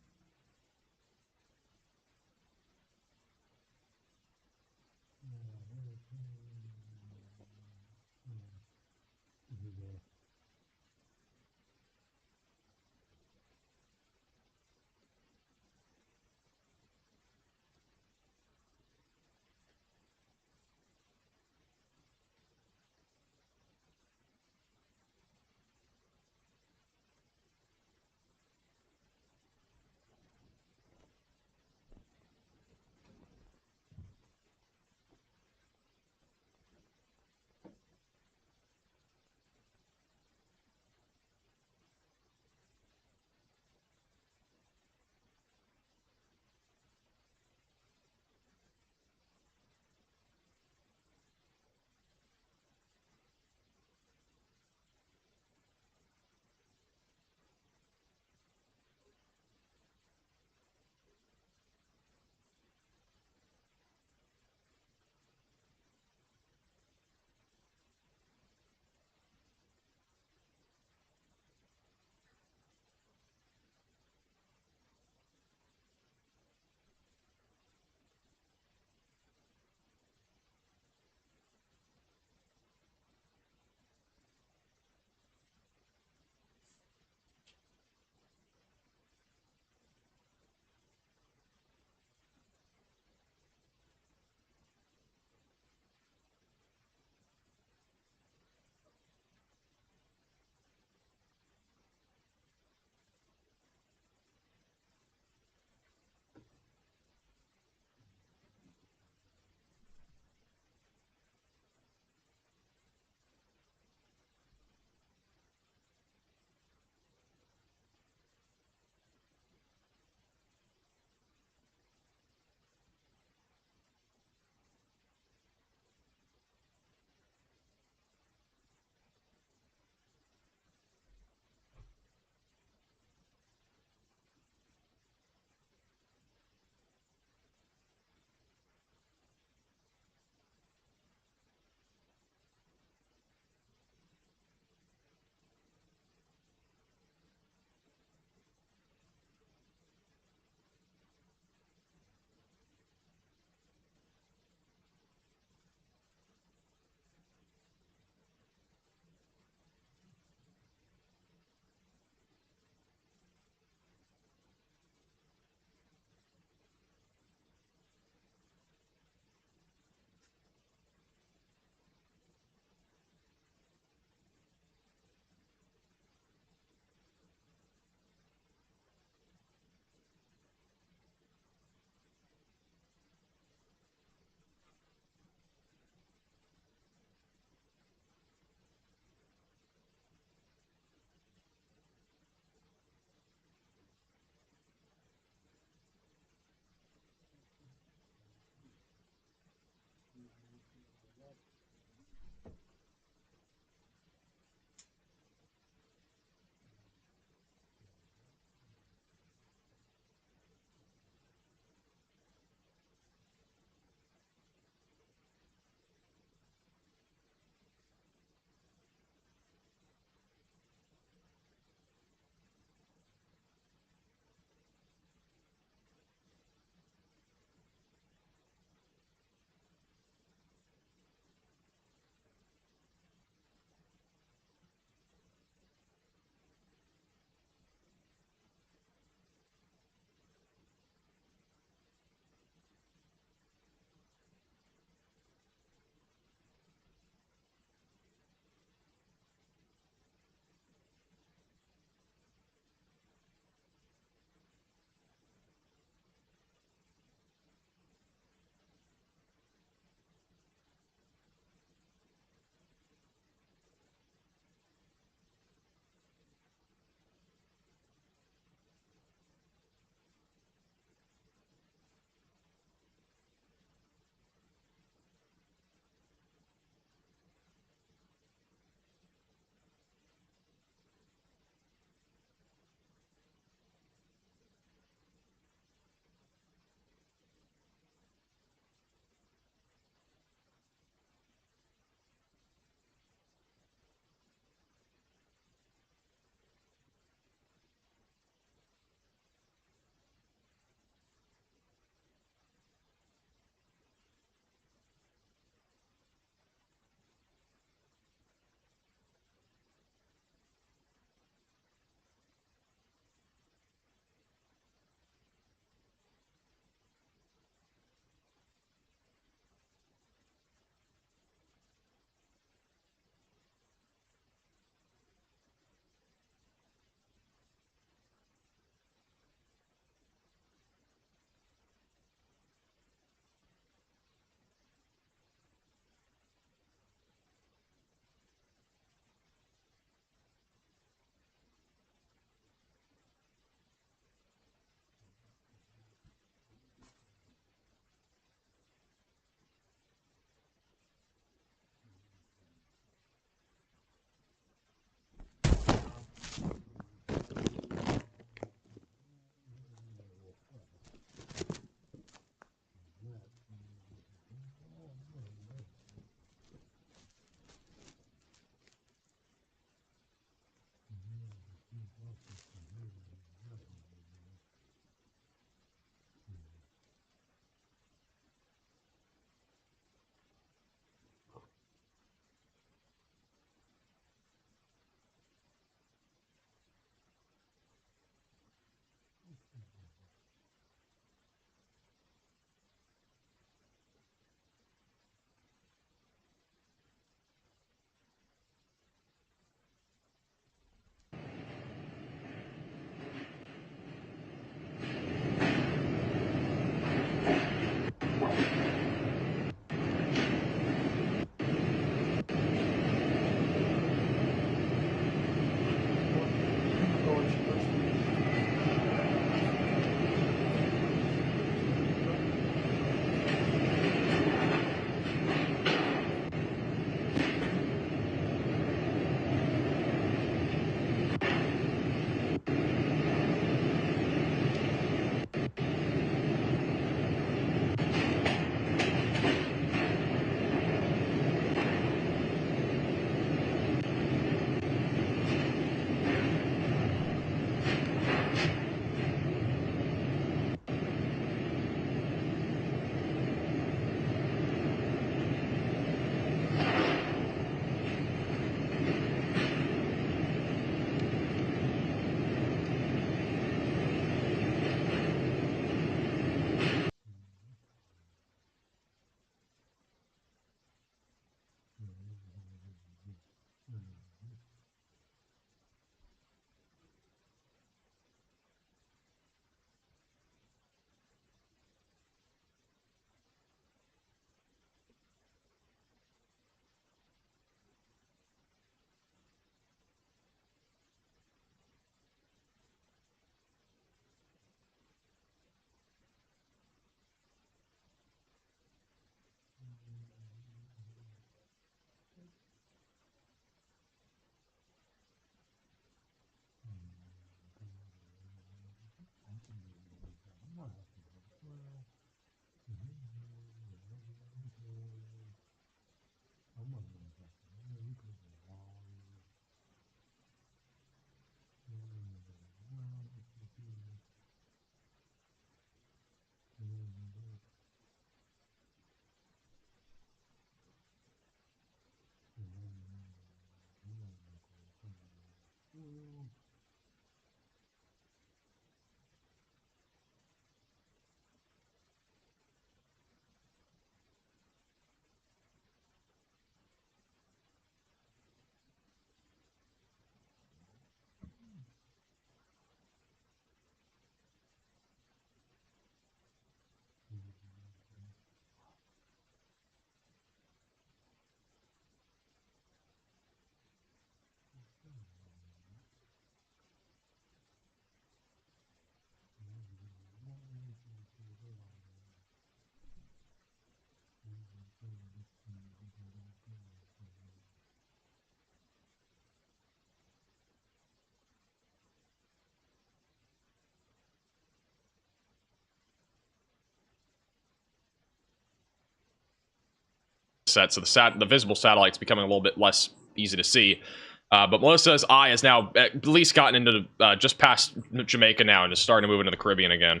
Set, so the visible satellite's becoming a little bit less easy to see. But Melissa's eye has now at least gotten into just past Jamaica now and is starting to move into the Caribbean again.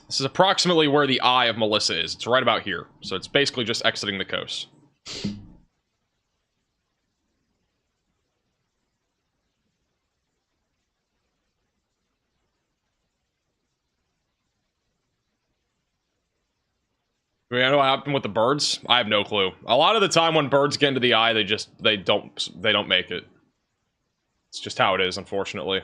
This is approximately where the eye of Melissa is. It's right about here. So it's basically just exiting the coast. I mean, I know what happened with the birds. I have no clue. A lot of the time when birds get into the eye, they don't make it. It's just how it is, unfortunately.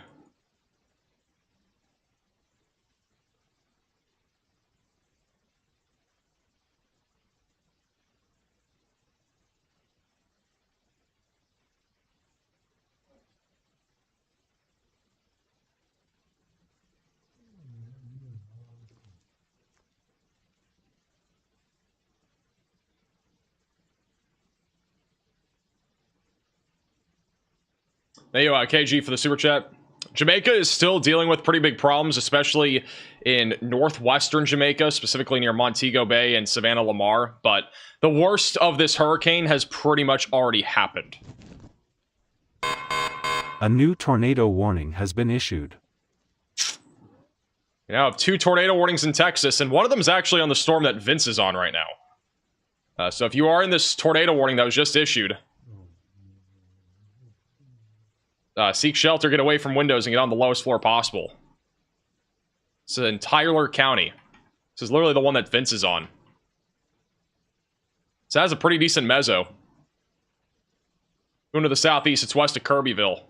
Thank you, KG, for the super chat. Jamaica is still dealing with pretty big problems, especially in northwestern Jamaica, specifically near Montego Bay and Savannah Lamar. But the worst of this hurricane has pretty much already happened. A new tornado warning has been issued. You now have 2 tornado warnings in Texas, and one of them is actually on the storm that Vince is on right now. So if you are in this tornado warning that was just issued, seek shelter, get away from windows, and get on the lowest floor possible. It's in Tyler County. This is literally the one that Vince is on. This has a pretty decent mezzo. Going to the southeast, it's west of Kirbyville.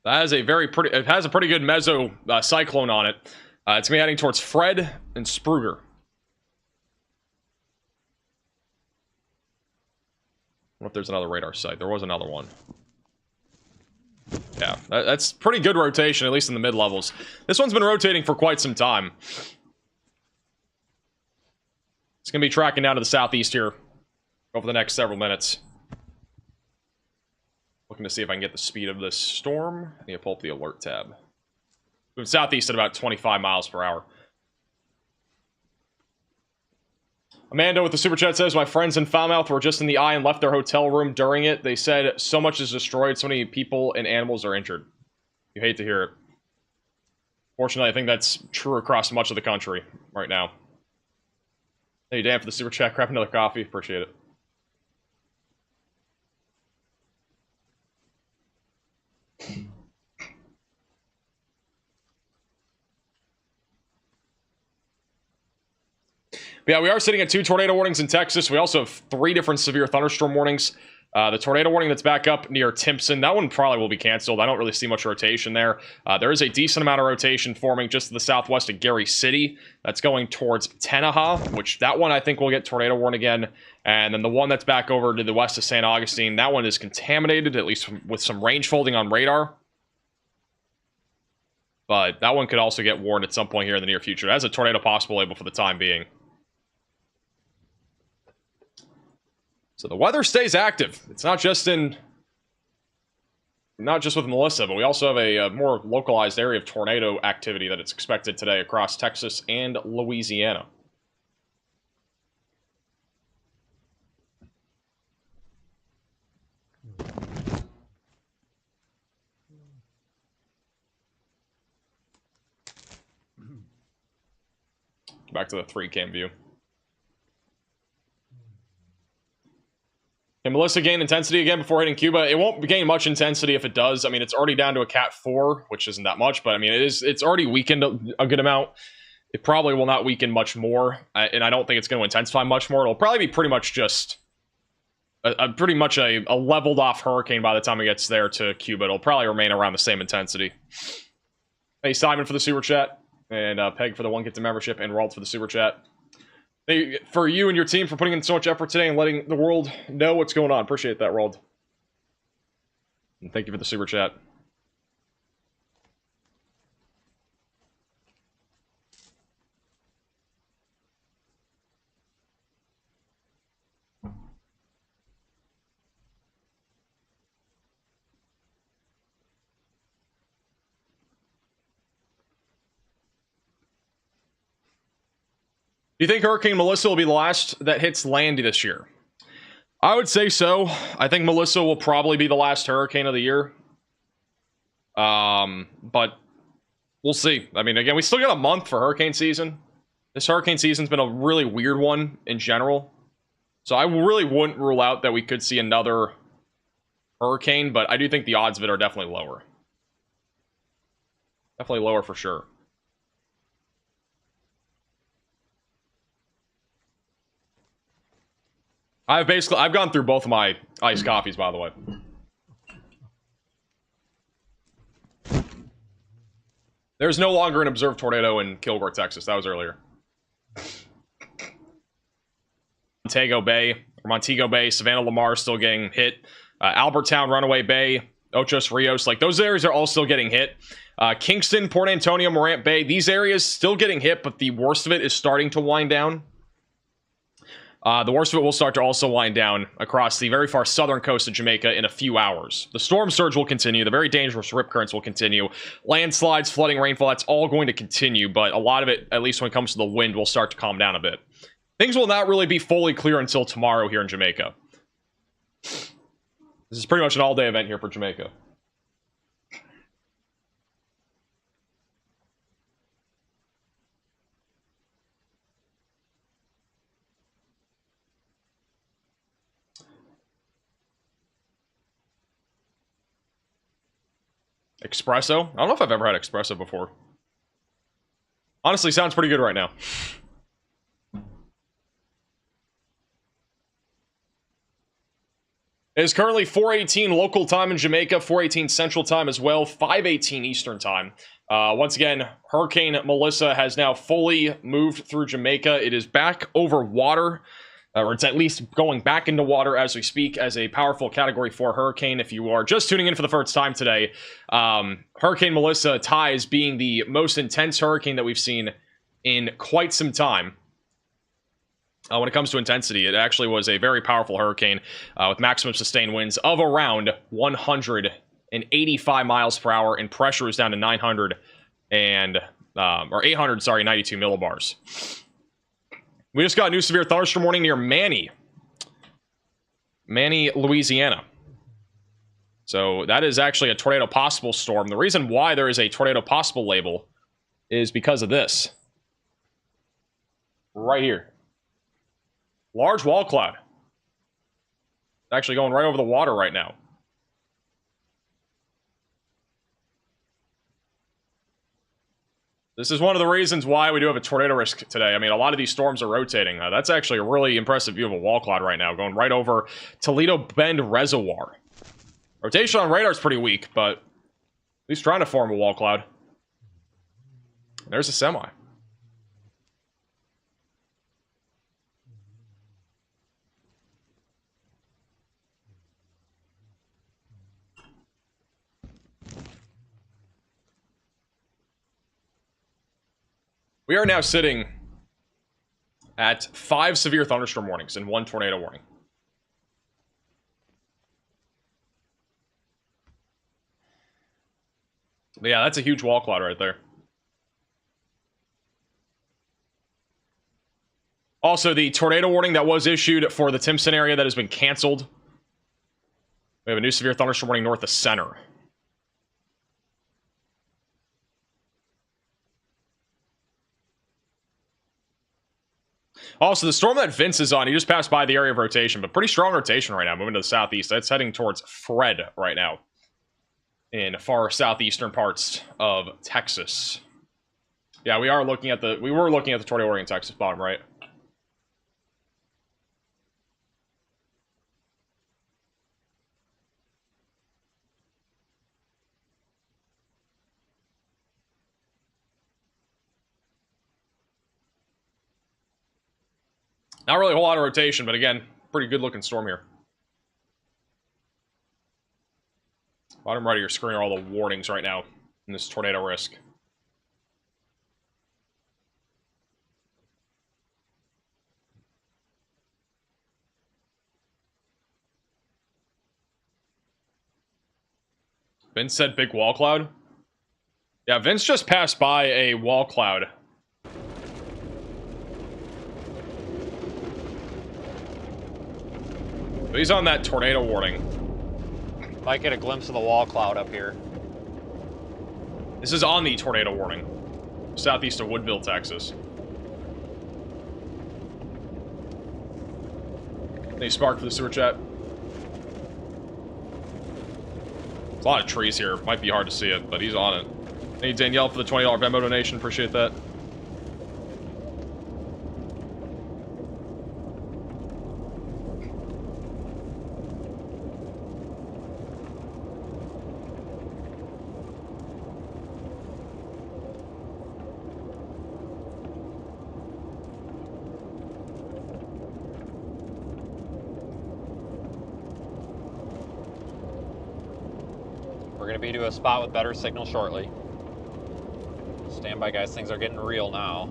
That has it has a pretty good mezzo cyclone on it. It's gonna be heading towards Fred and Spruger. I wonder if there's another radar site. There was another one. Yeah, that's pretty good rotation, at least in the mid-levels. This one's been rotating for quite some time. It's gonna be tracking down to the southeast here over the next several minutes. Looking to see if I can get the speed of this storm. I need to pull up the alert tab. Moving southeast at about 25 miles per hour. Amanda with the super chat says, my friends in Falmouth were just in the eye and left their hotel room during it. They said so much is destroyed, so many people and animals are injured. You hate to hear it. Fortunately, I think that's true across much of the country right now. Thank you, Dan, for the super chat. Grab another coffee. Appreciate it. But yeah, we are sitting at 2 tornado warnings in Texas. We also have 3 different severe thunderstorm warnings. The tornado warning that's back up near Timpson, that one probably will be canceled. I don't really see much rotation there. There is a decent amount of rotation forming just to the southwest of Gary City. That's going towards Tenaha, which that one I think will get tornado warned again. And then the one that's back over to the west of St. Augustine, that one is contaminated, at least with some range folding on radar. But that one could also get warned at some point here in the near future. It has a tornado possible label for the time being. So the weather stays active. It's not just with Melissa, but we also have a more localized area of tornado activity that it's expected today across Texas and Louisiana. Back to the 3-cam view. Can Melissa gain intensity again before hitting Cuba? It won't gain much intensity if it does. I mean, it's already down to a Cat 4, which isn't that much, but I mean, it's already weakened a good amount. It probably will not weaken much more, and I don't think it's going to intensify much more. It'll probably be pretty much just a leveled off hurricane by the time it gets there to Cuba. It'll probably remain around the same intensity. Hey, Simon for the super chat. And Peg for the 1 gift membership, and Ralt for the super chat. Hey, for you and your team for putting in so much effort today and letting the world know what's going on. Appreciate that, Ralt. And thank you for the super chat. Do you think Hurricane Melissa will be the last that hits land this year? I would say so. I think Melissa will probably be the last hurricane of the year. But we'll see. I mean, again, we still got a month for hurricane season. This hurricane season's been a really weird one in general. So I really wouldn't rule out that we could see another hurricane, but I do think the odds of it are definitely lower. Definitely lower for sure. I've gone through both of my iced coffees, by the way. There's no longer an observed tornado in Kilgore, Texas. That was earlier. Montego Bay, Savannah Lamar still getting hit. Albertown, Runaway Bay, Ochos Rios, like those areas are all still getting hit. Kingston, Port Antonio, Morant Bay, these areas still getting hit, but the worst of it is starting to wind down. The worst of it will start to also wind down across the very far southern coast of Jamaica in a few hours. The storm surge will continue. The very dangerous rip currents will continue. Landslides, flooding, rainfall, that's all going to continue, but a lot of it, at least when it comes to the wind, will start to calm down a bit. Things will not really be fully clear until tomorrow here in Jamaica. This is pretty much an all-day event here for Jamaica. Espresso? I don't know if I've ever had espresso before. Honestly, sounds pretty good right now. It is currently 4:18 local time in Jamaica, 4:18 Central Time as well, 5:18 Eastern Time. Once again, Hurricane Melissa has now fully moved through Jamaica. It is back over water. Or it's at least going back into water as we speak as a powerful Category 4 hurricane. If you are just tuning in for the first time today, Hurricane Melissa ties being the most intense hurricane that we've seen in quite some time. When it comes to intensity, it actually was a very powerful hurricane with maximum sustained winds of around 185 miles per hour, and pressure is down to 92 millibars. We just got a new severe thunderstorm warning near Manny, Louisiana. So that is actually a tornado possible storm. The reason why there is a tornado possible label is because of this. Right here. Large wall cloud. It's actually going right over the water right now. This is one of the reasons why we do have a tornado risk today. I mean, a lot of these storms are rotating. That's actually a really impressive view of a wall cloud right now, going right over Toledo Bend Reservoir. Rotation on radar is pretty weak, but at least trying to form a wall cloud. There's a semi. We are now sitting at 5 severe thunderstorm warnings and 1 tornado warning. But yeah, that's a huge wall cloud right there. Also, the tornado warning that was issued for the Timpson area that has been canceled. We have a new severe thunderstorm warning north of center. Also, the storm that Vince is on, he just passed by the area of rotation, but pretty strong rotation right now, moving to the southeast. That's heading towards Fred right now in far southeastern parts of Texas. Yeah, we were looking at the tornado warning in Texas, bottom right. Not really a whole lot of rotation, but again, pretty good looking storm here. Bottom right of your screen are all the warnings right now in this tornado risk. Vince said big wall cloud. Yeah, Vince just passed by a wall cloud. He's on that tornado warning. Might get a glimpse of the wall cloud up here. This is on the tornado warning. Southeast of Woodville, Texas. Any spark for the sewer chat? There's a lot of trees here. Might be hard to see it, but he's on it. Hey, Danielle for the $20 Venmo donation. Appreciate that. We're going to be to a spot with better signal shortly. Stand by, guys. Things are getting real now.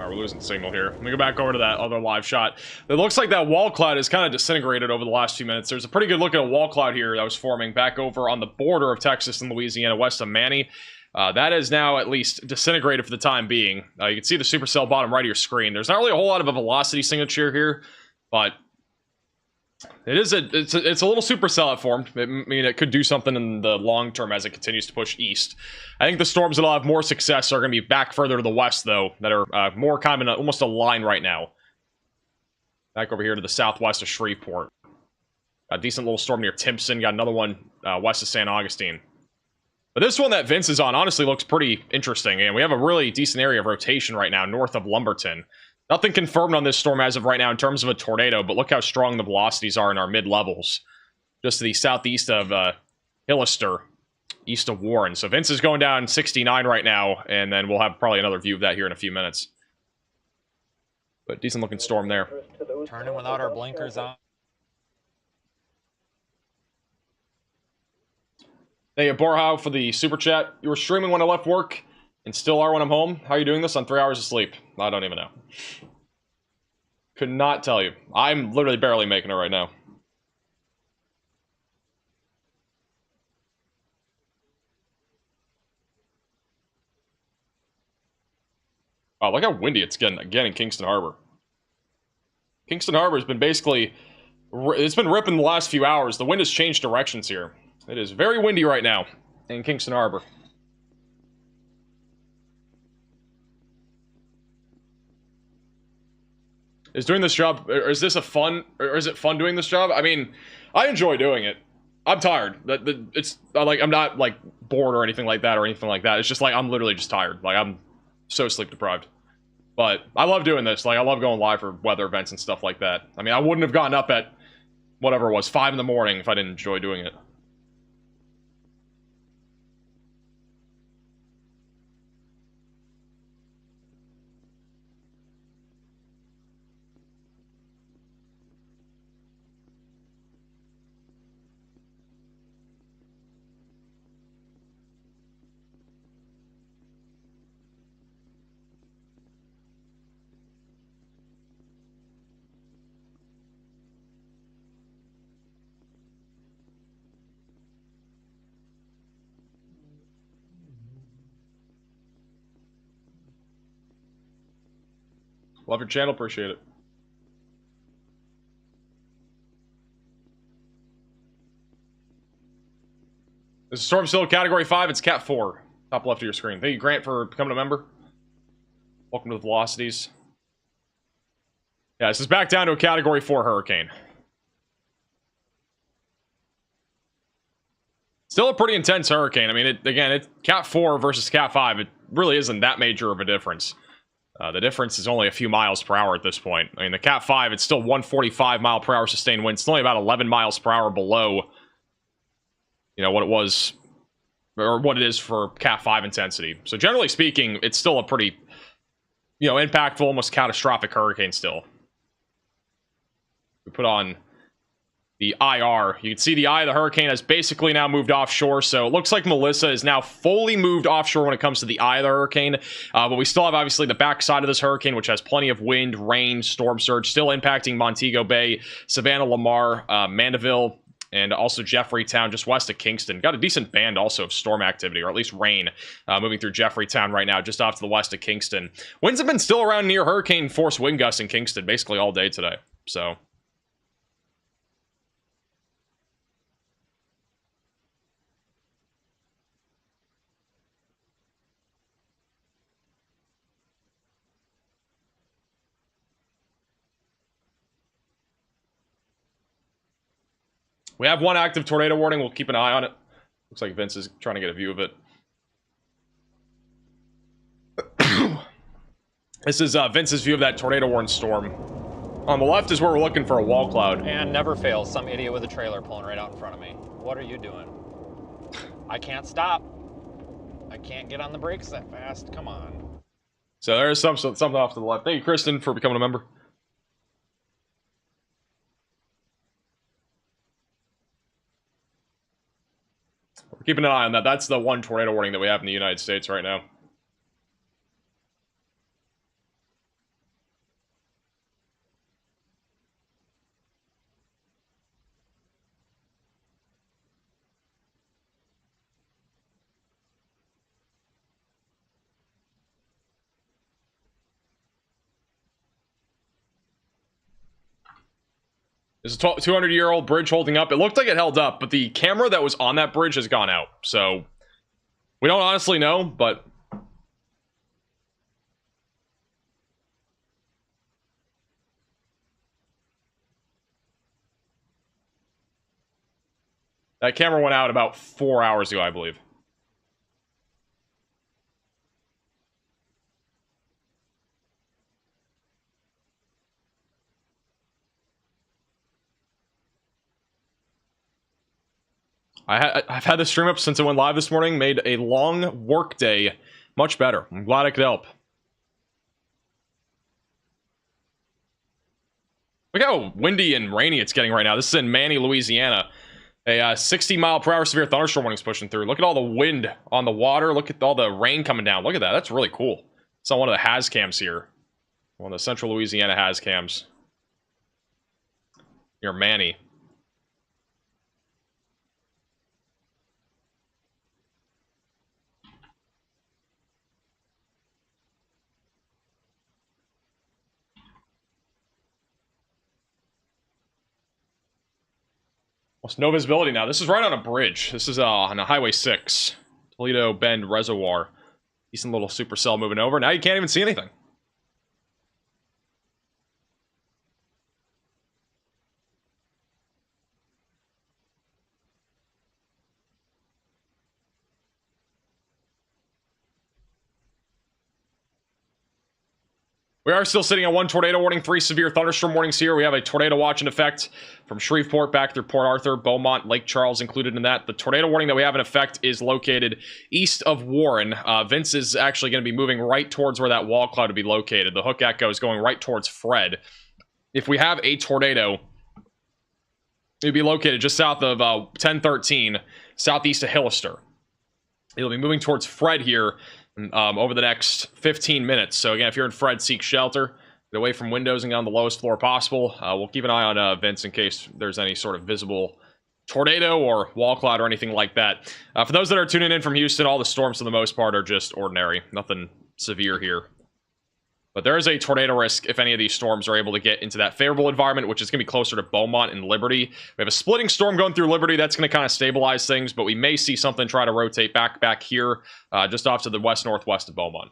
We're losing signal here. Let me go back over to that other live shot. It looks like that wall cloud is kind of disintegrated over the last few minutes. There's a pretty good look at a wall cloud here that was forming back over on the border of Texas and Louisiana, west of Manny. That is now at least disintegrated for the time being. You can see the supercell bottom right of your screen. There's not really a whole lot of a velocity signature here, but it's a little supercell it formed. I mean, it could do something in the long term as it continues to push east. I think the storms that'll have more success are going to be back further to the west, though, that are more kind of almost a line right now. Back over here to the southwest of Shreveport. A decent little storm near Timpson. Got another one west of San Augustine. But this one that Vince is on honestly looks pretty interesting, and we have a really decent area of rotation right now north of Lumberton. Nothing confirmed on this storm as of right now in terms of a tornado, but look how strong the velocities are in our mid-levels. Just to the southeast of Hillister, east of Warren. So Vince is going down 69 right now, and then we'll have probably another view of that here in a few minutes. But decent looking storm there. Turning without our blinkers on. Hey, Borhau for the super chat. You were streaming when I left work and still are when I'm home. How are you doing this on 3 hours of sleep? I don't even know. Could not tell you. I'm literally barely making it right now. Wow, look how windy it's getting again in Kingston Harbor. Kingston Harbor has been basically... It's been ripping the last few hours. The wind has changed directions here. It is very windy right now in Kingston Harbor. Is doing this job, or is this a fun, or is it fun doing this job? I mean, I enjoy doing it. I'm tired. I'm not like bored or anything like that It's just like I'm literally just tired. Like I'm so sleep deprived. But I love doing this. Like I love going live for weather events and stuff like that. I mean, I wouldn't have gotten up at whatever it was 5 in the morning if I didn't enjoy doing it. Love your channel. Appreciate it. This is Storm still Category 5. It's Cat 4. Top left of your screen. Thank you, Grant, for becoming a member. Welcome to the Velocities. Yeah, this is back down to a Category 4 hurricane. Still a pretty intense hurricane. I mean, it's Cat 4 versus Cat 5. It really isn't that major of a difference. The difference is only a few miles per hour at this point. I mean, the Cat 5, it's still 145 mile per hour sustained wind. It's only about 11 miles per hour below, you know, what it was, or what it is for Cat 5 intensity. So generally speaking, it's still a pretty, you know, impactful, almost catastrophic hurricane still. We put on the IR. You can see the eye of the hurricane has basically now moved offshore, so it looks like Melissa is now fully moved offshore when it comes to the eye of the hurricane, but we still have obviously the backside of this hurricane, which has plenty of wind, rain, storm surge, still impacting Montego Bay, Savannah, Lamar, Mandeville, and also Jeffreytown, just west of Kingston. Got a decent band also of storm activity, or at least rain, moving through Jeffreytown right now, just off to the west of Kingston. Winds have been still around near hurricane force wind gusts in Kingston basically all day today, so... We have one active tornado warning. We'll keep an eye on it. Looks like Vince is trying to get a view of it. This is Vince's view of that tornado warning storm. On the left is where we're looking for a wall cloud. And never fails, some idiot with a trailer pulling right out in front of me. What are you doing? I can't stop. I can't get on the brakes that fast. Come on. So there's something off to the left. Thank you, Kristen, for becoming a member. We're keeping an eye on that. That's the one tornado warning that we have in the United States right now. There's a 200-year-old bridge holding up. It looked like it held up, but the camera that was on that bridge has gone out. So, we don't honestly know, but... that camera went out about 4 hours ago, I believe. I've had this stream up since it went live this morning. Made a long work day much better. I'm glad I could help. Look how windy and rainy it's getting right now. This is in Manny, Louisiana. A 60 mile per hour severe thunderstorm warning is pushing through. Look at all the wind on the water. Look at all the rain coming down. Look at that. That's really cool. It's on one of the HAZ cams here. One of the central Louisiana HAZ cams. Near Manny. Almost no visibility now. This is right on a bridge. This is on a Highway 6. Toledo Bend Reservoir. Decent little supercell moving over. Now you can't even see anything. We are still sitting at one tornado warning, 3 severe thunderstorm warnings here. We have a tornado watch in effect from Shreveport back through Port Arthur, Beaumont, Lake Charles included in that. The tornado warning that we have in effect is located east of Warren. Vince is actually going to be moving right towards where that wall cloud would be located. The Hook Echo is going right towards Fred. If we have a tornado, it would be located just south of 1013, southeast of Hillister. It'll be moving towards Fred here over the next 15 minutes. So again, if you're in Fred, seek shelter. Get away from windows and get on the lowest floor possible. We'll keep an eye on Vince in case there's any sort of visible tornado or wall cloud or anything like that. For those that are tuning in from Houston, all the storms for the most part are just ordinary. Nothing severe here. But there is a tornado risk if any of these storms are able to get into that favorable environment, which is going to be closer to Beaumont and Liberty. We have a splitting storm going through Liberty. That's going to kind of stabilize things, but we may see something try to rotate back here, just off to the west-northwest of Beaumont.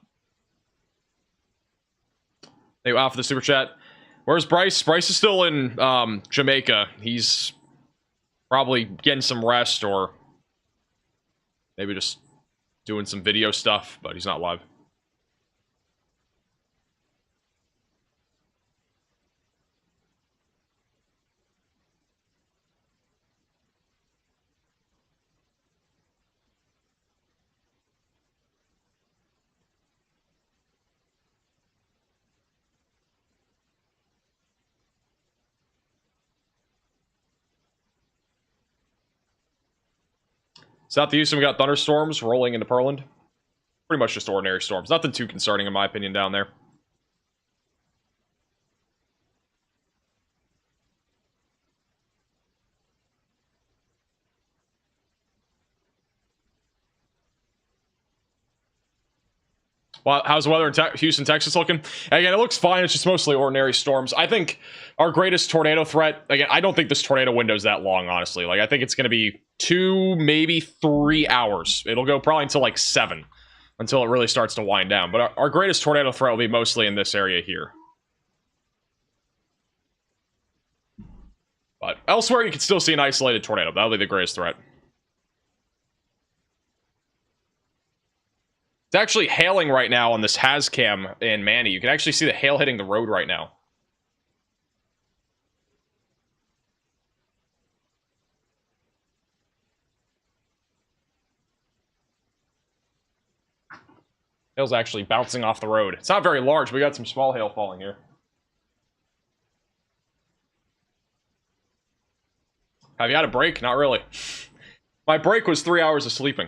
Thank you, Al, for the super chat. Where's Bryce? Bryce is still in Jamaica. He's probably getting some rest or maybe just doing some video stuff, but he's not live. South Houston, we got thunderstorms rolling into Pearland. Pretty much just ordinary storms. Nothing too concerning, in my opinion, down there. Well, how's the weather in Houston, Texas looking? Again, it looks fine. It's just mostly ordinary storms. I think our greatest tornado threat, again, I don't think this tornado window is that long, honestly. Like, I think it's going to be 2, maybe 3 hours. It'll go probably until like 7, until it really starts to wind down. But our greatest tornado threat will be mostly in this area here. But elsewhere, you can still see an isolated tornado. That'll be the greatest threat. It's actually hailing right now on this Hazcam in Manny. You can actually see the hail hitting the road right now. Hail's actually bouncing off the road. It's not very large, but we got some small hail falling here. Have you had a break? Not really. My break was 3 hours of sleeping.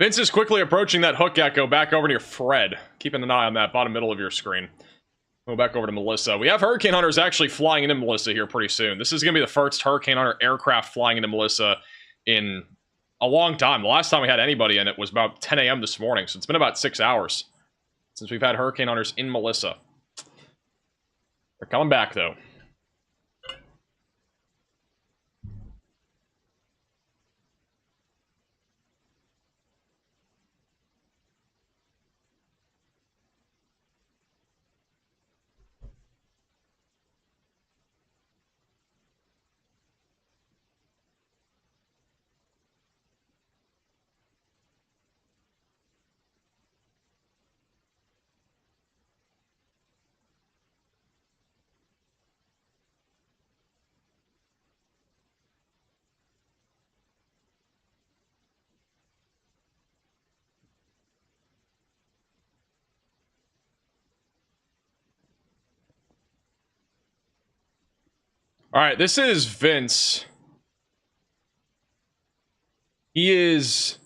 Vince is quickly approaching that hook echo back over near Fred. Keeping an eye on that bottom middle of your screen. Go back over to Melissa. We have Hurricane Hunters actually flying into Melissa here pretty soon. This is going to be the first Hurricane Hunter aircraft flying into Melissa in a long time. The last time we had anybody in it was about 10 a.m. this morning, so it's been about 6 hours since we've had Hurricane Hunters in Melissa. They're coming back, though. All right, this is Vince. He is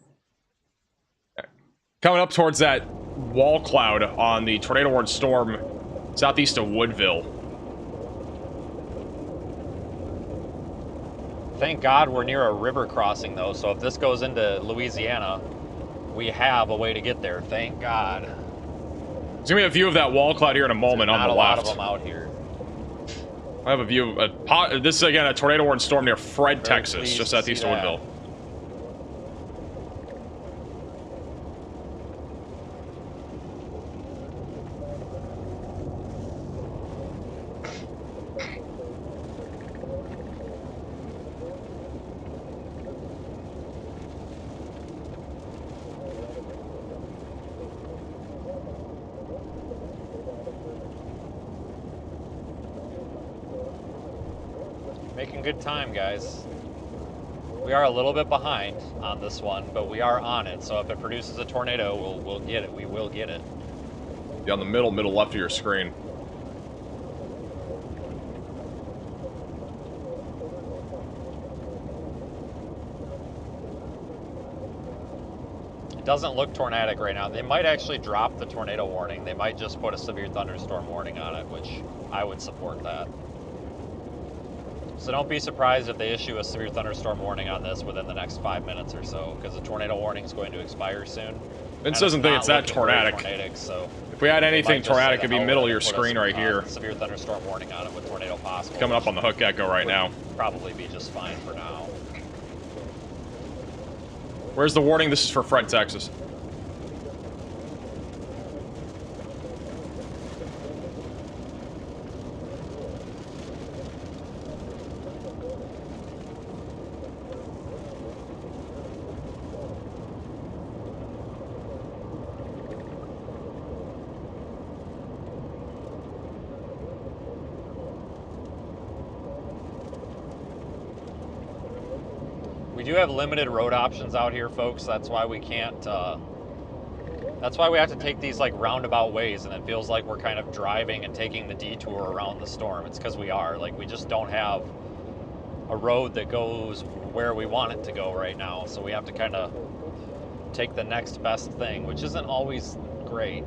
coming up towards that wall cloud on the tornado warned storm southeast of Woodville. Thank God we're near a river crossing, though, so if this goes into Louisiana, we have a way to get there. Thank God. There's going to be a view of that wall cloud here in a moment on the left. Not a lot of them out here. I have a view of this is again a tornado warned storm near Fred, Texas, just southeast of Woodville. Making good time, guys. We are a little bit behind on this one, but we are on it. So if it produces a tornado, we'll get it. We will get it. Be on the middle left of your screen. doesn't look tornadic right now. They might actually drop the tornado warning. They might just put a severe thunderstorm warning on it, which I would support that. So don't be surprised if they issue a severe thunderstorm warning on this within the next 5 minutes or so, because the tornado warning is going to expire soon. Vince doesn't think it's that tornadic. So if we had anything tornadic, it'd be middle of your screen right here. Severe thunderstorm warning on it with tornado possible. Coming up on the Hook Echo right now. Probably be just fine for now. Where's the warning? This is for Fred, Texas. We do have limited road options out here, folks. That's why we can't, that's why we have to take these like roundabout ways, and it feels like we're kind of driving and taking the detour around the storm. It's because we are. Like, we just don't have a road that goes where we want it to go right now. So we have to kind of take the next best thing, which isn't always great.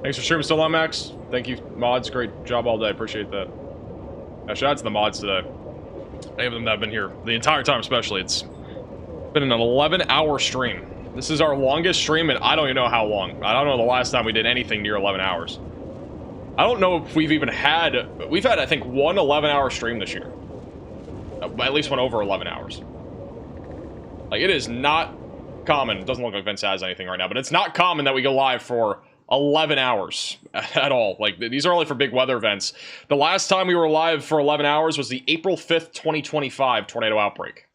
Thanks for streaming still on, Max. Thank you, mods. Great job all day. Appreciate that. Shout out to the mods today. Any of them that have been here the entire time, especially. It's been an 11-hour stream. This is our longest stream, and I don't even know how long. I don't know the last time we did anything near 11 hours. I don't know if we've even had... We've had, I think, one 11-hour stream this year. At least one over 11 hours. Like, it is not common. It doesn't look like Vince has anything right now, but it's not common that we go live for 11 hours at all. Like, these are only for big weather events. The last time we were live for 11 hours was the April 5th, 2025 tornado outbreak.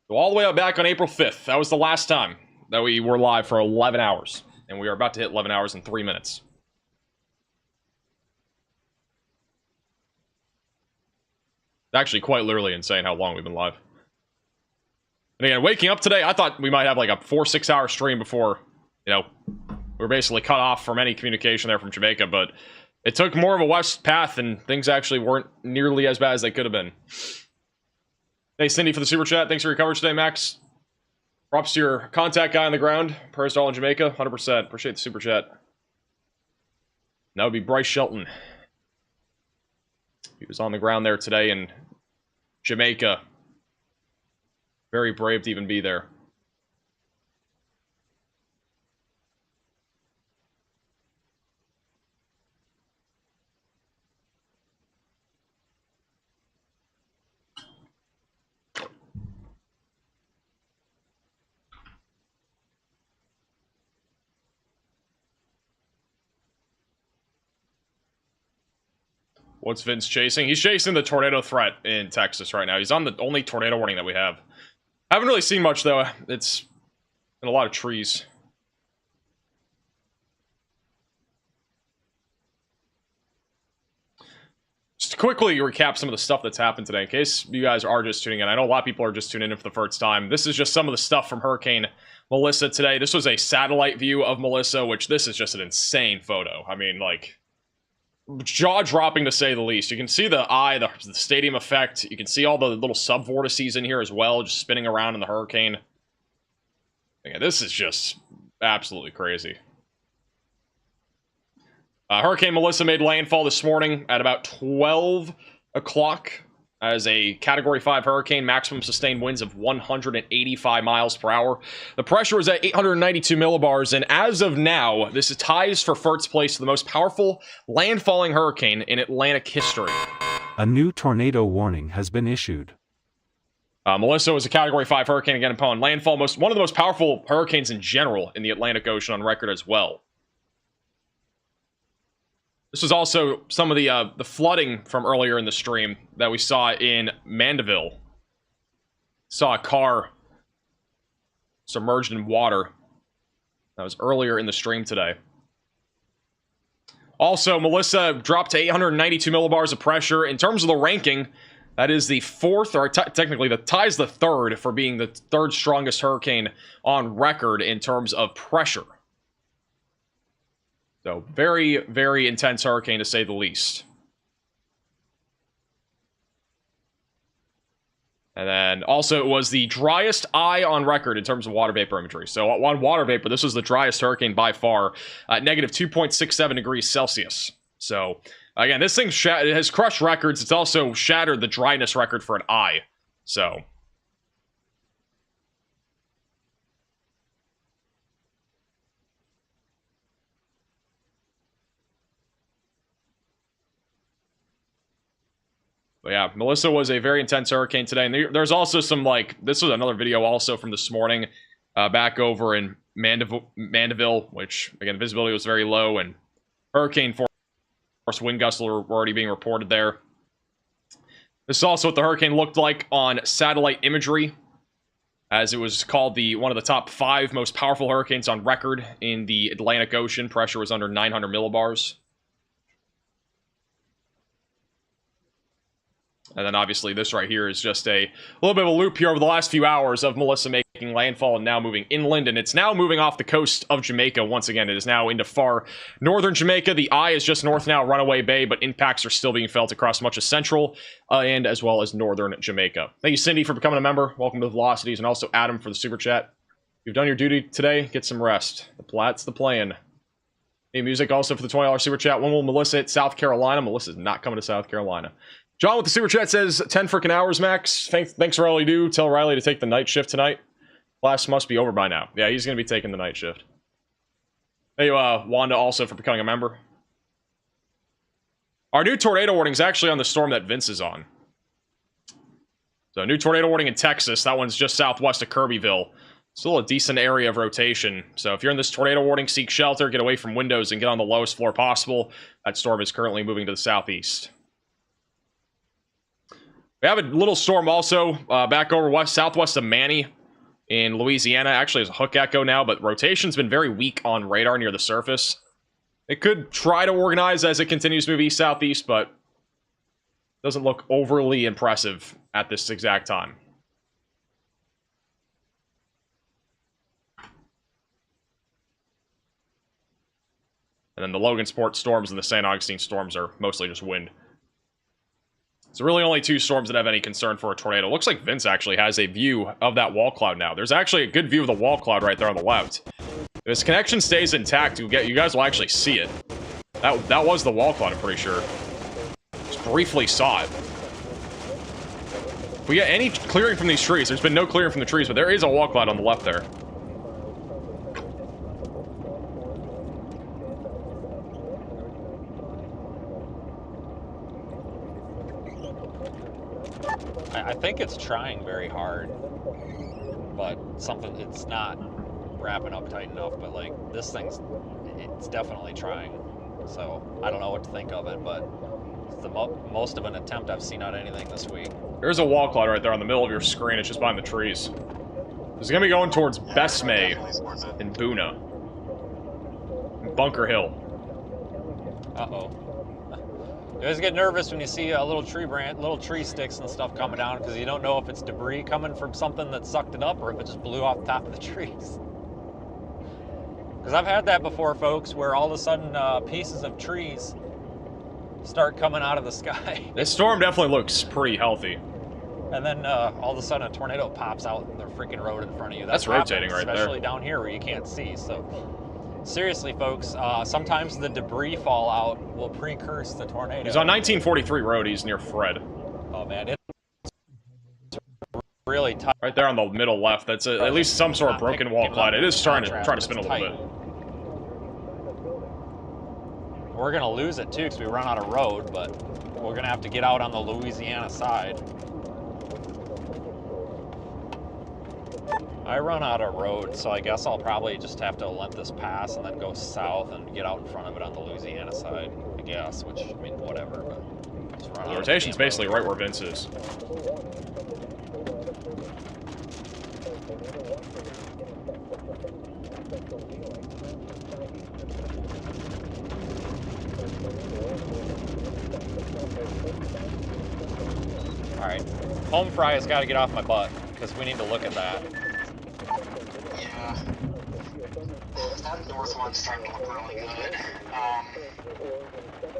So all the way up back on April 5th. That was the last time that we were live for 11 hours. And we are about to hit 11 hours in 3 minutes. It's actually quite literally insane how long we've been live. And again, waking up today, I thought we might have like a 4-6 hour stream before, you know, we were basically cut off from any communication there from Jamaica, but it took more of a west path and things actually weren't nearly as bad as they could have been. Thanks, Cindy, for the super chat. Thanks for your coverage today, Max. Props to your contact guy on the ground. Prayers to all in Jamaica. 100%. Appreciate the super chat. That would be Bryce Shelton. He was on the ground there today in Jamaica. Very brave to even be there. What's Vince chasing? He's chasing the tornado threat in Texas right now. He's on the only tornado warning that we have. Haven't really seen much, though. It's in a lot of trees. Just to quickly recap some of the stuff that's happened today, in case you guys are just tuning in. I know a lot of people are just tuning in for the first time. This is just some of the stuff from Hurricane Melissa today. This was a satellite view of Melissa, which this is just an insane photo. I mean, like, jaw-dropping to say the least. You can see the eye, the stadium effect. You can see all the little sub-vortices in here as well, just spinning around in the hurricane. Yeah, this is just absolutely crazy. Hurricane Melissa made landfall this morning at about 12 o'clock as a Category 5 hurricane, maximum sustained winds of 185 miles per hour. The pressure was at 892 millibars, and as of now, this ties for first place to the most powerful landfalling hurricane in Atlantic history. A new tornado warning has been issued. Melissa was a Category 5 hurricane again upon landfall, one of the most powerful hurricanes in general in the Atlantic Ocean on record as well. This was also some of the flooding from earlier in the stream that we saw in Mandeville. Saw a car submerged in water. That was earlier in the stream today. Also, Melissa dropped to 892 millibars of pressure. In terms of the ranking, that is the fourth, or technically the ties the third for being the third strongest hurricane on record in terms of pressure. So, very, very intense hurricane to say the least. And then also it was the driest eye on record in terms of water vapor imagery. So on water vapor, this was the driest hurricane by far, at negative 2.67 degrees Celsius. So again, this thing it has crushed records. It's also shattered the dryness record for an eye. So but yeah, Melissa was a very intense hurricane today. And there's also some, like, this was another video also from this morning, back over in Mandeville, which, again, visibility was very low, and hurricane force wind gusts were already being reported there. This is also what the hurricane looked like on satellite imagery, as it was called one of the top 5 most powerful hurricanes on record in the Atlantic Ocean. Pressure was under 900 millibars. And then obviously this right here is just a little bit of a loop here over the last few hours of Melissa making landfall and now moving inland. And it's now moving off the coast of Jamaica once again. It is now into far northern Jamaica. The eye is just north now, Runaway Bay, but impacts are still being felt across much of central and as well as northern Jamaica. Thank you, Cindy, for becoming a member. Welcome to Velocities, and also Adam for the super chat. You've done your duty today. Get some rest. That's the plan. Hey, music also for the $20 super chat. When will Melissa hit South Carolina? Melissa's not coming to South Carolina. John with the super chat says 10 freaking hours max. Thanks for all you do. Tell Riley to take the night shift tonight. Class must be over by now. Yeah, he's going to be taking the night shift. Thank you, Wanda, also for becoming a member. Our new tornado warning is actually on the storm that Vince is on. So, new tornado warning in Texas. That one's just southwest of Kirbyville. Still a decent area of rotation. So, if you're in this tornado warning, seek shelter, get away from windows, and get on the lowest floor possible. That storm is currently moving to the southeast. We have a little storm also back over southwest of Manny in Louisiana. Actually, it's a hook echo now, but rotation's been very weak on radar near the surface. It could try to organize as it continues to move east-southeast, but doesn't look overly impressive at this exact time. And then the Logansport storms and the St. Augustine storms are mostly just wind. So really only 2 storms that have any concern for a tornado. Looks like Vince actually has a view of that wall cloud now. There's actually a good view of the wall cloud right there on the left. If this connection stays intact, you guys will actually see it. That was the wall cloud, I'm pretty sure. Just briefly saw it. If we get any clearing from these trees, there's been no clearing from the trees, but there is a wall cloud on the left there. I think it's trying very hard, but it's not wrapping up tight enough. But like this it's definitely trying. So I don't know what to think of it, but it's the most of an attempt I've seen on anything this week. There's a wall cloud right there on the middle of your screen. It's just behind the trees. It's gonna be going towards Besme and Boona, and Bunker Hill. Uh-oh. You always get nervous when you see a little tree sticks and stuff coming down because you don't know if it's debris coming from something that sucked it up or if it just blew off the top of the trees. Because I've had that before, folks, where all of a sudden pieces of trees start coming out of the sky. This storm definitely looks pretty healthy. And then all of a sudden a tornado pops out in the freaking road in front of you. That's rotating right there. Especially down here where you can't see. So seriously, folks, sometimes the debris fallout will precurse the tornado. He's on 1943 Road. He's near Fred. Oh, man. It's really tough. Right there on the middle left. That's at least some sort of broken wall cloud. It is trying to spin a little bit. We're going to lose it, too, because we run out of road, but we're going to have to get out on the Louisiana side. I run out of road, so I guess I'll probably just have to let this pass and then go south and get out in front of it on the Louisiana side, I guess, which, I mean, whatever, but just run the rotation's basically right where Vince is. All right, home fry has got to get off my butt because we need to look at that. That north one's starting to look really good.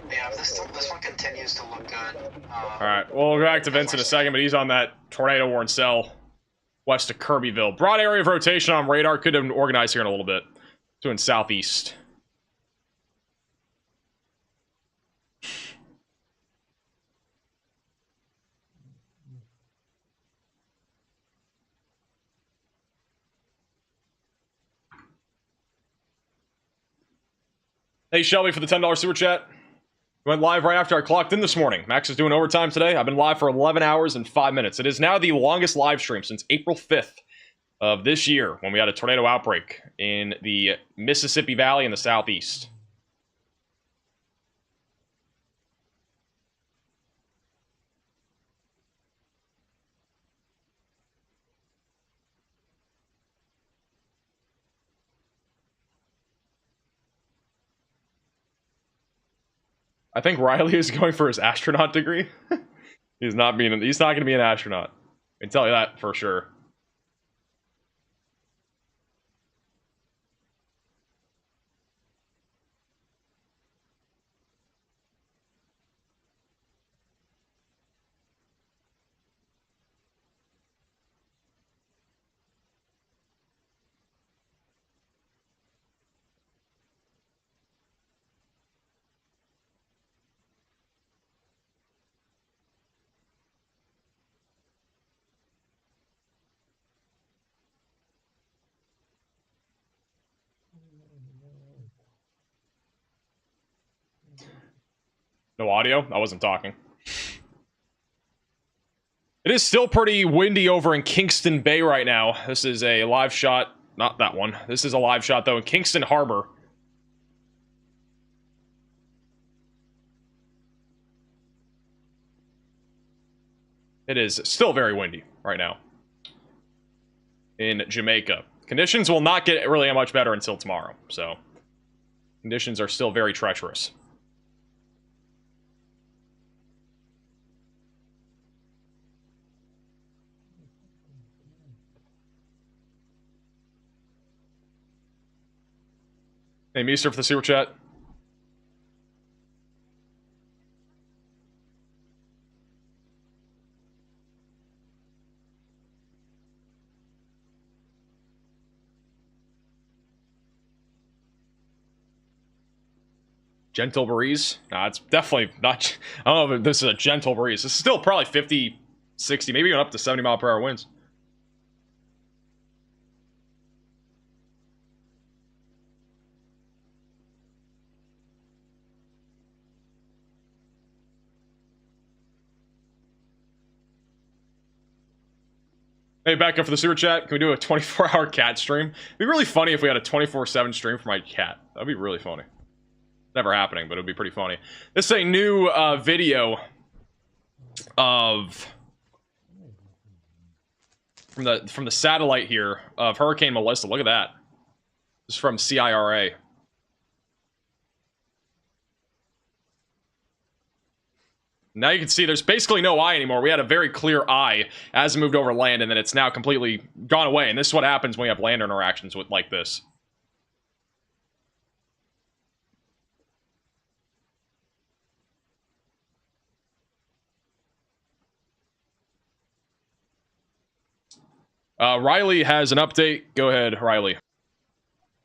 Yeah, if this one continues to look good. Alright, we'll go back to Vince in a second, but he's on that tornado-warned cell west of Kirbyville. Broad area of rotation on radar. Could have been organized here in a little bit. Doing southeast. Hey, Shelby, for the $10 super chat. Went live right after I clocked in this morning. Max is doing overtime today. I've been live for 11 hours and 5 minutes. It is now the longest live stream since April 5th of this year, when we had a tornado outbreak in the Mississippi Valley in the southeast. I think Riley is going for his astronaut degree. He's not going to be an astronaut. I can tell you that for sure. No audio? I wasn't talking. It is still pretty windy over in Kingston Bay right now. This is a live shot. Not that one. This is a live shot, though, in Kingston Harbor. It is still very windy right now in Jamaica. Conditions will not get really much better until tomorrow, so conditions are still very treacherous. Hey, Meester for the super chat. Gentle breeze? Nah, it's definitely not. I don't know if this is a gentle breeze. This is still probably 50, 60, maybe even up to 70 mile per hour winds. Hey, back up for the super chat. Can we do a 24-hour cat stream? It'd be really funny if we had a 24/7 stream for my cat. That'd be really funny. Never happening, but it'd be pretty funny. This is a new video of from the satellite here of Hurricane Melissa. Look at that. This is from CIRA. Now you can see there's basically no eye anymore. We had a very clear eye as it moved over land, and then it's now completely gone away. And this is what happens when you have land interactions with like this. Riley has an update. Go ahead, Riley.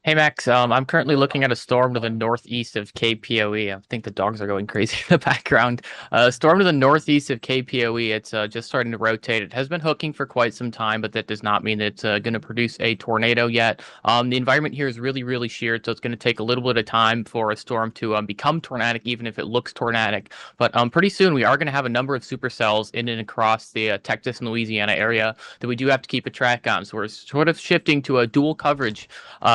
Hey Max, I'm currently looking at a storm to the northeast of KPOE. I think the dogs are going crazy in the background. Storm to the northeast of KPOE. It's just starting to rotate. It has been hooking for quite some time, but that does not mean it's going to produce a tornado yet. The environment here is really, really sheared, so it's going to take a little bit of time for a storm to become tornadic, even if it looks tornadic. But pretty soon we are going to have a number of supercells in and across the Texas and Louisiana area that we do have to keep a track on. So we're sort of shifting to a dual coverage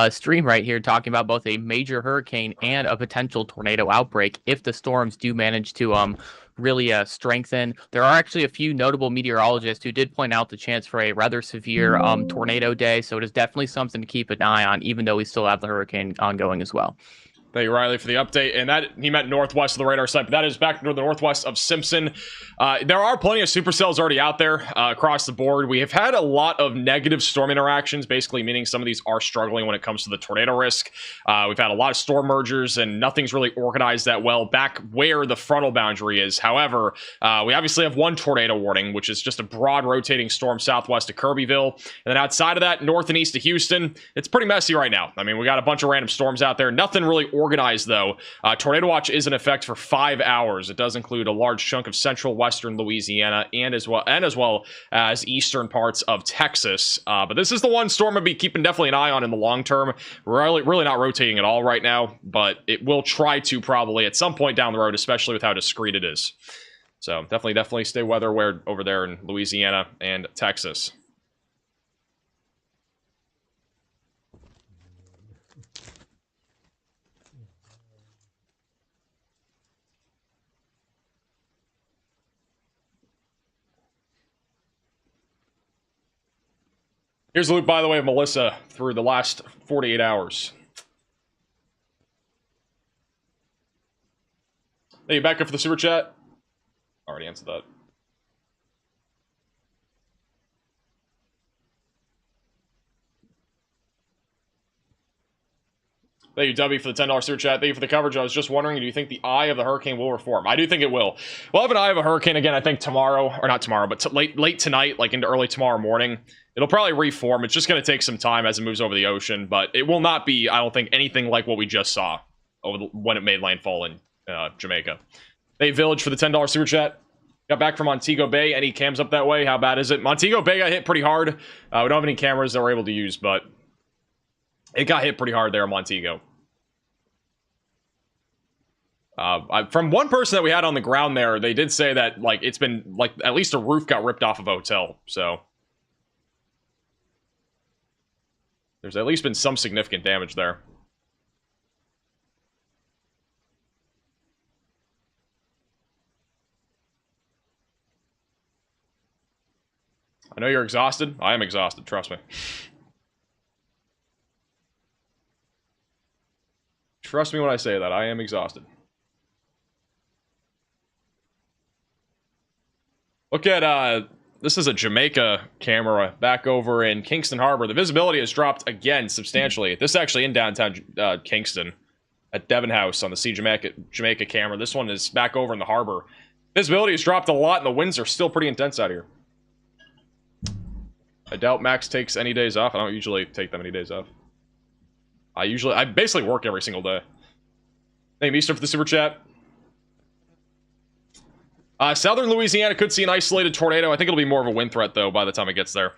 stream right here, talking about both a major hurricane and a potential tornado outbreak if the storms do manage to really strengthen. There are actually a few notable meteorologists who did point out the chance for a rather severe tornado day, so it is definitely something to keep an eye on, even though we still have the hurricane ongoing as well. Thank you, Riley, for the update. And that he meant northwest of the radar site, but that is back to the northwest of Simpson. There are plenty of supercells already out there across the board. We have had a lot of negative storm interactions, basically meaning some of these are struggling when it comes to the tornado risk. We've had a lot of storm mergers, and nothing's really organized that well back where the frontal boundary is. However, we obviously have one tornado warning, which is just a broad rotating storm southwest of Kirbyville. And then outside of that, north and east of Houston, it's pretty messy right now. I mean, we got a bunch of random storms out there. Nothing really organized, though. Tornado watch is in effect for 5 hours. It does include a large chunk of central western Louisiana and as well as eastern parts of Texas. But this is the one storm I'd be keeping definitely an eye on in the long term. We're really not rotating at all right now, but it will try to probably at some point down the road, especially with how discreet it is. So definitely stay weather aware over there in Louisiana and Texas. Here's a loop, by the way, of Melissa through the last 48 hours. Hey, back up for the super chat. Already answered that. Thank you, W, for the $10 super chat. Thank you for the coverage. I was just wondering, do you think the eye of the hurricane will reform? I do think it will. We'll have an eye of a hurricane again, I think, tomorrow. Or not tomorrow, but late tonight, like into early tomorrow morning. It'll probably reform. It's just going to take some time as it moves over the ocean. But it will not be, I don't think, anything like what we just saw when it made landfall in Jamaica. Thank you, Village, for the $10 super chat. Got back from Montego Bay. Any cams up that way? How bad is it? Montego Bay got hit pretty hard. We don't have any cameras that we're able to use, but it got hit pretty hard there in Montego. From one person that we had on the ground there, they did say that like it's been like at least a roof got ripped off of a hotel. So there's at least been some significant damage there. I know you're exhausted. I am exhausted, trust me. Trust me when I say that. I am exhausted. Look at, this is a Jamaica camera back over in Kingston Harbor. The visibility has dropped again substantially. This is actually in downtown Kingston at Devon House on the Sea Jamaica camera. This one is back over in the harbor. Visibility has dropped a lot and the winds are still pretty intense out here. I doubt Max takes any days off. I don't usually take that many days off. I basically work every single day. Thank you, Easter, for the super chat. Southern Louisiana could see an isolated tornado. I think it'll be more of a wind threat, though, by the time it gets there.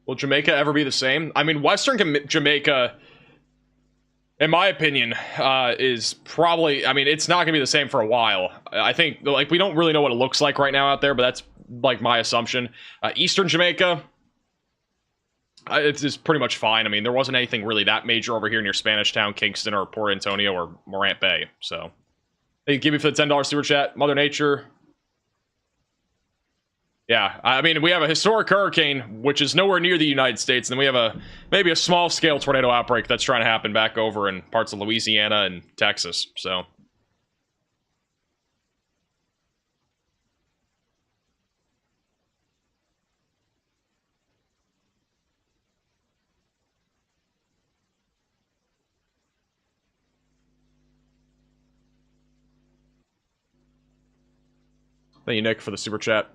Will Jamaica ever be the same? I mean, Western Jamaica, in my opinion, is probably... I mean, it's not going to be the same for a while. I think, like, we don't really know what it looks like right now out there, but that's, like, my assumption. Eastern Jamaica, it's pretty much fine. I mean, there wasn't anything really that major over here near Spanish Town, Kingston, or Port Antonio, or Morant Bay, so... Thank you, Gibby, for the $10 super chat. Mother Nature... Yeah, I mean, we have a historic hurricane, which is nowhere near the United States, and then we have maybe a small-scale tornado outbreak that's trying to happen back over in parts of Louisiana and Texas, so... Thank you, Nick, for the super chat.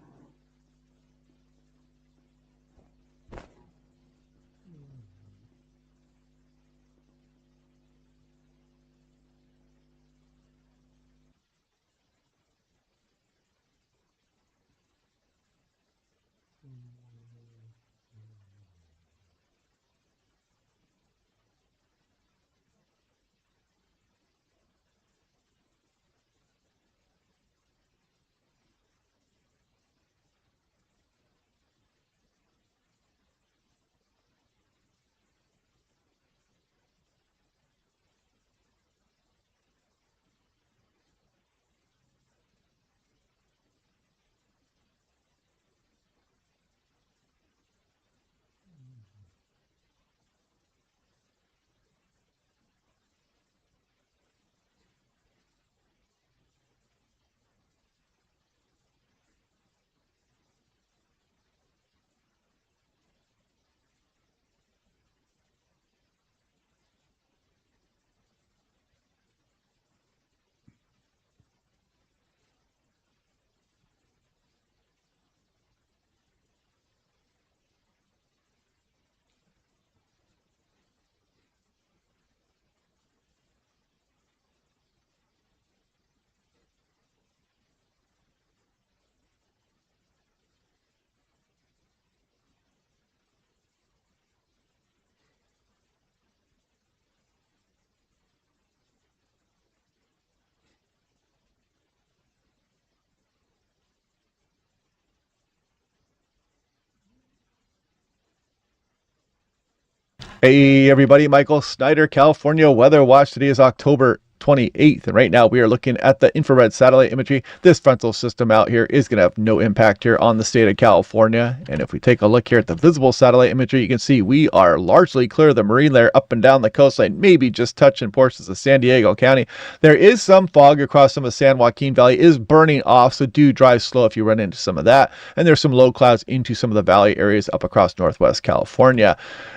Hey everybody, Michael Snyder, California Weather Watch. Today is October 28th, and right now we are looking at the infrared satellite imagery. This frontal system out here is going to have no impact here on the state of California. And if we take a look here at the visible satellite imagery, you can see we are largely clear of the marine layer up and down the coastline, maybe just touching portions of San Diego County. There is some fog across some of San Joaquin Valley, is burning off, so do drive slow if you run into some of that. And there's some low clouds into some of the valley areas up across Northwest California.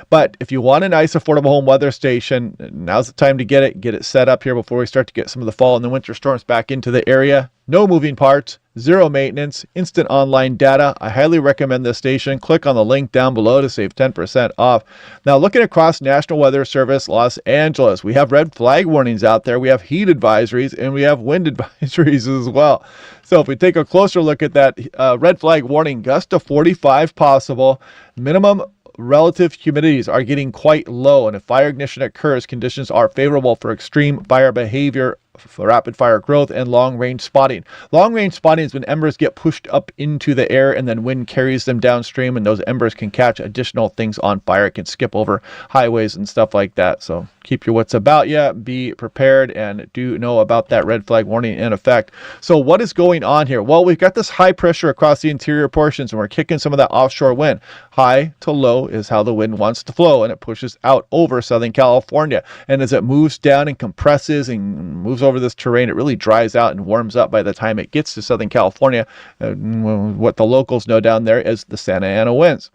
But if you want a nice affordable home weather station, now's the time to get it set up here before we start to get some of the fall and the winter storms back into the area. No moving parts, zero maintenance, instant online data. I highly recommend this station. Click on the link down below to save 10% off. Now, looking across National Weather Service, Los Angeles, we have red flag warnings out there. We have heat advisories and we have wind advisories as well. So if we take a closer look at that red flag warning, gust of 45 possible, minimum relative humidities are getting quite low, and if fire ignition occurs, conditions are favorable for extreme fire behavior, for rapid fire growth, and long-range spotting. Long-range spotting is when embers get pushed up into the air and then wind carries them downstream, and those embers can catch additional things on fire. It can skip over highways and stuff like that. So keep your wits about you, be prepared, and do know about that red flag warning in effect. So what is going on here? Well, we've got this high pressure across the interior portions, and we're kicking some of that offshore wind. High to low is how the wind wants to flow, and it pushes out over Southern California. And as it moves down and compresses and moves over this terrain, it really dries out and warms up by the time it gets to Southern California. What the locals know down there is the Santa Ana winds.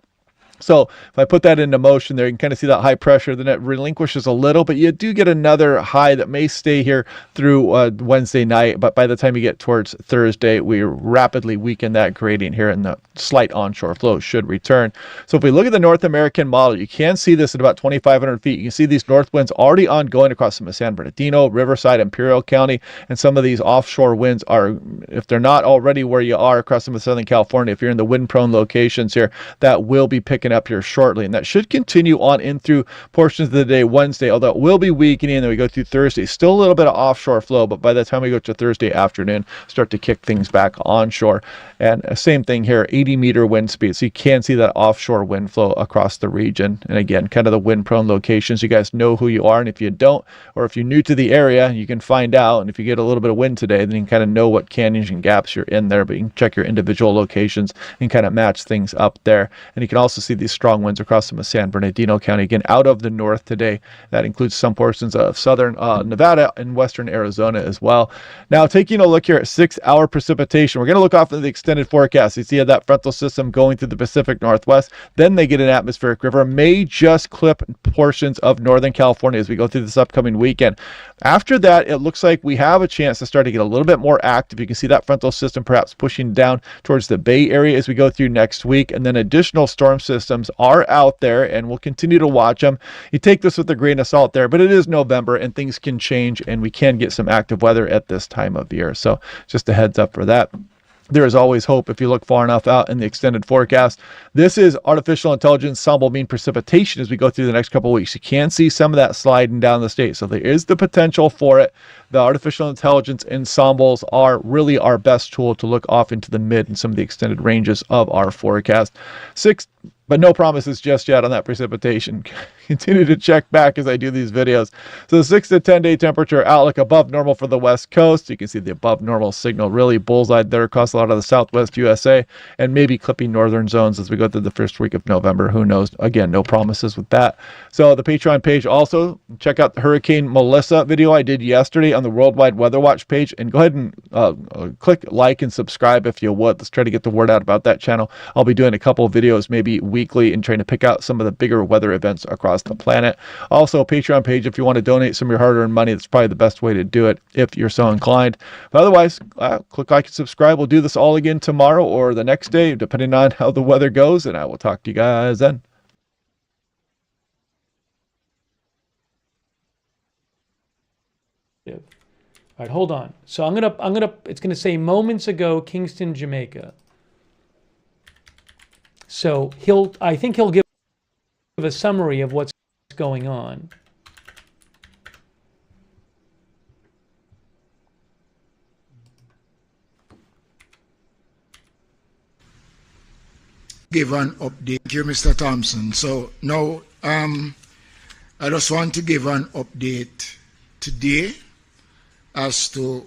So if I put that into motion there, you can kind of see that high pressure, then it relinquishes a little, but you do get another high that may stay here through Wednesday night. But by the time you get towards Thursday, we rapidly weaken that gradient here, and the slight onshore flow should return. So if we look at the North American model, you can see this at about 2,500 feet. You can see these north winds already ongoing across some of San Bernardino, Riverside, Imperial County, and some of these offshore winds are, if they're not already where you are across some of Southern California, if you're in the wind-prone locations here, that will be picking up here shortly, and that should continue on in through portions of the day Wednesday, although it will be weakening, and then we go through Thursday. Still a little bit of offshore flow, but by the time we go to Thursday afternoon, start to kick things back onshore. And same thing here, 80-meter wind speed, so you can see that offshore wind flow across the region. And again, kind of the wind-prone locations. You guys know who you are, and if you don't, or if you're new to the area, you can find out. And if you get a little bit of wind today, then you can kind of know what canyons and gaps you're in there, but you can check your individual locations and kind of match things up there. And you can also see these strong winds across some of San Bernardino County, again, out of the north today. That includes some portions of southern Nevada and western Arizona as well. Now, taking a look here at 6-hour precipitation, we're going to look off of the extended forecast. You see that frontal system going through the Pacific Northwest. Then they get an atmospheric river, may just clip portions of Northern California as we go through this upcoming weekend. After that, it looks like we have a chance to start to get a little bit more active. You can see that frontal system perhaps pushing down towards the Bay Area as we go through next week, and then additional storm systems are out there, and we'll continue to watch them. You take this with a grain of salt there, but it is November, and things can change, and we can get some active weather at this time of year. So just a heads up for that. There is always hope if you look far enough out in the extended forecast. This is artificial intelligence ensemble mean precipitation as we go through the next couple of weeks. You can see some of that sliding down the state, so there is the potential for it. The artificial intelligence ensembles are really our best tool to look off into the mid and some of the extended ranges of our forecast. But no promises just yet on that precipitation. Continue to check back as I do these videos. So the 6 to 10 day temperature outlook above normal for the west coast. You can see the above normal signal really bullseyed there across a lot of the southwest USA, and maybe clipping northern zones as we go through the first week of November. Who knows? Again, no promises with that. So the Patreon page, also check out the Hurricane Melissa video I did yesterday on the Worldwide Weather Watch page, and go ahead and click like and subscribe if you would. Let's try to get the word out about that channel. I'll be doing a couple of videos maybe weekly and trying to pick out some of the bigger weather events across the planet. Also, a Patreon page if you want to donate some of your hard-earned money. That's probably the best way to do it if you're so inclined. But otherwise, click like and subscribe. We'll do this all again tomorrow or the next day, depending on how the weather goes, and I will talk to you guys then. All right, hold on. So it's gonna say moments ago, Kingston, Jamaica. So I think he'll give a summary of what's going on. Give an update here, Mr. Thompson. So now, I just want to give an update today as to